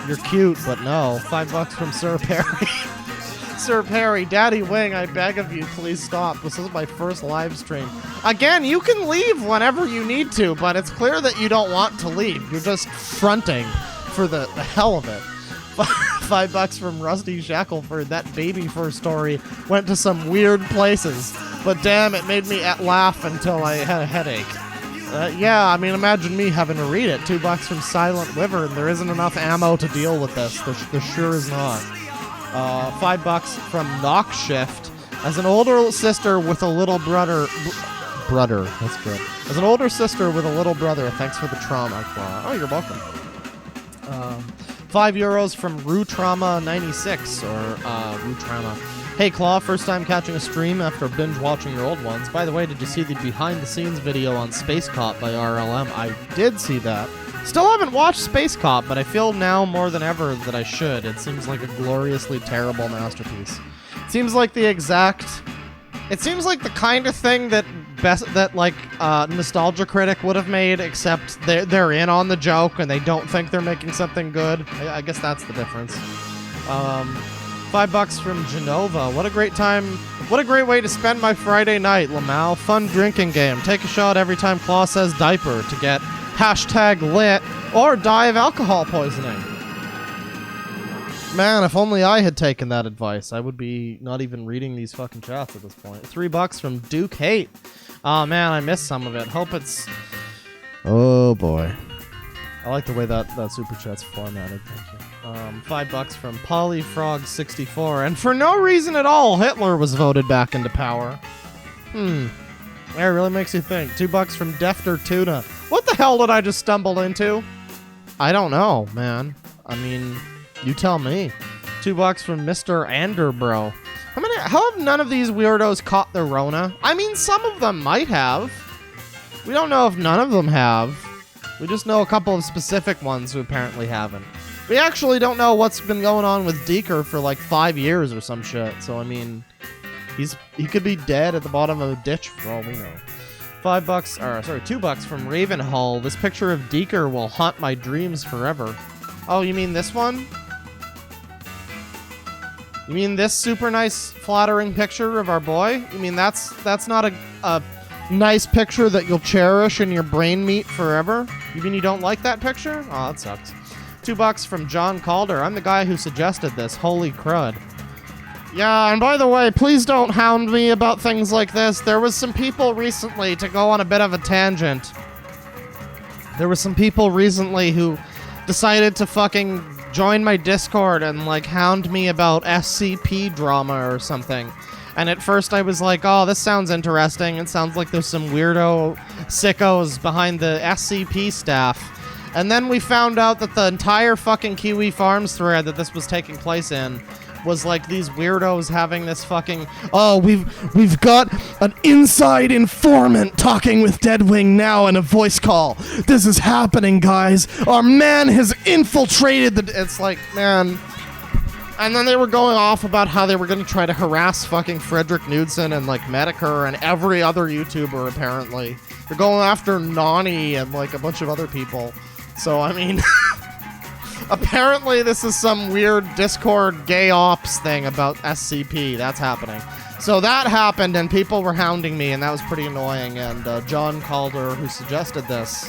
You're cute, but no. $5 from Sir Perry. Sir Perry, Daddy Wing, I beg of you, please stop. This is my first live stream. Again, you can leave whenever you need to, but it's clear that you don't want to leave. You're just fronting for the hell of it. $5 from Rusty Shackelford. That baby fur story went to some weird places, but damn, it made me laugh until I had a headache. Yeah, I mean, imagine me having to read it. $2 from Silent Wyvern. There isn't enough ammo to deal with this. There sure is not. $5 from Knockshift. As an older sister with a little brother, that's good. As an older sister with a little brother, thanks for the trauma, Claw. Oh, you're welcome. €5 from Rue Trauma 96 or Rue Trauma. Hey Claw, first time catching a stream after binge watching your old ones. By the way, did you see the behind the scenes video on Space Cop by RLM? I did see that. Still haven't watched Space Cop, but I feel now more than ever that I should. It seems like a gloriously terrible masterpiece. It seems like the kind of thing that Nostalgia Critic would have made, except they're in on the joke and they don't think they're making something good. I guess that's the difference. $5 from Genova. What a great time. What a great way to spend my Friday night, Lamau. Fun drinking game. Take a shot every time Claw says diaper to get #lit or die of alcohol poisoning. Man, if only I had taken that advice, I would be not even reading these fucking chats at this point. $3 from Duke Hate. Oh man, I missed some of it. Hope it's... Oh boy. I like the way that super chat's formatted. Thank you. $5 from Polyfrog64. And for no reason at all, Hitler was voted back into power. That really makes you think. $2 from Defter Tuna. What the hell did I just stumble into? I don't know, man. I mean, you tell me. $2 from Mr. Anderbro. How have none of these weirdos caught the Rona? I mean, some of them might have. We don't know if none of them have. We just know a couple of specific ones who apparently haven't. We actually don't know what's been going on with Deeker for like 5 years or some shit. So, I mean, he could be dead at the bottom of a ditch for all we know. $2 from Ravenhull. This picture of Deeker will haunt my dreams forever. Oh, you mean this one? You mean this super nice, flattering picture of our boy? You mean that's not a nice picture that you'll cherish in your brain meat forever? You mean you don't like that picture? Oh, that sucks. $2 from John Calder. I'm the guy who suggested this. Holy crud. Yeah, and by the way, please don't hound me about things like this. There was some people recently, to go on a bit of a tangent. There were some people recently who decided to fucking join my Discord and, like, hound me about SCP drama or something. And at first I was like, oh, this sounds interesting. It sounds like there's some weirdo sickos behind the SCP staff. And then we found out that the entire fucking Kiwi Farms thread that this was taking place in was like these weirdos having this fucking, oh, we've got an inside informant talking with Deadwing now in a voice call. This is happening, guys. Our man has infiltrated the... It's like, man... And then they were going off about how they were going to try to harass fucking Frederick Knudsen and, like, Medicare and every other YouTuber, apparently. They're going after Nani and, like, a bunch of other people. So, I mean... apparently this is some weird Discord gay ops thing about SCP. That's happening. So that happened, and people were hounding me, and that was pretty annoying. And John Calder, who suggested this...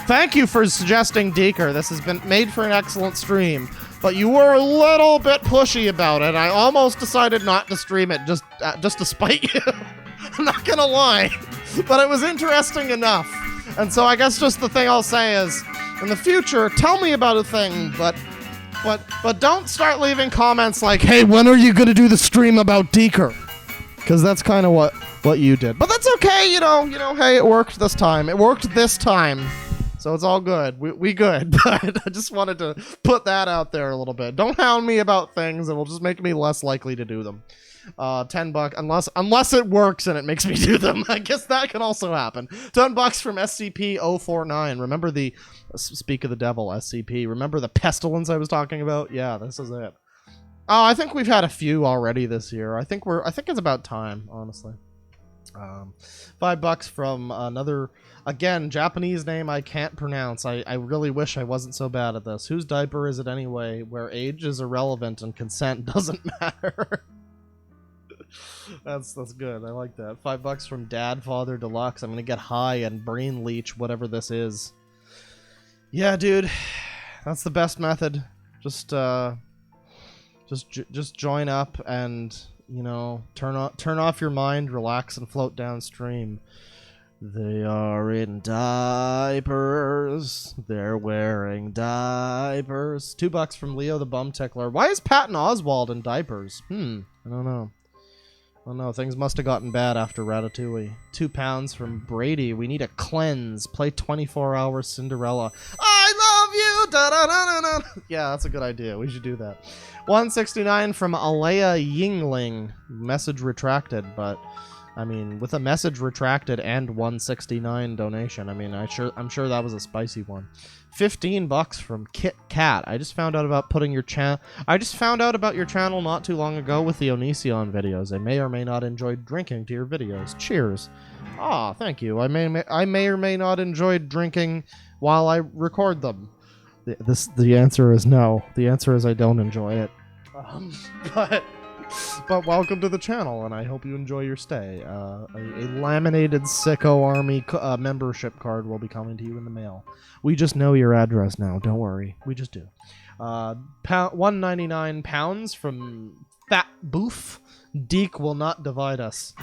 Thank you for suggesting Deeker. This has been made for an excellent stream. But you were a little bit pushy about it. I almost decided not to stream it just to spite you. I'm not gonna lie. But it was interesting enough. And so I guess just the thing I'll say is, in the future, tell me about a thing, but don't start leaving comments like, hey, when are you gonna do the stream about Deeker? Because that's kind of what you did. But that's okay, you know, hey, it worked this time. It worked this time. So it's all good. We good. But I just wanted to put that out there a little bit. Don't hound me about things. It will just make me less likely to do them. $10 unless it works and it makes me do them. I guess that can also happen. $10 from SCP-049. Remember the speak of the devil, SCP. Remember the pestilence I was talking about? Yeah, this is it. Oh, I think we've had a few already this year. I think it's about time, honestly. $5 from another, again, Japanese name I can't pronounce. I really wish I wasn't so bad at this. Whose diaper is it anyway, where age is irrelevant and consent doesn't matter? That's good. I like that. $5 from Dad Father Deluxe. I'm gonna get high and brain leech whatever this is. Yeah, dude, that's the best method. Just join up and, you know, turn off your mind, relax, and float downstream. They are in diapers. They're wearing diapers. $2 from Leo the Bum Tickler. Why is Patton Oswalt in diapers? I don't know. Oh no, things must have gotten bad after Ratatouille. £2 from Brady. We need a cleanse. Play 24 Hours Cinderella. I love you! Da -da -da -da -da. Yeah, that's a good idea. We should do that. 169 from Alea Yingling. Message retracted, but I mean, with a message retracted and 169 donation, I mean, I'm sure that was a spicy one. $15 from Kit Kat. I just found out about your channel not too long ago with the Onision videos. I may or may not enjoy drinking to your videos. Cheers. Ah, thank you. I may or may not enjoy drinking while I record them. The answer is no. The answer is I don't enjoy it. But welcome to the channel, and I hope you enjoy your stay. A laminated Sicko Army membership card will be coming to you in the mail. We just know your address now. Don't worry. We just do. £199 from Fat Boof. Deke will not divide us.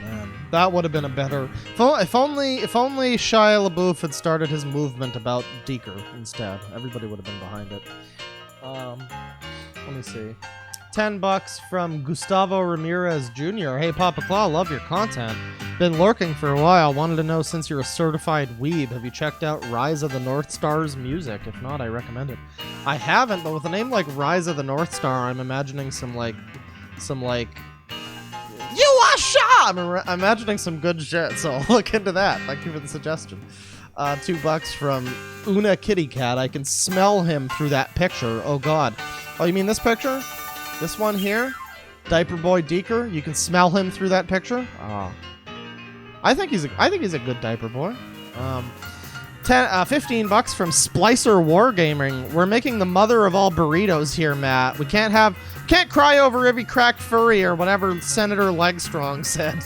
Man, that would have been a better... If only Shia LaBeouf had started his movement about Deeker instead. Everybody would have been behind it. Let me see. $10 from Gustavo Ramirez Jr. Hey, Papa Claw, love your content. Been lurking for a while. Wanted to know, since you're a certified weeb, have you checked out Rise of the North Star's music? If not, I recommend it. I haven't, but with a name like Rise of the North Star, I'm imagining some like you are Shaw! I'm imagining some good shit, so I'll look into that. Thank you for the suggestion. $2 from Una Kitty Cat. I can smell him through that picture. Oh god. Oh, you mean this picture? This one here? Diaper Boy Deeker? You can smell him through that picture? Oh. I think he's a good diaper boy. $15 from Splicer Wargaming. We're making the mother of all burritos here, Matt. We can't cry over every cracked furry or whatever Senator Legstrong said.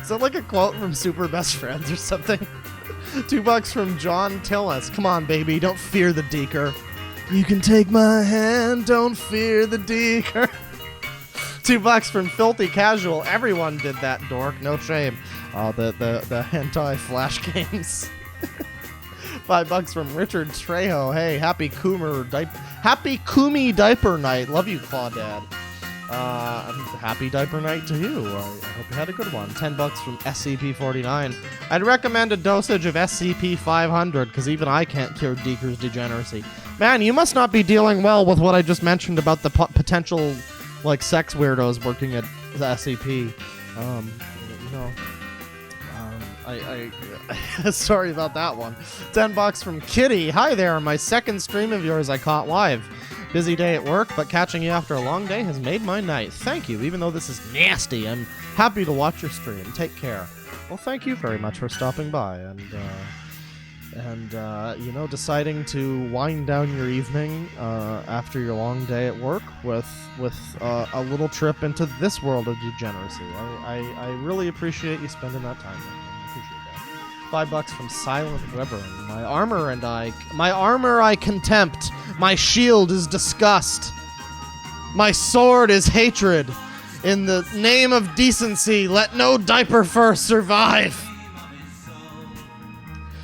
Is that like a quote from Super Best Friends or something? $2 from John Tillis. Come on, baby, don't fear the Deeker. You can take my hand, don't fear the Deeker. $2 from Filthy Casual. Everyone did that, Dork. No shame. The hentai flash games. $5 from Richard Trejo. Hey, happy Kumi diaper night. Love you, Claudad. Happy diaper night to you. I hope you had a good one. $10 from SCP-49. I'd recommend a dosage of SCP-500 because even I can't cure Deeker's degeneracy. Man, you must not be dealing well with what I just mentioned about the potential, like, sex weirdos working at the SCP. Sorry about that one. $10 from Kitty. Hi there, my second stream of yours I caught live. Busy day at work, but catching you after a long day has made my night. Thank you, even though this is nasty. I'm happy to watch your stream. Take care. Well, thank you very much for stopping by and deciding to wind down your evening after your long day at work with a little trip into this world of degeneracy. I really appreciate you spending that time with me. I appreciate that. $5 from Silent Wyvern. My armor I contempt. My shield is disgust. My sword is hatred. In the name of decency, let no diaper fur survive.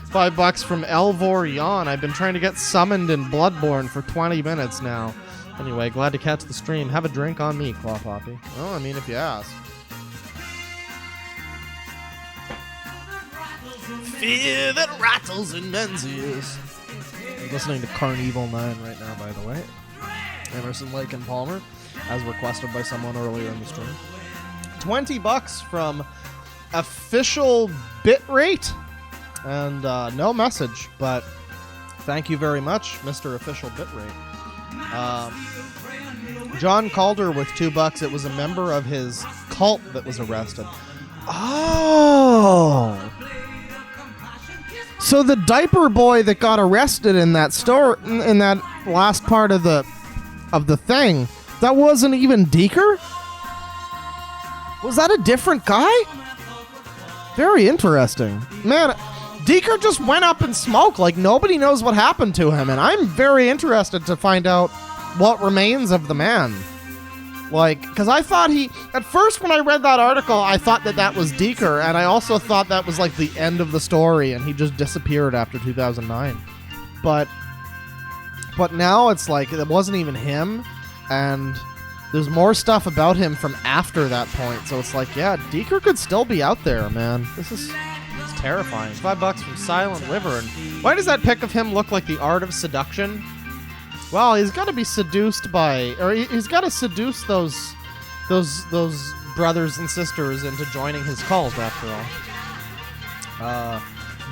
$5 from Elvor Yawn. I've been trying to get summoned in Bloodborne for 20 minutes now. Anyway, glad to catch the stream. Have a drink on me, Claw Poppy. Well, I mean, if you ask. Fear that rattles in men's ears. I'm listening to Carnival 9 right now, by the way. Emerson, Lake, and Palmer, as requested by someone earlier in the stream. $20 from Official Bitrate. And no message, but thank you very much, Mr. Official Bitrate. John Calder with $2. It was a member of his cult that was arrested. Oh! So the diaper boy that got arrested in that store, in that last part of the thing, that wasn't even Deeker? Was that a different guy? Very interesting. Man, Deeker just went up in smoke, like nobody knows what happened to him, and I'm very interested to find out what remains of the man. Like, because I thought at first when I read that article, I thought that was Deeker, and I also thought that was like the end of the story, and he just disappeared after 2009. But now it's like, it wasn't even him, and there's more stuff about him from after that point, so it's like, yeah, Deeker could still be out there, man. It's terrifying. $5 from Silent Wyvern. Why does that pic of him look like the art of seduction? Well, he's got to be seduced by, or he's got to seduce those brothers and sisters into joining his cult, after all.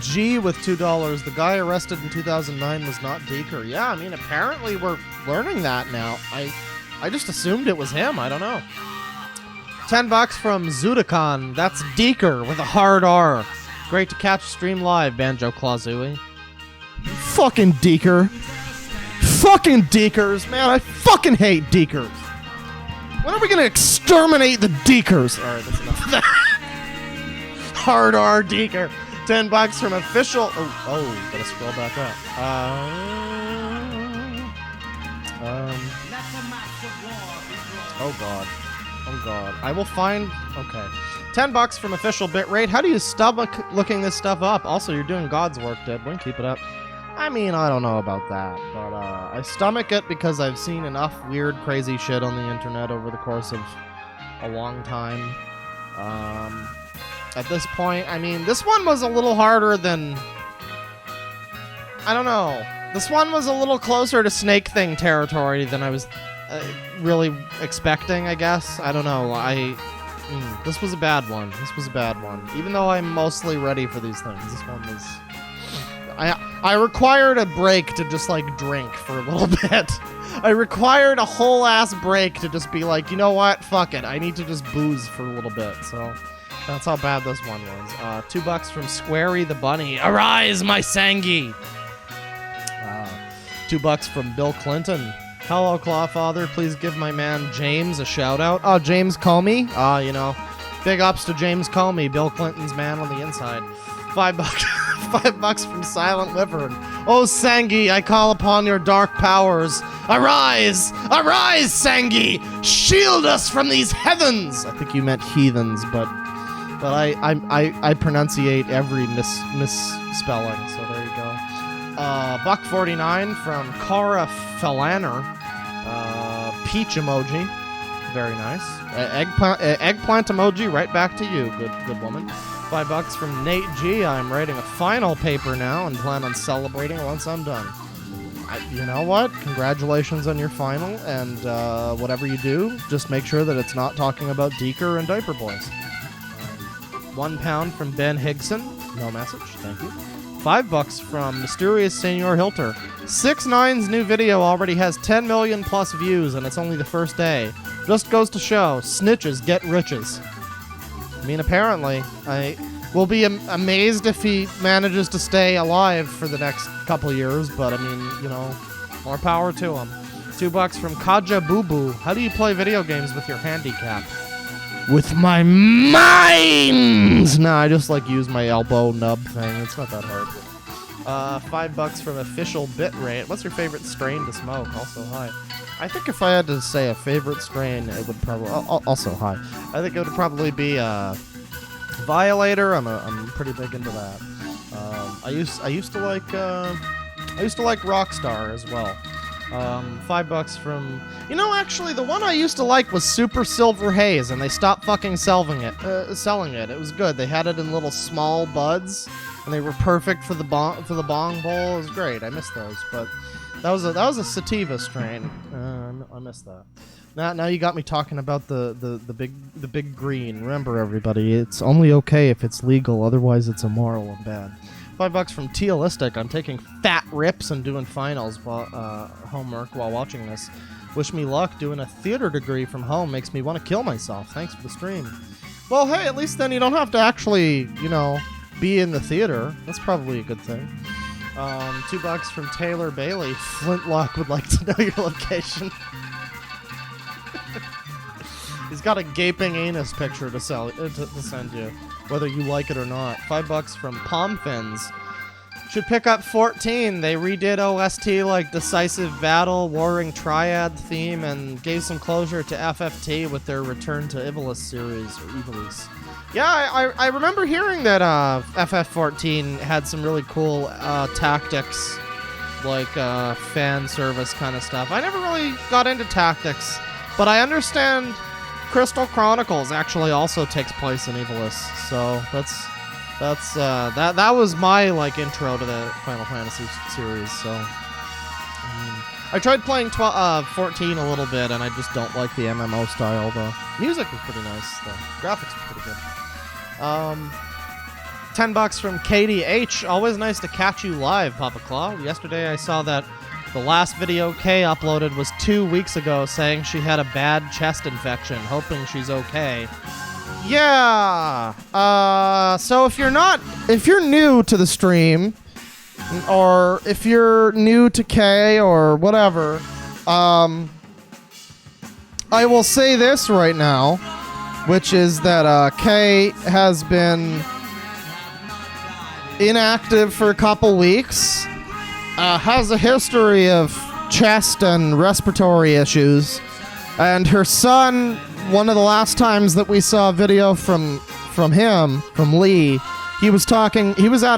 G with $2. The guy arrested in 2009 was not Deeker. Yeah, I mean, apparently we're learning that now. I just assumed it was him. I don't know. $10 from Zudakon. That's Deeker with a hard R. Great to catch stream live, Banjo Clawzooey. Fucking Deeker. Fucking Deekers. Man, I fucking hate Deekers. When are we gonna exterminate the Deekers? Alright, that's enough of that. Hard R Deeker. $10 from official. Oh, gotta scroll back up. Oh god. I will find. Okay. $10 from official bitrate. How do you stomach looking this stuff up? Also, you're doing God's work, Deadwing. Keep it up. I mean, I don't know about that, but I stomach it because I've seen enough weird, crazy shit on the internet over the course of a long time. At this point, I mean, this one was a little harder than... I don't know. This one was a little closer to Snake Thing territory than I was really expecting, I guess. I don't know. This was a bad one. Even though I'm mostly ready for these things, this one was... I required a break to just, like, drink for a little bit. I required a whole ass break to just be like, you know what? Fuck it. I need to just booze for a little bit. So that's how bad this one was. $2 from Squarey the Bunny. Arise, my Sangi! $2 from Bill Clinton. Hello, Clawfather. Please give my man James a shout out. Oh, James Comey. Big ups to James Comey, Bill Clinton's man on the inside. $5. $5 from Silent Wyvern. Oh, Sangi, I call upon your dark powers. Arise! Arise, Sangi! Shield us from these heathens! I think you meant heathens, but I pronunciate every misspelling, so there you go. $1.49 from Cara Falaner. Peach emoji. Very nice. Eggplant emoji, right back to you, good woman. $5 from Nate G. I'm writing a final paper now and plan on celebrating once I'm done. You know what? Congratulations on your final, and whatever you do, just make sure that it's not talking about Deeker and Diaper Boys. £1 from Ben Higson. No message. Thank you. $5 from Mysterious Senor Hilter. 6ix9ine's new video already has 10 million plus views, and it's only the first day. Just goes to show, snitches get riches. I mean, apparently. I will be amazed if he manages to stay alive for the next couple years, but I mean, you know, more power to him. $2 from Kaja Boo Boo. How do you play video games with your handicap? With my mind! Nah, I just like use my elbow nub thing. It's not that hard. $5 from Official Bitrate. What's your favorite strain to smoke? Also high. I think if I had to say a favorite strain, it would probably also high. I think it would probably be Violator. I'm pretty big into that. I used to like Rockstar as well. $5 from, you know, actually the one I used to like was Super Silver Haze, and they stopped fucking selling it. It was good. They had it in little small buds, and they were perfect for the bong bowl. It was great. I missed those, but that was a sativa strain. I missed that. Now you got me talking about the big green. Remember, everybody, it's only okay if it's legal. Otherwise, it's immoral and bad. $5 from Tealistic. I'm taking fat rips and doing finals homework while watching this. Wish me luck. Doing a theater degree from home makes me want to kill myself. Thanks for the stream. Well, hey, at least then you don't have to actually, you know, be in the theater. That's probably a good thing. $2 from Taylor Bailey. Flintlock would like to know your location. He's got a gaping anus picture to send you, whether you like it or not. $5 from Pomfins. Should pick up 14. They redid OST like Decisive Battle, Warring Triad theme, and gave some closure to FFT with their Return to Ivalice series, or Ivalice. Yeah, I remember hearing that FF14 had some really cool tactics, like fan service kind of stuff. I never really got into tactics, but I understand Crystal Chronicles actually also takes place in Ivalice, so that was my like intro to the Final Fantasy series. So I tried playing 14 a little bit, and I just don't like the MMO style. The music was pretty nice, the graphics were pretty good. $10 from Katie H. Always nice to catch you live, Papa Claw. Yesterday I saw that the last video Kay uploaded was 2 weeks ago, saying she had a bad chest infection. Hoping she's okay. Yeah. So if you're new to the stream, or if you're new to Kay or whatever, I will say this right now, which is that Kay has been inactive for a couple weeks. Has a history of chest and respiratory issues, and her son, one of the last times that we saw a video from Lee, he was at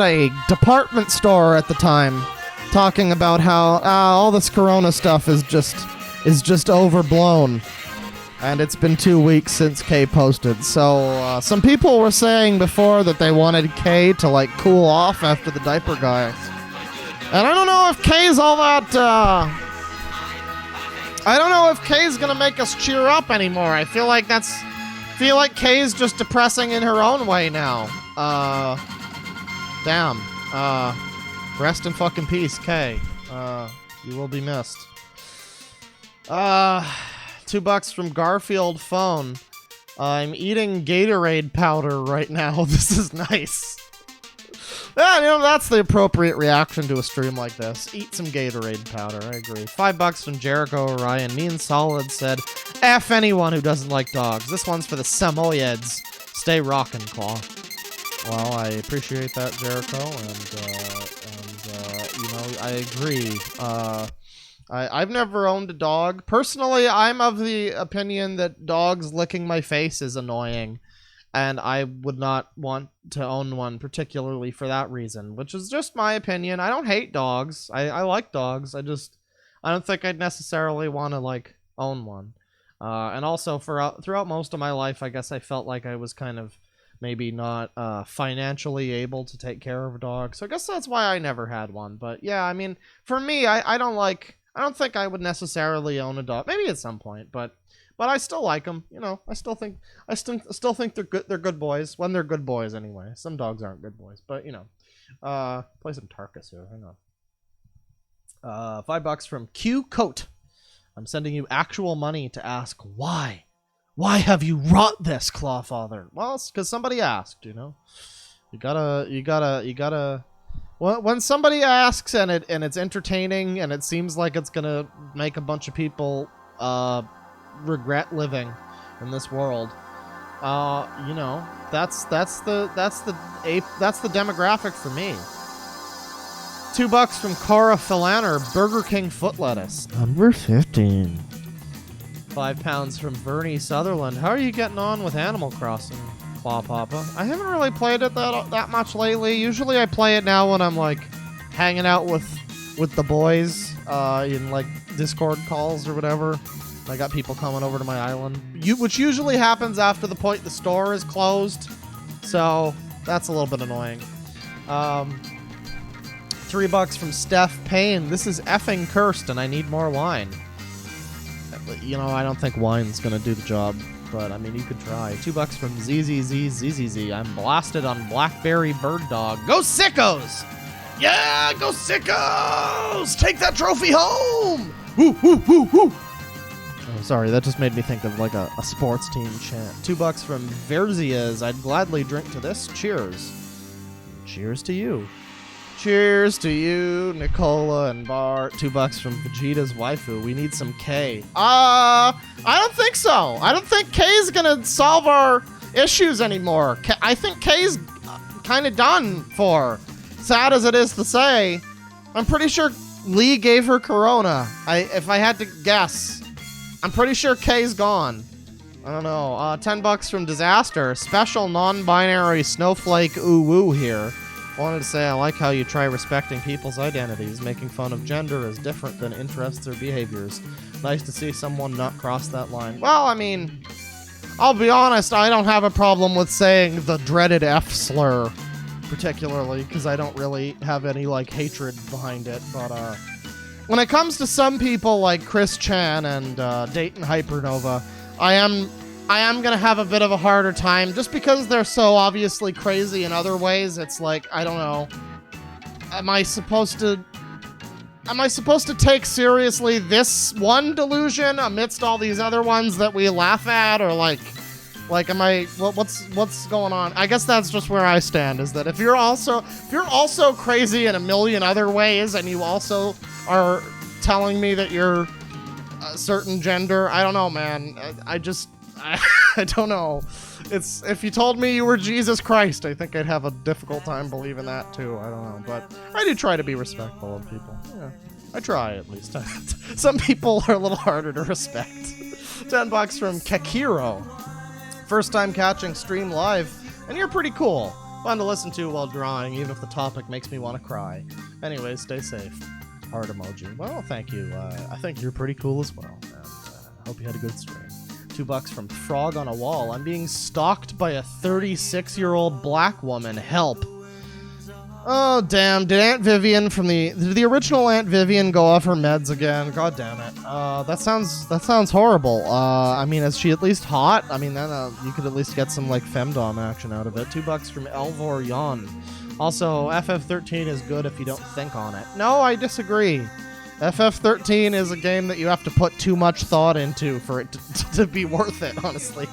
a department store at the time, talking about how all this corona stuff is just overblown, and it's been 2 weeks since Kay posted. So some people were saying before that they wanted Kay to like cool off after the diaper guy. And I don't know if Kay's all that, I don't know if Kay's gonna make us cheer up anymore. I feel like Kay's just depressing in her own way now. Damn. Rest in fucking peace, Kay. You will be missed. $2 from Garfield Phone. I'm eating Gatorade powder right now. This is nice. Yeah, you know, that's the appropriate reaction to a stream like this. Eat some Gatorade powder, I agree. $5 from Jericho Orion. Me and Solid said, F anyone who doesn't like dogs. This one's for the Samoyeds. Stay rockin', Claw. Well, I appreciate that, Jericho, and I agree. I've never owned a dog. Personally, I'm of the opinion that dogs licking my face is annoying, and I would not want to own one, particularly for that reason, which is just my opinion. I don't hate dogs. I like dogs. I don't think I'd necessarily want to, like, own one. And also, throughout most of my life, I guess I felt like I was kind of maybe not financially able to take care of a dog. So I guess that's why I never had one. But yeah, I mean, for me, I don't think I would necessarily own a dog. Maybe at some point, but I still like them. You know, I still think they're good. They're good boys when they're good boys. Anyway, some dogs aren't good boys, but you know, play some Tarkus here. Hang on. $5 from Q Coat. I'm sending you actual money to ask why. Why have you wrought this, Clawfather? Well, it's because somebody asked. You know, you gotta. When somebody asks and it's entertaining and it seems like it's gonna make a bunch of people regret living in this world, you know, that's the demographic for me. $2 from Cara Philaner, Burger King foot lettuce.
Number 15.
£5 from Bernie Sutherland. How are you getting on with Animal Crossing, Claw Papa? I haven't really played it that much lately. Usually I play it now when I'm like hanging out with the boys in like Discord calls or whatever. I got people coming over to my island, which usually happens after the point the store is closed. So that's a little bit annoying. $3 from Steph Payne. This is effing cursed and I need more wine. You know, I don't think wine's gonna do the job, but I mean, you could try. $2 from ZZZ. I'm blasted on Blackberry Bird Dog. Go Sickos! Yeah, go Sickos! Take that trophy home! Woo, woo, woo, woo! Oh, sorry, that just made me think of like a sports team chant. $2 from Verzias. I'd gladly drink to this. Cheers. Cheers to you. Cheers to you, Nicola and Bart. $2 from Vegeta's waifu. We need some K. I don't think so. I don't think K's gonna solve our issues anymore. I think K's kind of done for. Sad as it is to say, I'm pretty sure Lee gave her corona. If I had to guess, I'm pretty sure K's gone. I don't know. $10 from Disaster. Special non-binary snowflake ooh-woo here. Wanted to say I like how you try respecting people's identities. Making fun of gender is different than interests or behaviors. Nice to see someone not cross that line. Well, I mean, I'll be honest, I don't have a problem with saying the dreaded F slur, particularly, because I don't really have any, like, hatred behind it. But, when it comes to some people like Chris Chan and Dayton Hypernova, I am gonna have a bit of a harder time just because they're so obviously crazy in other ways. It's like, I don't know. Am I supposed to take seriously this one delusion amidst all these other ones that we laugh at, or like am I what's going on? I guess that's just where I stand, is that if you're also crazy in a million other ways and you also are telling me that you're a certain gender, I don't know, man. I don't know. It's, if you told me you were Jesus Christ, I think I'd have a difficult time believing that too. I don't know, but I do try to be respectful of people. Yeah, I try at least. Some people are a little harder to respect. $10 from Kakiro. First time catching stream live, and you're pretty cool. Fun to listen to while drawing, even if the topic makes me want to cry. Anyways, stay safe. Heart emoji. Well, thank you. I think you're pretty cool as well. And hope you had a good stream. $2 from Frog on a Wall. I'm being stalked by a 36-year-old black woman. Help. Oh, damn. Did Aunt Vivian did the original Aunt Vivian go off her meds again? God damn it. That sounds horrible. I mean, is she at least hot? I mean, then you could at least get some, like, femdom action out of it. $2 from Elvor Yon. Also, FF13 is good if you don't think on it. No, I disagree. FF13 is a game that you have to put too much thought into for it to be worth it, honestly.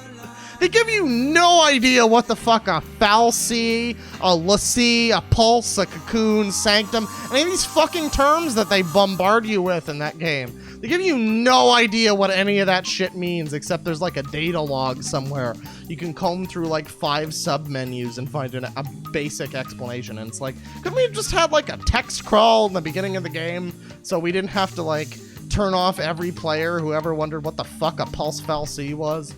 They give you no idea what the fuck a fal'C, a lassie, a pulse, a cocoon, sanctum, any of these fucking terms that they bombard you with in that game. They give you no idea what any of that shit means, except there's like a data log somewhere. You can comb through like 5 sub-menus and find a basic explanation. And it's like, couldn't we have just had like a text crawl in the beginning of the game so we didn't have to like turn off every player who ever wondered what the fuck a pulse fal'C was?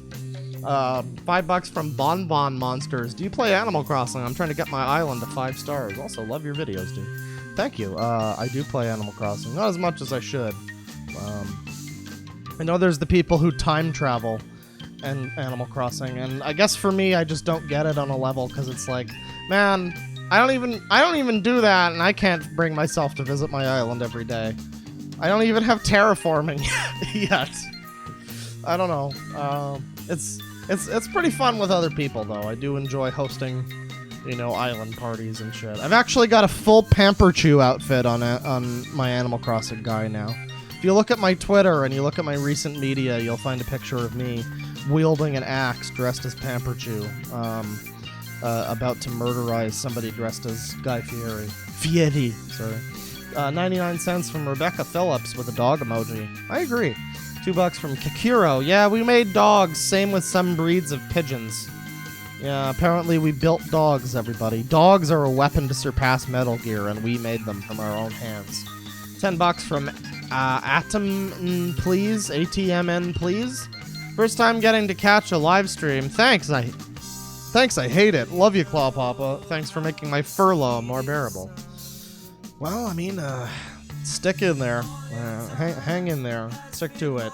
$5 from Bon Bon Monsters. Do you play Animal Crossing? I'm trying to get my island to 5 stars. Also, love your videos, dude. Thank you. I do play Animal Crossing. Not as much as I should. I know there's the people who time travel in Animal Crossing, and I guess for me, I just don't get it on a level, because it's like, man, I don't even do that, and I can't bring myself to visit my island every day. I don't even have terraforming yet. I don't know. It's pretty fun with other people, though. I do enjoy hosting, you know, island parties and shit. I've actually got a full Pamperchu outfit on my Animal Crossing guy now. If you look at my Twitter and you look at my recent media, you'll find a picture of me wielding an axe dressed as Pamperchu, about to murderize somebody dressed as Guy Fieri. Sorry. 99 cents from Rebecca Phillips with a dog emoji. I agree. $2 from Kakiro. Yeah, we made dogs. Same with some breeds of pigeons. Yeah, apparently we built dogs, everybody. Dogs are a weapon to surpass Metal Gear, and we made them from our own hands. $10 from Atom, please. ATMN, please. First time getting to catch a live stream. Thanks, I hate it. Love you, Claw Papa. Thanks for making my furlough more bearable. Well, I mean, stick in there. Hang in there. Stick to it.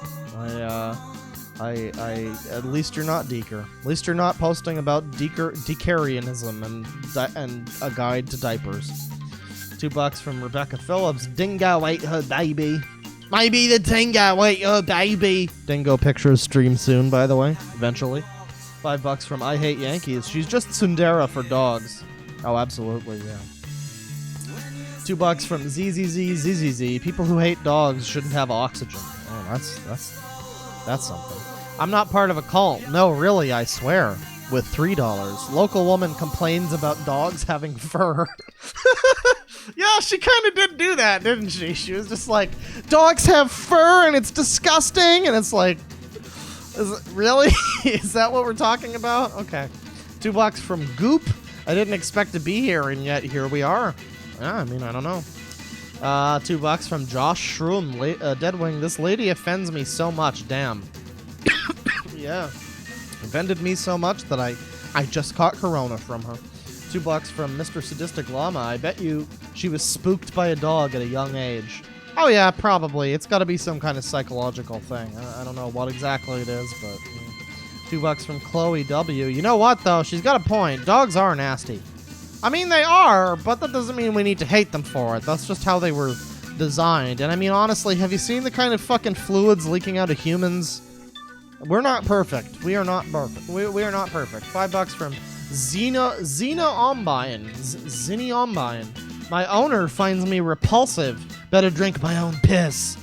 At least you're not Deeker. At least you're not posting about Deekerianism and a guide to diapers. $2 from Rebecca Phillips. Dingo ate her baby. Maybe the dingo ate her baby. Dingo pictures stream soon, by the way. Eventually. $5 from I Hate Yankees. She's just tsundere for dogs. Oh, absolutely, yeah. $2 from ZZZ. People who hate dogs shouldn't have oxygen. Oh, that's something. I'm not part of a cult. No, really, I swear. With $3. Local woman complains about dogs having fur. Yeah, she kind of did do that, didn't she? She was just like, dogs have fur and it's disgusting. And it's like, really? Is that what we're talking about? Okay. $2 from Goop. I didn't expect to be here, and yet here we are. Yeah, I mean, I don't know. $2 from Josh Shroom. Deadwing, this lady offends me so much. Damn. Yeah. Offended me so much that I just caught corona from her. $2 from Mr. Sadistic Llama. I bet you she was spooked by a dog at a young age. Oh yeah, probably. It's got to be some kind of psychological thing. I don't know what exactly it is, but... $2 from Chloe W. You know what, though? She's got a point. Dogs are nasty. I mean, they are, but that doesn't mean we need to hate them for it. That's just how they were designed. And I mean, honestly, have you seen the kind of fucking fluids leaking out of humans? We're not perfect. We are not perfect. We are not perfect. $5 from Xena Ombine. Zinny Ombine. My owner finds me repulsive. Better drink my own piss.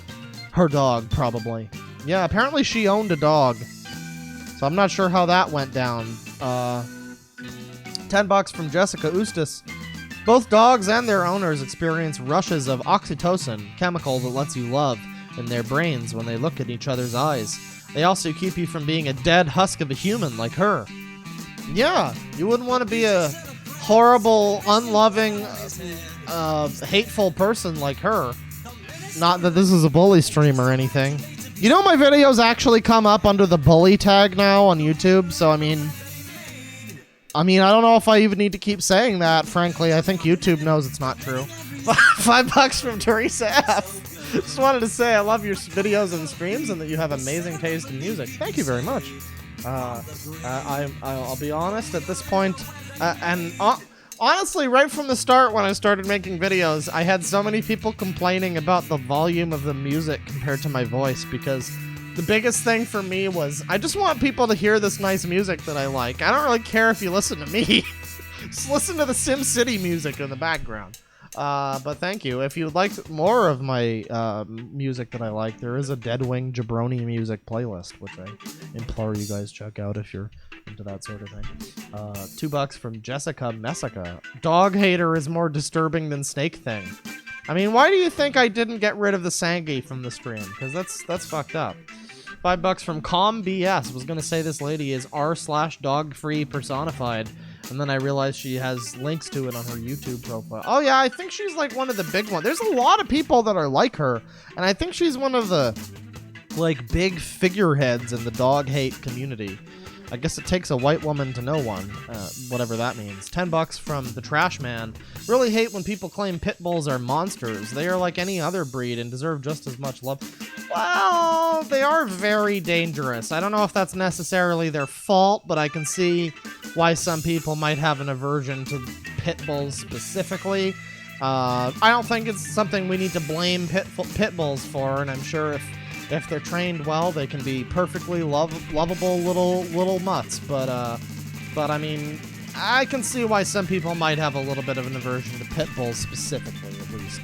Her dog, probably. Yeah, apparently she owned a dog. So I'm not sure how that went down. $10 from Jessica Eustis. Both dogs and their owners experience rushes of oxytocin, chemical that lets you love, in their brains when they look at each other's eyes. They also keep you from being a dead husk of a human like her. Yeah, you wouldn't want to be a horrible, unloving, hateful person like her. Not that this is a bully stream or anything. You know, my videos actually come up under the bully tag now on YouTube, so I mean, I don't know if I even need to keep saying that, frankly. I think YouTube knows it's not true. $5 from Teresa F. Just wanted to say I love your videos and streams and that you have amazing taste in music. Thank you very much. I'll be honest, at this point, honestly, right from the start when I started making videos, I had so many people complaining about the volume of the music compared to my voice, because the biggest thing for me was I just want people to hear this nice music that I like. I don't really care if you listen to me. Just listen to the SimCity music in the background. But thank you. If you'd like more of my music that I like, there is a Deadwing Jabroni music playlist, which I implore you guys check out if you're into that sort of thing. $2 from Jessica Messica. Dog hater is more disturbing than snake thing. I mean, why do you think I didn't get rid of the Sangi from the stream? Because that's fucked up. $5 from Calm BS. Was gonna say this lady is r/dog free personified, and then I realized she has links to it on her YouTube profile. Oh yeah, I think she's like one of the big ones. There's a lot of people that are like her, and I think she's one of the like big figureheads in the dog hate community. I guess it takes a white woman to know one, whatever that means. $10 from the Trash Man. Really hate when people claim pit bulls are monsters. They are like any other breed and deserve just as much love. Well, they are very dangerous. I don't know if that's necessarily their fault, but I can see why some people might have an aversion to pit bulls specifically. I don't think it's something we need to blame pit bulls for, and I'm sure if they're trained well, they can be perfectly lovable little mutts. But I mean, I can see why some people might have a little bit of an aversion to pit bulls specifically, at least.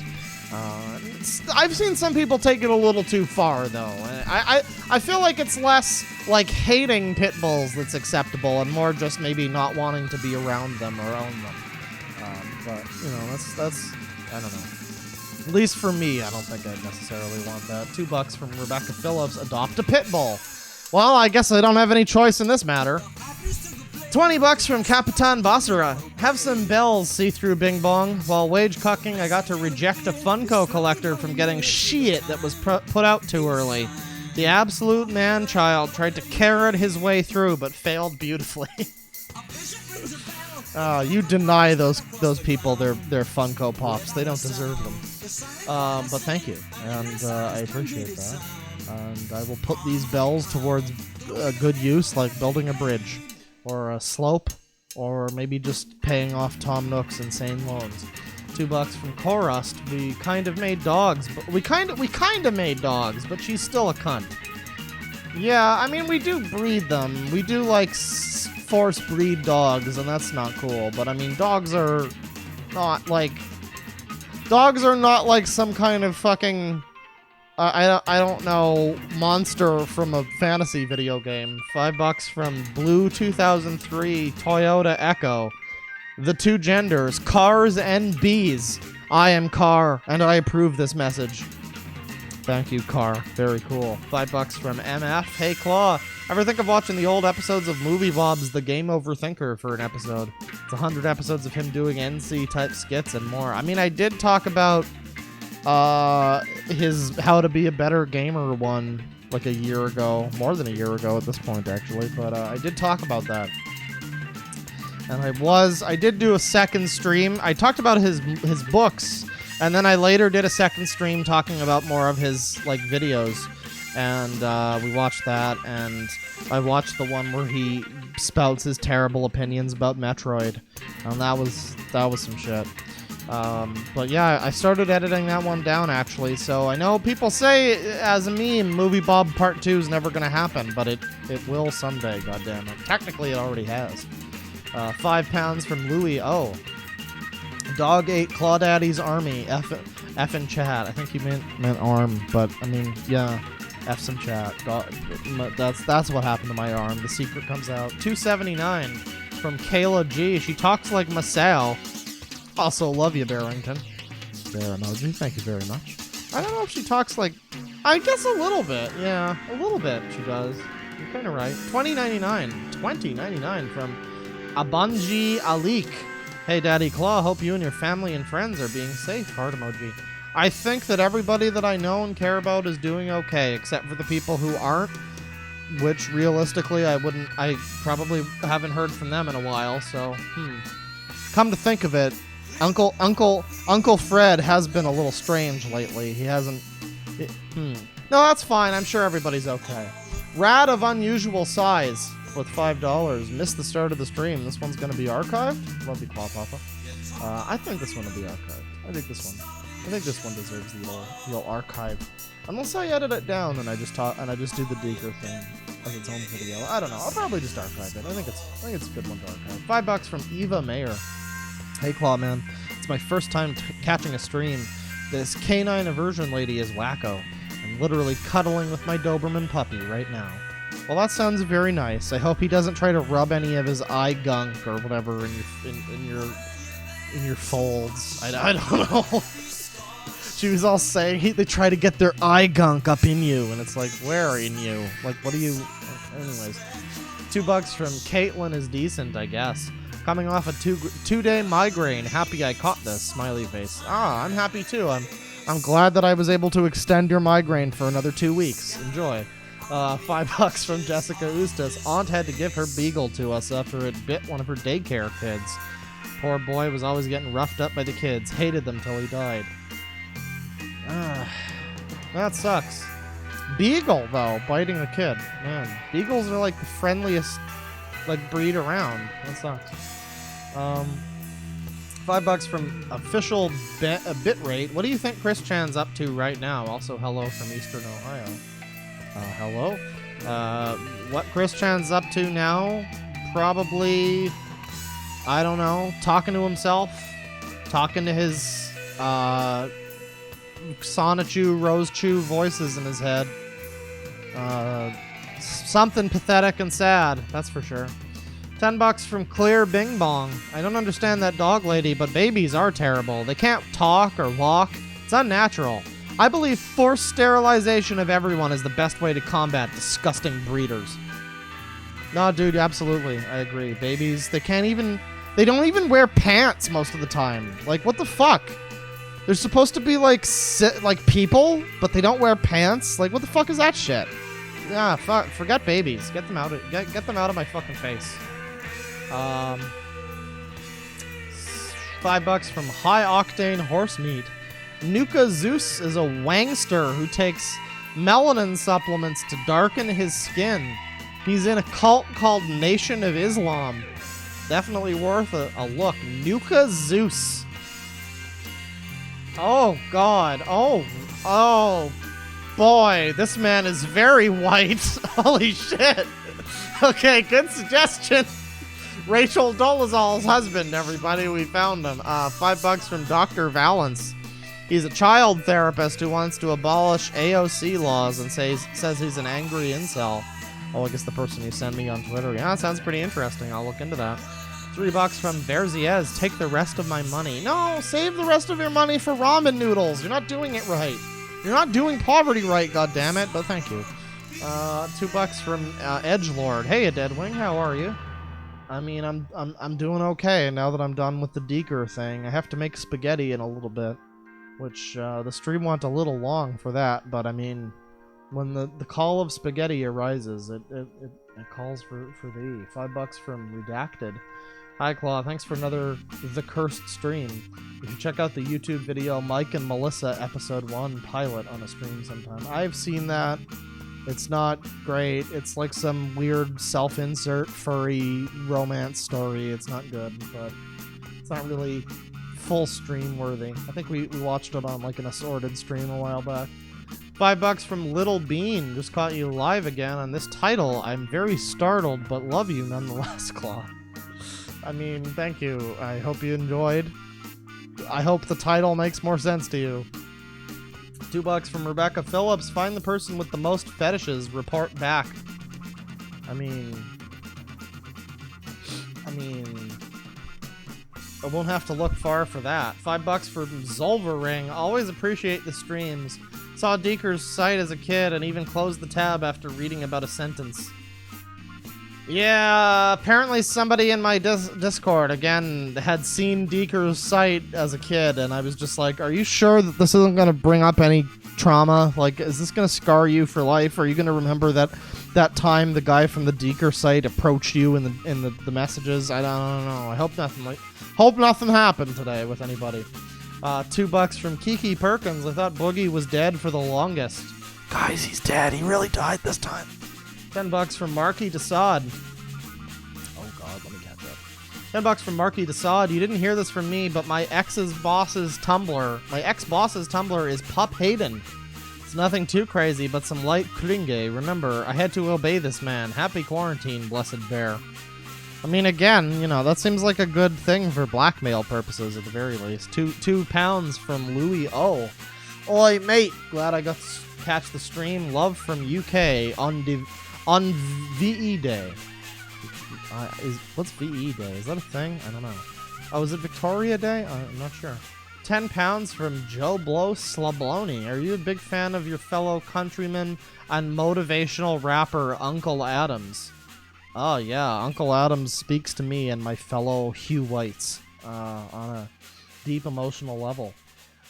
I've seen some people take it a little too far, though. I feel like it's less like hating pit bulls that's acceptable, and more just maybe not wanting to be around them or own them. But you know, that's I don't know. At least for me, I don't think I necessarily want that. $2 from Rebecca Phillips. Adopt a pit bull. Well, I guess I don't have any choice in this matter. $20 from Capitan Basara. Have some bells, see-through Bing Bong. While wage cucking, I got to reject a Funko collector from getting shit that was put out too early. The absolute man-child tried to carrot his way through, but failed beautifully. You deny those people their Funko Pops. They don't deserve them. But thank you, and I appreciate that. And I will put these bells towards good use, like building a bridge, or a slope, or maybe just paying off Tom Nook's insane loans. $2 from Korust. We kind of made dogs, but we kind of made dogs, but she's still a cunt. Yeah, I mean, we do breed them. We do like force breed dogs, and that's not cool. But I mean, dogs are not like some kind of fucking I don't know, monster from a fantasy video game. $5 from Blue 2003 Toyota Echo. The two genders, cars and bees. I am Car, and I approve this message. Thank you, Car. Very cool. $5 from MF. Hey, Claw. Ever think of watching the old episodes of Movie Bob's The Game Over Thinker for an episode? It's 100 episodes of him doing NC-type skits and more. I mean, I did talk about his How to Be a Better Gamer one like a year ago. More than a year ago at this point, actually. But I did talk about that. And I did do a second stream. I talked about his books, and then I later did a second stream talking about more of his like videos. And we watched that, and I watched the one where he spouts his terrible opinions about Metroid, and that was some shit. But yeah, I started editing that one down, actually, so I know people say as a meme, Movie Bob Part 2 is never gonna happen, but it will someday, goddammit. Technically, it already has. £5 from Louis O. Dog ate Clawdaddy's army. F in chat. I think he meant arm, but I mean, yeah. F some chat. That's what happened to my arm. The secret comes out. $2.79 from Kayla G. She talks like Masao. Also love you, Barrington. Bear emoji. Thank you very much. I don't know if she talks like... I guess a little bit. Yeah, a little bit she does. You're kind of right. $20.99 from Abanji Alik. Hey, Daddy Claw. Hope you and your family and friends are being safe. Heart emoji. I think that everybody that I know and care about is doing okay, except for the people who aren't, which realistically I probably haven't heard from them in a while, so, Come to think of it, Uncle Fred has been a little strange lately. He hasn't, No, that's fine, I'm sure everybody's okay. Rad of unusual size with $5. Missed the start of the stream. This one's gonna be archived? Love you, Claw Papa. I think this one will be archived. I think this one deserves the little archive. Unless I edit it down and I just do the Deeker thing as its own video. I don't know. I'll probably just archive it. I think it's a good one to archive. $5 from Eva Mayer. Hey, Claw Man. It's my first time catching a stream. This canine aversion lady is wacko. I'm literally cuddling with my Doberman puppy right now. Well, that sounds very nice. I hope he doesn't try to rub any of his eye gunk or whatever in your folds. I don't know. She was all saying they try to get their eye gunk up in you, and it's like, where in you? Like, what do you? Anyways, $2 from Caitlin is decent, I guess. Coming off a two-day migraine. Happy I caught this. Smiley face. Ah, I'm happy too. I'm glad that I was able to extend your migraine for another 2 weeks. Enjoy. $5 from Jessica Ustas. Aunt had to give her beagle to us after it bit one of her daycare kids. Poor boy was always getting roughed up by the kids. Hated them till he died. That sucks. Beagle, though, biting a kid. Man, beagles are like the friendliest breed around. That sucks. $5 from official bitrate. What do you think Chris Chan's up to right now? Also, hello from Eastern Ohio. Hello. What Chris Chan's up to now? Probably, I don't know, talking to himself, talking to his Sonichu, Rosechu voices in his head. Something pathetic and sad, that's for sure. $10 from Clear Bing Bong. I don't understand that dog lady, but babies are terrible. They can't talk or walk. It's unnatural. I believe forced sterilization of everyone is the best way to combat disgusting breeders. No, dude, absolutely. I agree. Babies, they don't even wear pants most of the time. Like, what the fuck? They're supposed to be like people, but they don't wear pants? Like, what the fuck is that shit? Yeah, fuck, forget babies. Get them out of my fucking face. $5 from High Octane Horse Meat. Nuka Zeus is a wangster who takes melanin supplements to darken his skin. He's in a cult called Nation of Islam. Definitely worth a look. Nuka Zeus. Oh, God. Oh, boy. This man is very white. Holy shit. Okay, good suggestion. Rachel Dolezal's husband, everybody. We found him. $5 from Dr. Valance. He's a child therapist who wants to abolish AOC laws and says he's an angry incel. Oh, I guess the person you send me on Twitter. Yeah, that sounds pretty interesting. I'll look into that. $3 from Verziez. Take the rest of my money. No, save the rest of your money for ramen noodles. You're not doing it right. You're not doing poverty right, goddammit. But thank you. $2 from Edgelord. Hey, Deadwing, how are you? I mean, I'm doing okay now that I'm done with the Deeker thing. I have to make spaghetti in a little bit, which the stream went a little long for that. But I mean, when the call of spaghetti arises, it calls for thee. $5 from Redacted. Hi, Claw. Thanks for another The Cursed stream. You should check out the YouTube video Mike and Melissa Episode 1 pilot on a stream sometime. I've seen that. It's not great. It's like some weird self-insert furry romance story. It's not good, but it's not really full stream worthy. I think we watched it on like an assorted stream a while back. $5 from Little Bean. Just caught you live again on this title. I'm very startled, but love you nonetheless, Claw. I mean, thank you. I hope you enjoyed. I hope the title makes more sense to you. $2 from Rebecca Phillips. Find the person with the most fetishes. Report back. I mean, I won't have to look far for that. $5 for Zolvering. Always appreciate the streams. Saw Deeker's site as a kid and even closed the tab after reading about a sentence. Yeah, apparently somebody in my Discord, again, had seen Deeker's site as a kid, and I was just like, are you sure that this isn't going to bring up any trauma? Like, is this going to scar you for life? Are you going to remember that time the guy from the Deeker site approached you in the messages? I don't know. I hope nothing happened today with anybody. $2 from Kiki Perkins. I thought Boogie was dead for the longest.
Guys, he's dead. He really died this time.
$10 from Marky Desaad. Oh god, let me catch up. $10 from Marky Desaad. You didn't hear this from me, but my ex-boss's Tumblr is Pup Hayden. It's nothing too crazy, but some light cringe. Remember, I had to obey this man. Happy quarantine, blessed bear. I mean, again, you know, that seems like a good thing for blackmail purposes at the very least. Two pounds from Louis O. Oi, mate. Glad I got to catch the stream. Love from UK on VE Day. What's VE Day? Is that a thing? I don't know. Oh, is it Victoria Day? I'm not sure. 10 pounds from Joe Blow Slabloni. Are you a big fan of your fellow countryman and motivational rapper Uncle Adams? Oh yeah, Uncle Adams speaks to me and my fellow Hugh Whites on a deep emotional level.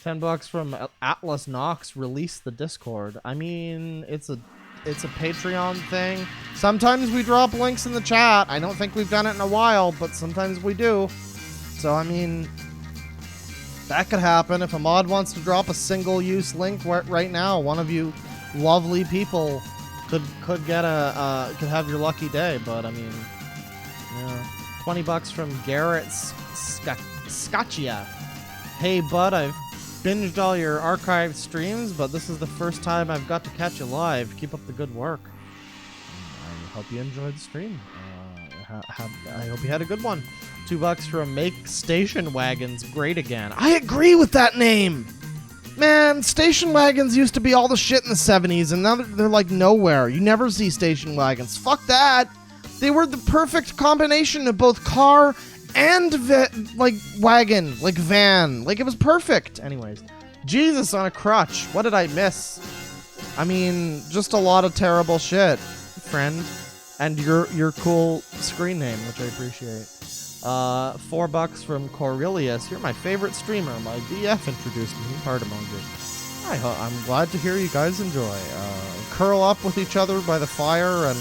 $10 from Atlas Knox. Release the Discord. I mean, it's a Patreon thing. Sometimes we drop links in the chat. I don't think we've done it in a while, but sometimes we do. So I mean, that could happen. If a mod wants to drop a single-use link right now, one of you lovely people could have your lucky day. But I mean, yeah. $20 from Garrett Scotchia. Hey bud, I've binged all your archived streams, but this is the first time I've got to catch you live. Keep up the good work. I hope you enjoyed the stream. I hope you had a good one. $2 from Make Station Wagons Great Again. I agree with that name! Man, station wagons used to be all the shit in the 70s, and now they're like nowhere. You never see station wagons. Fuck that! They were the perfect combination of both car and wagon, like van. Like, it was perfect. Anyways, Jesus on a crutch. What did I miss? I mean, just a lot of terrible shit, friend. And your cool screen name, which I appreciate. $4 from Cornelius. You're my favorite streamer. My BF introduced me. Heart emoji. I'm glad to hear you guys enjoy. Curl up with each other by the fire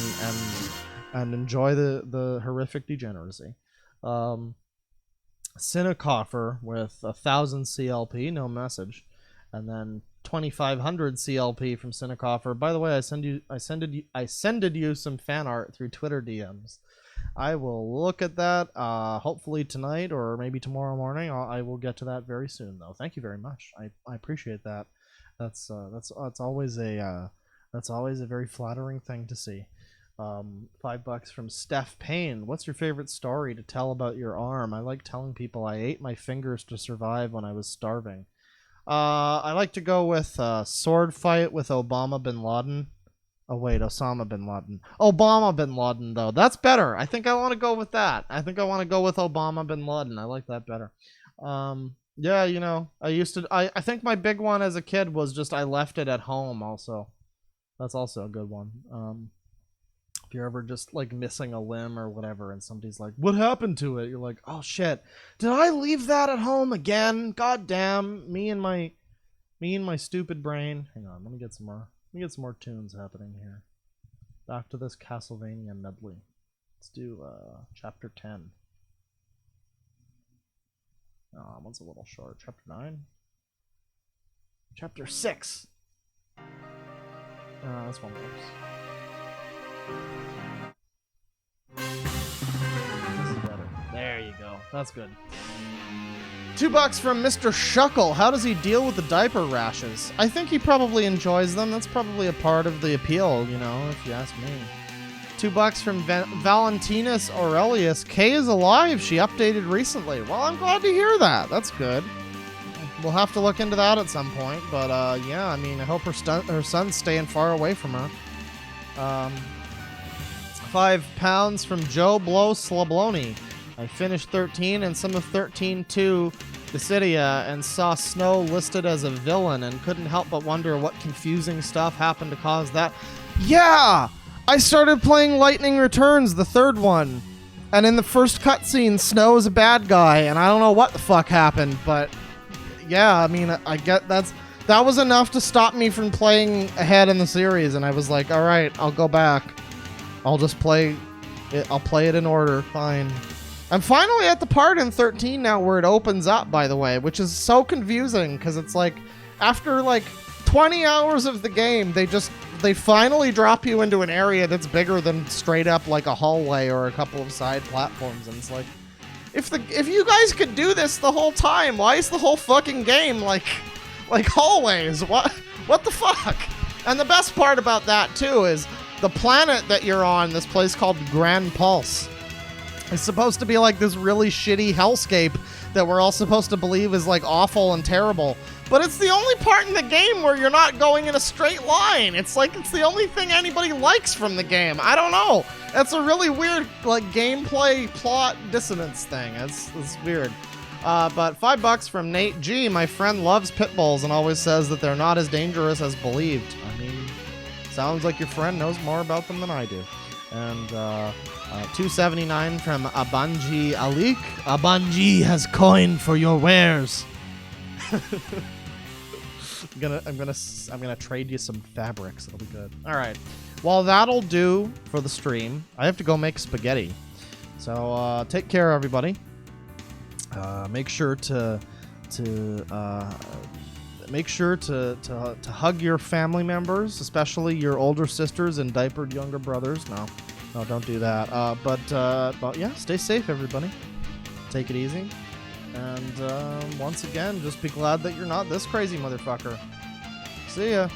and enjoy the horrific degeneracy. Cinecoffer with 1,000 CLP, no message, and then 2,500 CLP from Cinecoffer. By the way, I sended you some fan art through Twitter DMs. I will look at that hopefully tonight or maybe tomorrow morning. I will get to that very soon, though. Thank you very much. I appreciate that. That's always a very flattering thing to see. $5 from Steph Payne. What's your favorite story to tell about your arm? I like telling people I ate my fingers to survive when I was starving. I like to go with sword fight with Obama bin Laden. Oh wait, Osama bin Laden. Obama bin Laden, though. That's better. I think I want to go with that. I think I want to go with Obama bin Laden. I like that better. Yeah, you know, I think my big one as a kid was just I left it at home also. That's also a good one. If you're ever just like missing a limb or whatever and somebody's like, what happened to it? You're like, oh shit, did I leave that at home again? God damn, me and my stupid brain. Hang on, let me get some more tunes happening here. Back to this Castlevania medley. Let's do chapter 10. Oh, one's a little short. Chapter 9. Chapter 6. This one works. This is better. There you go. That's good. $2 from Mr. Shuckle. How does he deal with the diaper rashes? I think he probably enjoys them. That's probably a part of the appeal, you know, if you ask me. $2 from Valentinus Aurelius. Kay is alive. She updated recently. Well, I'm glad to hear that. That's good. We'll have to look into that at some point. But, yeah, I mean, I hope her son's staying far away from her. £5 from Joe Blow Slabloni. I finished 13 and some of 13-2 Dissidia and saw Snow listed as a villain and couldn't help but wonder what confusing stuff happened to cause that. Yeah! I started playing Lightning Returns, the third one. And in the first cutscene, Snow is a bad guy, and I don't know what the fuck happened, but yeah, I mean, I get that was enough to stop me from playing ahead in the series, and I was like, alright, I'll go back. I'll just play it. I'll play it in order. Fine. I'm finally at the part in 13 now where it opens up, by the way, which is so confusing because it's like after like 20 hours of the game, they finally drop you into an area that's bigger than straight up like a hallway or a couple of side platforms, and it's like, if you guys could do this the whole time, why is the whole fucking game like hallways? What the fuck? And the best part about that too is the planet that you're on, this place called Grand Pulse, It's supposed to be like this really shitty hellscape that we're all supposed to believe is like awful and terrible. But it's the only part in the game where you're not going in a straight line. It's like it's the only thing anybody likes from the game. I don't know. That's a really weird like gameplay plot dissonance thing. It's weird. But $5 from Nate G. My friend loves pit bulls and always says that they're not as dangerous as believed. I mean, sounds like your friend knows more about them than I do. And $2.79 from Abanji Alik. Abanji has coin for your wares. I'm gonna trade you some fabrics. It'll be good. All right. Well, that'll do for the stream. I have to go make spaghetti. So take care, everybody. Make sure to hug your family members, especially your older sisters and diapered younger brothers. No, don't do that. But yeah, stay safe, everybody. Take it easy. And once again, just be glad that you're not this crazy motherfucker. See ya.